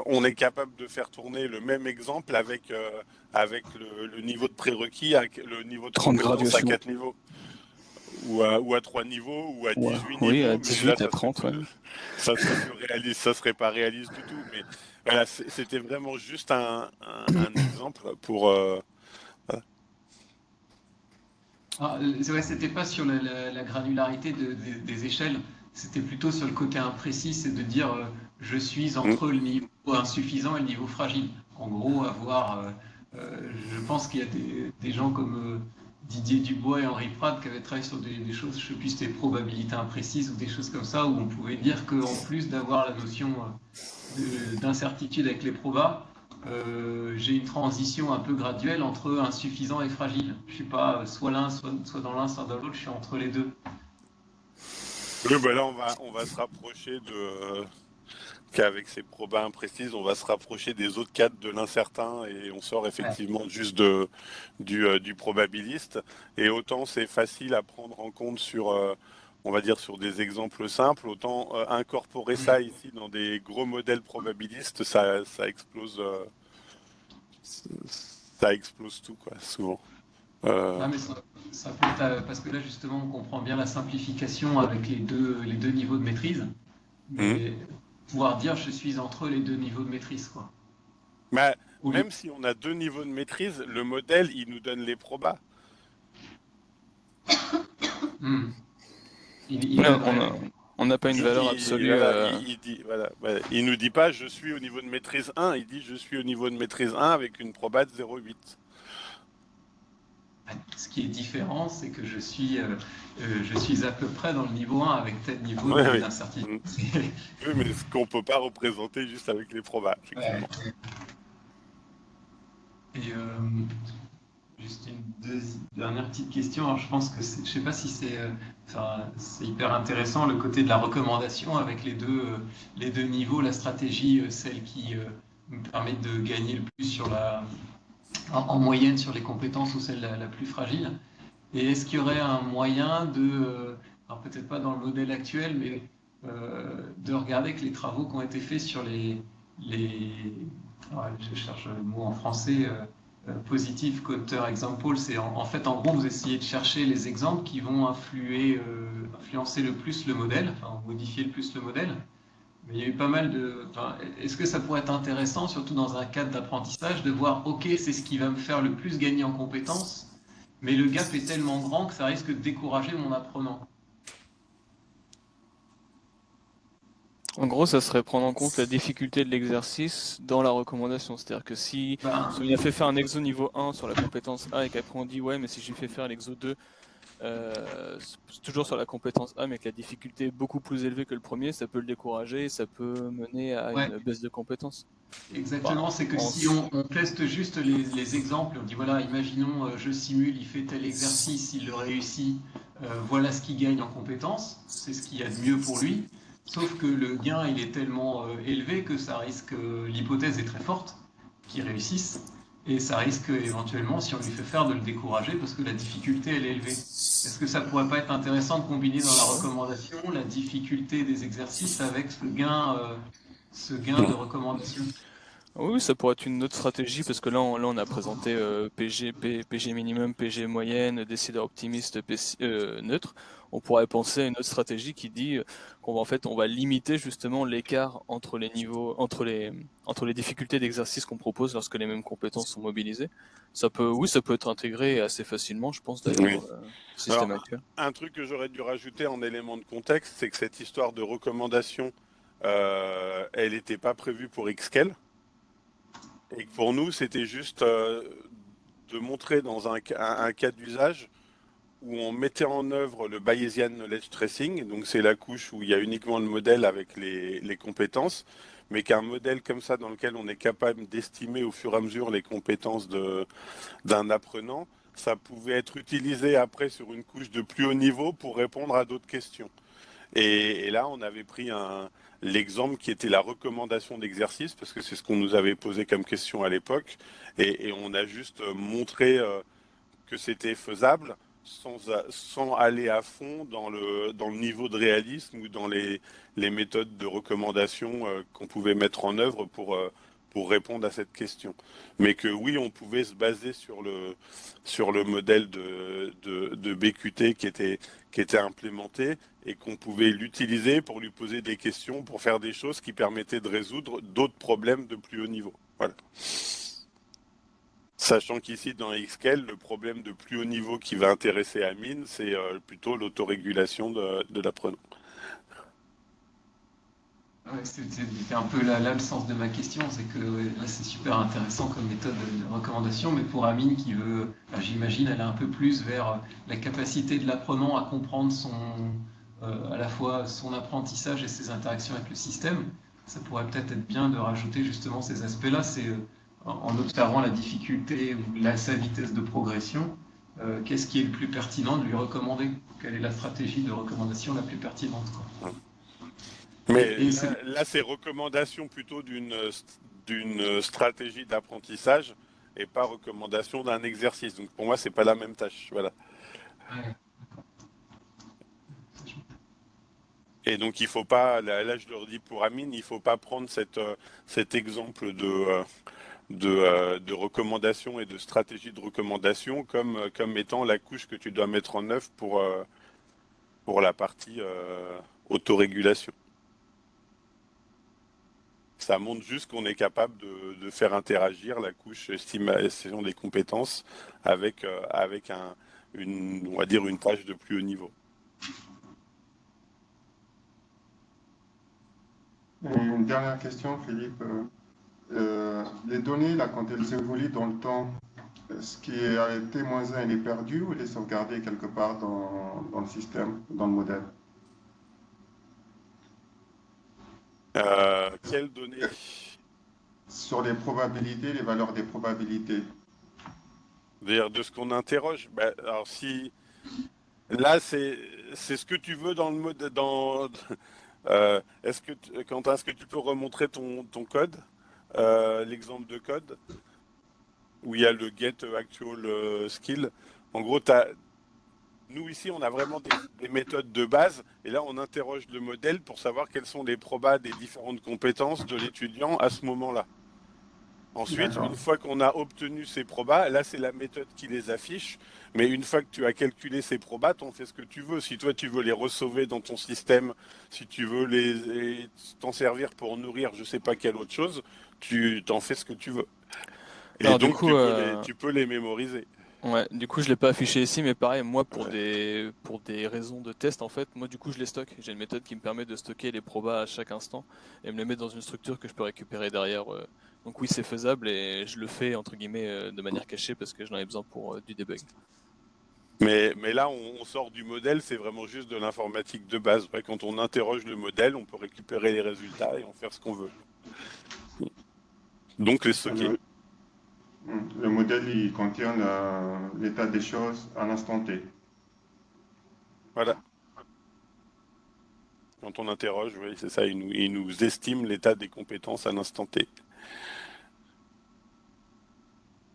on est capable de faire tourner le même exemple avec le niveau de prérequis, le niveau de 30 compétence à graduations. 4 niveaux, ou à 3 niveaux, ou à Ouais. 18 Oui, niveaux. à Mais là, 18, à 30, ouais. ça serait plus réaliste, ça serait pas réaliste du tout. Mais voilà, c'était vraiment juste un exemple pour. Voilà. Ah, c'est vrai, c'était pas sur la granularité des échelles, c'était plutôt sur le côté imprécis, c'est de dire je suis Mm. entre le niveau insuffisant et le niveau fragile. En gros, je pense qu'il y a des gens comme Didier Dubois et Henri Pratt qui avaient travaillé sur des choses, je sais plus, c'était probabilité imprécise ou des choses comme ça, où on pouvait dire qu'en plus d'avoir la notion d'incertitude avec les probas, j'ai une transition un peu graduelle entre insuffisant et fragile. Je suis pas soit l'un, soit dans l'un, soit dans l'autre, je suis entre les deux. Oui, bah là, on va se rapprocher qu'avec ces probas imprécises, on va se rapprocher des autres cadres de l'incertain et on sort Ouais. effectivement juste du probabiliste. Et autant c'est facile à prendre en compte sur, on va dire, sur des exemples simples, autant incorporer ça ici dans des gros modèles probabilistes, ça explose tout, quoi, souvent. Ah, mais ça peut être, parce que là justement on comprend bien la simplification avec les deux niveaux de maîtrise, Mhm. mais pouvoir dire je suis entre les deux niveaux de maîtrise, quoi. Mais Au lieu- même si on a deux niveaux de maîtrise, le modèle, il nous donne les probas. Hmm. Il Ouais, donnerait. on n'a pas une valeur absolue. Voilà, il dit, voilà, ouais. Il nous dit pas je suis au niveau de maîtrise 1, il dit je suis au niveau de maîtrise 1 avec une proba de 0,8. Ce qui est différent, c'est que je suis à peu près dans le niveau 1 avec tel niveau Oui, oui. d'incertitude. Mm. Oui, mais ce qu'on peut pas représenter juste avec les probas, Ouais. effectivement. Et juste dernière petite question. Alors, je pense que je sais pas si c'est hyper intéressant le côté de la recommandation avec les deux niveaux, la stratégie, celle qui me permet de gagner le plus en moyenne sur les compétences ou celle la plus fragile. Et est-ce qu'il y aurait un moyen alors peut-être pas dans le modèle actuel, mais de regarder que les travaux qui ont été faits sur les alors, je cherche le mot en français, positive counter example, c'est en fait en gros vous essayez de chercher les exemples qui vont influencer le plus le modèle, enfin modifier le plus le modèle. Mais il y a eu pas mal est-ce que ça pourrait être intéressant, surtout dans un cadre d'apprentissage, de voir, ok, c'est ce qui va me faire le plus gagner en compétences, mais le gap est tellement grand que ça risque de décourager mon apprenant. En gros, ça serait prendre en compte la difficulté de l'exercice dans la recommandation. C'est-à-dire que si on a fait faire un exo niveau 1 sur la compétence A et qu'après on dit ouais, mais si j'ai fait faire l'exo 2 c'est toujours sur la compétence A, mais que la difficulté est beaucoup plus élevée que le premier, ça peut le décourager et ça peut mener à Ouais, une baisse de compétences. Exactement, c'est que si on teste juste les exemples, on dit voilà, imaginons je simule, il fait tel exercice, il le réussit, voilà ce qu'il gagne en compétences, c'est ce qu'il y a de mieux pour lui, sauf que le gain il est tellement élevé que ça risque, l'hypothèse est très forte qu'il réussisse, et ça risque éventuellement, si on lui fait faire, de le décourager parce que la difficulté elle est élevée. Est-ce que ça pourrait pas être intéressant de combiner dans la recommandation la difficulté des exercices avec ce gain de recommandation? Oui, ça pourrait être une autre stratégie parce que là on a présenté PG minimum, PG moyenne, décideur optimiste, neutre. On pourrait penser à une autre stratégie qui dit qu'on va en fait on va limiter justement l'écart entre les niveaux, entre les difficultés d'exercice qu'on propose lorsque les mêmes compétences sont mobilisées. Ça peut être intégré assez facilement, je pense d'ailleurs, Oui. dans le système Alors, actuel. un truc que j'aurais dû rajouter en élément de contexte, c'est que cette histoire de recommandation, elle n'était pas prévue pour Xscale. Et que pour nous, c'était juste de montrer dans un cas d'usage où on mettait en œuvre le Bayesian Knowledge Tracing, donc c'est la couche où il y a uniquement le modèle avec les compétences, mais qu'un modèle comme ça dans lequel on est capable d'estimer au fur et à mesure les compétences d'un apprenant, ça pouvait être utilisé après sur une couche de plus haut niveau pour répondre à d'autres questions. Et là, on avait pris l'exemple qui était la recommandation d'exercice, parce que c'est ce qu'on nous avait posé comme question à l'époque, et on a juste montré que c'était faisable sans aller à fond dans le niveau de réalisme ou dans les méthodes de recommandation qu'on pouvait mettre en œuvre pour répondre à cette question. Mais que oui, on pouvait se baser sur le modèle de BQT qui était implémenté et qu'on pouvait l'utiliser pour lui poser des questions, pour faire des choses qui permettaient de résoudre d'autres problèmes de plus haut niveau. Voilà. Sachant qu'ici, dans Xscale, le problème de plus haut niveau qui va intéresser Amine, c'est plutôt l'autorégulation de l'apprenant. Ouais, c'était un peu là le sens de ma question, c'est que là c'est super intéressant comme méthode de recommandation, mais pour Amine qui veut, j'imagine, aller un peu plus vers la capacité de l'apprenant à comprendre à la fois son apprentissage et ses interactions avec le système, ça pourrait peut-être être bien de rajouter justement ces aspects-là, c'est en observant la difficulté ou sa vitesse de progression, qu'est-ce qui est le plus pertinent de lui recommander? Quelle est la stratégie de recommandation la plus pertinente, quoi. Mais Et là, c'est recommandation plutôt d'une stratégie d'apprentissage et pas recommandation d'un exercice. Donc pour moi, c'est pas la même tâche. Voilà. ouais. Et donc il faut pas, là je leur dis pour Amine, il faut pas prendre cet exemple de recommandation et de stratégie de recommandation comme étant la couche que tu dois mettre en œuvre pour la partie autorégulation. Ça montre juste qu'on est capable de faire interagir la couche estimation des compétences avec on va dire une tâche de plus haut niveau. Et une dernière question, Philippe. Les données, là, quand elles évoluent dans le temps, ce qui a été -1, il est perdu ou il est sauvegardé quelque part dans le système, dans le modèle? Quelles données? Sur les probabilités, les valeurs des probabilités. D'ailleurs, de ce qu'on interroge, alors si là c'est ce que tu veux dans le mode Quentin, est-ce que tu peux remontrer ton code, l'exemple de code où il y a le get actual skill. En gros, nous ici, on a vraiment des méthodes de base, et là, on interroge le modèle pour savoir quelles sont les probas des différentes compétences de l'étudiant à ce moment-là. Ensuite, une fois qu'on a obtenu ces probas, là c'est la méthode qui les affiche, mais une fois que tu as calculé ces probas, tu en fais ce que tu veux. Si toi tu veux les ressauver dans ton système, si tu veux t'en servir pour nourrir je sais pas quelle autre chose, tu t'en fais ce que tu veux. Et Alors, donc tu peux les mémoriser. Ouais, du coup, je l'ai pas affiché ici, mais pareil, moi, pour des raisons de test, en fait, moi, du coup, je les stocke. J'ai une méthode qui me permet de stocker les probas à chaque instant et me les mettre dans une structure que je peux récupérer derrière. Donc oui, c'est faisable et je le fais, entre guillemets, de manière cachée parce que j'en ai besoin pour du debug. Mais là, on sort du modèle, c'est vraiment juste de l'informatique de base. Ouais, quand on interroge le modèle, on peut récupérer les résultats et en faire ce qu'on veut. Donc les stocker. Le modèle, il contient l'état des choses à l'instant T. Voilà. Quand on interroge, oui, c'est ça, il nous estime l'état des compétences à l'instant T.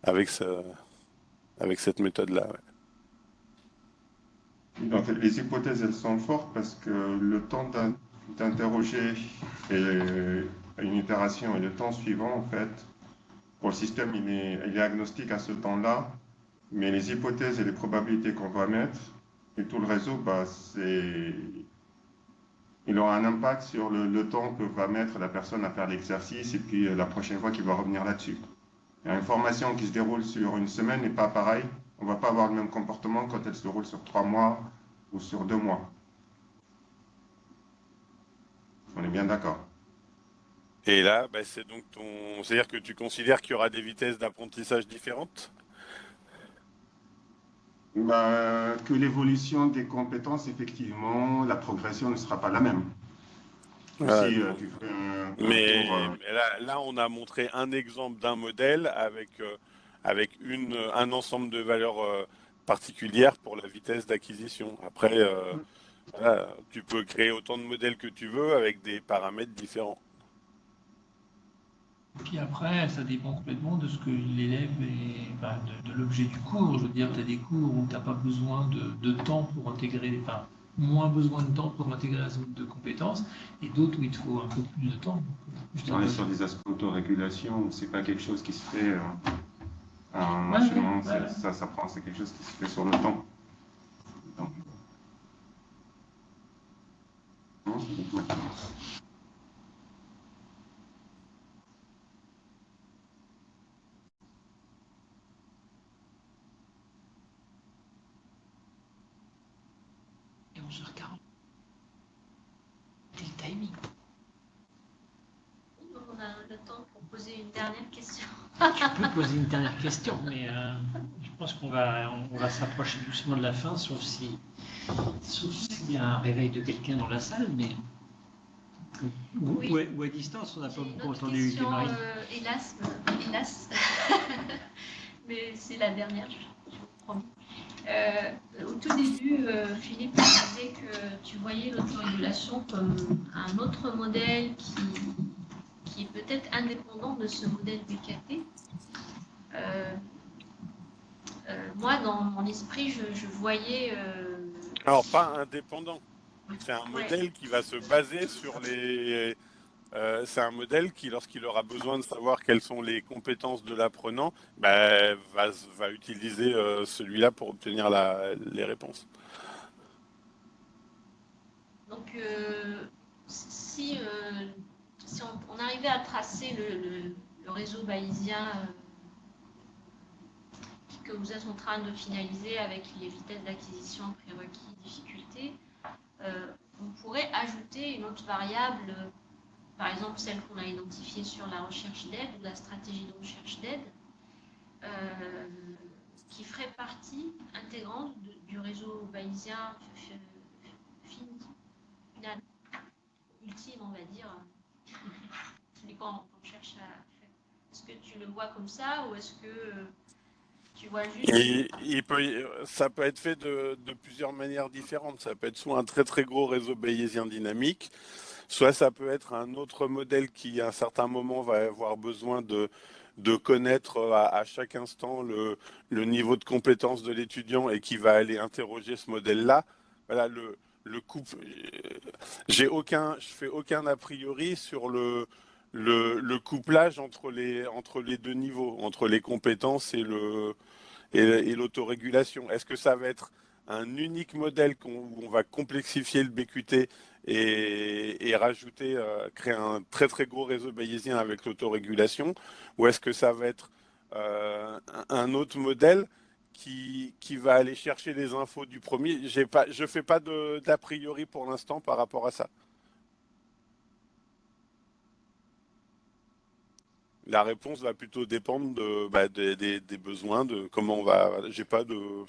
Avec, avec cette méthode-là. Ouais. Donc, les hypothèses, elles sont fortes parce que le temps d'interroger une itération et le temps suivant, en fait, pour le système, il est agnostique à ce temps-là, mais les hypothèses et les probabilités qu'on va mettre, et tout le réseau, bah, il aura un impact sur le temps que va mettre la personne à faire l'exercice et puis la prochaine fois qu'il va revenir là-dessus. Une formation qui se déroule sur une semaine n'est pas pareil. On ne va pas avoir le même comportement quand elle se déroule sur 3 mois ou sur 2 mois. On est bien d'accord. Et là, bah, c'est donc c'est-à-dire que tu considères qu'il y aura des vitesses d'apprentissage différentes? Bah, que l'évolution des compétences, effectivement, la progression ne sera pas la même. Voilà, Si tu fais un mais, cours. là, on a montré un exemple d'un modèle avec un ensemble de valeurs particulières pour la vitesse d'acquisition. Après, voilà, tu peux créer autant de modèles que tu veux avec des paramètres différents. Puis après, ça dépend complètement de ce que l'élève est, enfin, de l'objet du cours. Je veux dire, tu as des cours où tu n'as pas besoin de temps pour intégrer, enfin, moins besoin de temps pour intégrer un certain nombre de compétences, et d'autres où il te faut un peu plus de temps. On est sur des aspects d'autorégulation, c'est pas quelque chose qui se fait en Ouais, enchaînement, ouais. ça s'apprend, c'est quelque chose qui se fait sur le temps. Donc, non, c'est tout. Et 11h40. C'est le timing. On a le temps pour poser une dernière question. Tu peux poser une dernière question, mais je pense qu'on va s'approcher doucement de la fin, sauf s'il y a un réveil de quelqu'un dans la salle, mais Oui. ou à distance, on n'a pas J'ai une beaucoup autre entendu question, Marie. hélas, mais c'est la dernière, je vous promets. Au tout début, Philippe disait que tu voyais l'autorégulation comme un autre modèle qui est peut-être indépendant de ce modèle BKT. Moi, dans mon esprit, je voyais... Alors, pas indépendant. C'est un ouais, modèle qui va se baser sur les. C'est un modèle qui, lorsqu'il aura besoin de savoir quelles sont les compétences de l'apprenant, bah, va utiliser celui-là pour obtenir les réponses. donc, si on arrivait à tracer le réseau bayésien que vous êtes en train de finaliser avec les vitesses d'acquisition, prérequis, difficultés, on pourrait ajouter une autre variable, par exemple celle qu'on a identifiée sur la recherche d'aide ou la stratégie de recherche d'aide, qui ferait partie intégrante du réseau bayésien final, ultime, on va dire, quand on cherche à faire. Est-ce que tu le vois comme ça ou est-ce que tu vois juste... Ça peut être fait de plusieurs manières différentes. Ça peut être soit un très très gros réseau bayésien dynamique, soit ça peut être un autre modèle qui, à un certain moment, va avoir besoin de connaître à chaque instant le niveau de compétence de l'étudiant et qui va aller interroger ce modèle-là. Voilà, le couple. Je fais aucun a priori sur le couplage entre les deux niveaux, entre les compétences et l'autorégulation. Est-ce que ça va être un unique modèle où on va complexifier le BQT et rajouter, créer un très très gros réseau bayésien avec l'autorégulation, ou est-ce que ça va être un autre modèle qui va aller chercher les infos du premier? Je fais pas d'a priori pour l'instant par rapport à ça. La réponse va plutôt dépendre des besoins, de comment on va. J'ai pas de.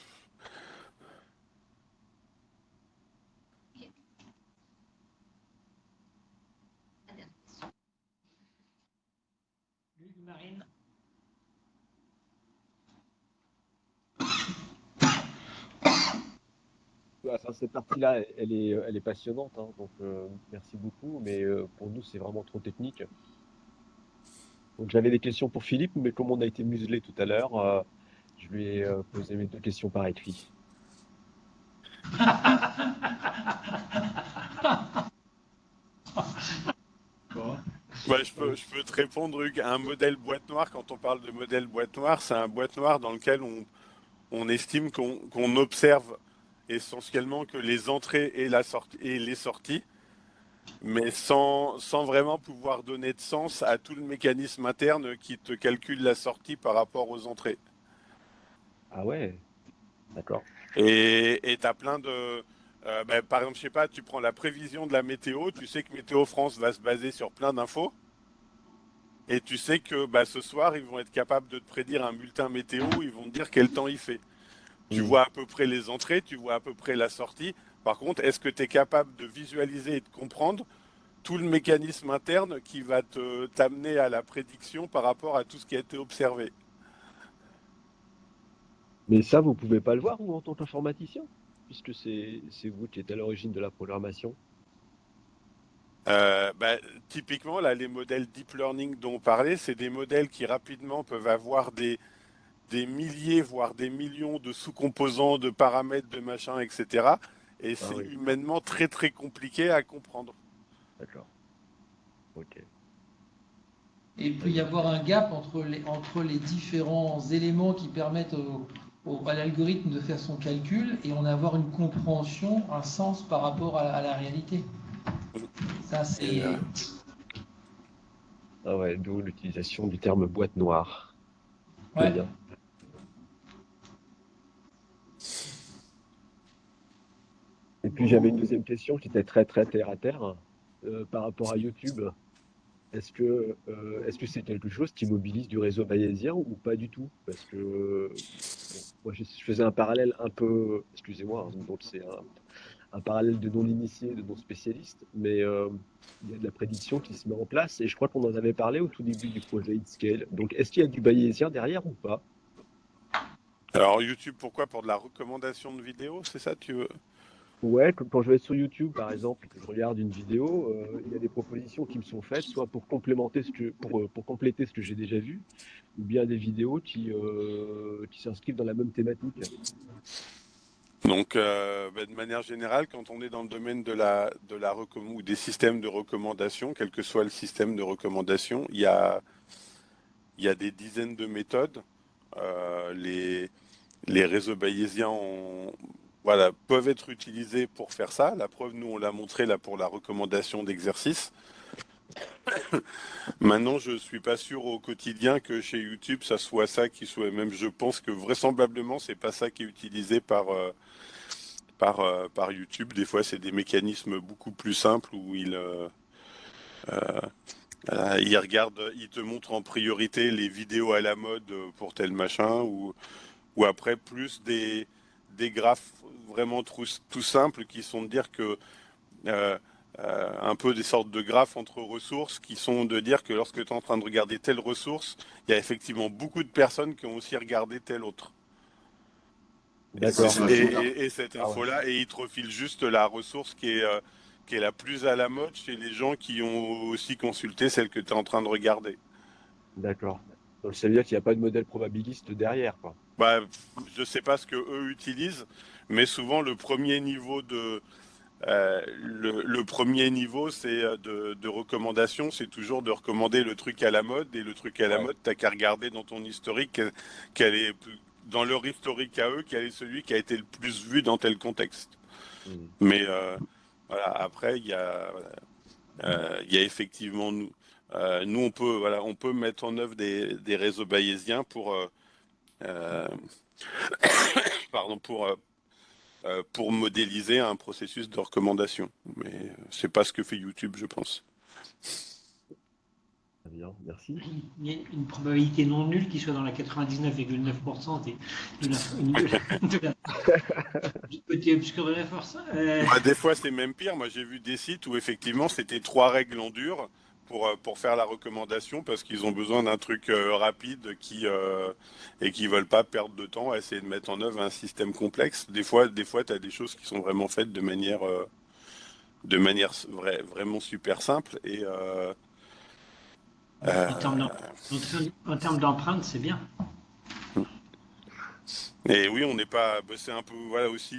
Marine. Enfin, cette partie-là, elle est passionnante, hein, donc merci beaucoup, mais pour nous, c'est vraiment trop technique. Donc j'avais des questions pour Philippe, mais comme on a été muselé tout à l'heure, je lui ai posé mes 2 questions par écrit. Bon. Ouais, je peux te répondre, Hugues. Un modèle boîte noire, quand on parle de modèle boîte noire, c'est un boîte noire dans lequel on estime qu'on observe essentiellement que les entrées et, et les sorties, mais sans vraiment pouvoir donner de sens à tout le mécanisme interne qui te calcule la sortie par rapport aux entrées. Ah ouais, d'accord. Et tu as plein de... par exemple, je sais pas, tu prends la prévision de la météo, tu sais que Météo France va se baser sur plein d'infos, et tu sais que ce soir, ils vont être capables de te prédire un bulletin météo, ils vont te dire quel temps il fait. Tu Hmm. vois à peu près les entrées, tu vois à peu près la sortie. Par contre, est-ce que tu es capable de visualiser et de comprendre tout le mécanisme interne qui va t'amener à la prédiction par rapport à tout ce qui a été observé? Mais ça, vous pouvez pas le voir, vous, en tant qu'informaticien, puisque c'est vous qui êtes à l'origine de la programmation. Euh, bah, Typiquement, là, les modèles deep learning dont on parlait, c'est des modèles qui rapidement peuvent avoir des milliers, voire des millions de sous-composants, de paramètres, de machins, etc. Et Ah c'est oui, humainement très très compliqué à comprendre. d'accord. Ok, Et il très peut y bien. avoir un gap entre les différents éléments qui permettent à l'algorithme de faire son calcul et en avoir une compréhension, un sens par rapport à la réalité. Ça, Et, c'est. Ah ouais, d'où l'utilisation du terme boîte noire. Très Ouais. bien. Et puis j'avais une deuxième question qui était très très terre à terre par rapport à YouTube. Est-ce que c'est quelque chose qui mobilise du réseau bayésien ou pas du tout? Parce que bon, moi je faisais un parallèle un peu, excusez-moi, hein, donc c'est un parallèle de non-initié, de non-spécialiste, mais il y a de la prédiction qui se met en place et je crois qu'on en avait parlé au tout début du projet Itscale. Donc est-ce qu'il y a du bayésien derrière ou pas? alors YouTube, pourquoi? Pour de la recommandation de vidéos, c'est ça tu veux? Ouais, quand je vais sur YouTube, par exemple, que je regarde une vidéo, il y a des propositions qui me sont faites, soit pour complémenter pour compléter ce que j'ai déjà vu, ou bien des vidéos qui s'inscrivent dans la même thématique. Donc, de manière générale, quand on est dans le domaine ou des systèmes de recommandation, quel que soit le système de recommandation, il y a des dizaines de méthodes. Euh, les, les réseaux bayésiens voilà, peuvent être utilisés pour faire ça. La preuve, nous, on l'a montré là pour la recommandation d'exercice. Maintenant, je suis pas sûr au quotidien que chez YouTube, ça soit ça qui soit. Même, je pense que vraisemblablement, c'est pas ça qui est utilisé par YouTube. Des fois, c'est des mécanismes beaucoup plus simples où euh, il regarde, il te montre en priorité les vidéos à la mode pour tel machin, ou après plus des graphes vraiment tout simples qui sont de dire que euh, un peu des sortes de graphes entre ressources qui sont de dire que lorsque tu es en train de regarder telle ressource, il y a effectivement beaucoup de personnes qui ont aussi regardé telle autre. D'accord. Et cette Ah ouais, info-là, et il te refile juste la ressource qui est la plus à la mode chez les gens qui ont aussi consulté celle que tu es en train de regarder. d'accord. Donc ça veut dire qu'il n'y a pas de modèle probabiliste derrière, quoi. Bah, je sais pas ce que eux utilisent, mais souvent le premier niveau c'est de recommandation, c'est toujours de recommander le truc à la mode, et le truc à la Ouais. mode, t'as qu'à regarder dans ton historique quel est dans leur historique à eux, quel est celui qui a été le plus vu dans tel contexte. Hmm. Mais voilà, après, il y a effectivement nous on peut mettre en œuvre des réseaux bayésiens euh, pardon, pour modéliser un processus de recommandation. Mais c'est pas ce que fait YouTube, je pense. Très bien, merci. Il y a une probabilité non nulle qui soit dans la 99,9% du côté obscur de la force. Bah, des fois, c'est même pire. Moi, j'ai vu des sites où effectivement, c'était 3 règles en dur pour faire la recommandation parce qu'ils ont besoin d'un truc rapide et qui veulent pas perdre de temps à essayer de mettre en œuvre un système complexe. Des fois, tu as des choses qui sont vraiment faites de manière vraiment super simple En termes d'empreinte, c'est bien. et oui, on n'est pas, bah, c'est un peu, voilà aussi,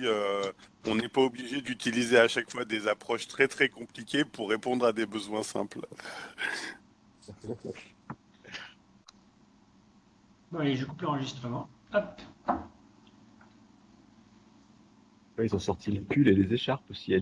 on n'est pas obligé d'utiliser à chaque fois des approches très très compliquées pour répondre à des besoins simples. Bon, allez, je coupe l'enregistrement. Hop. Ouais, ils ont sorti les pulls et les écharpes aussi à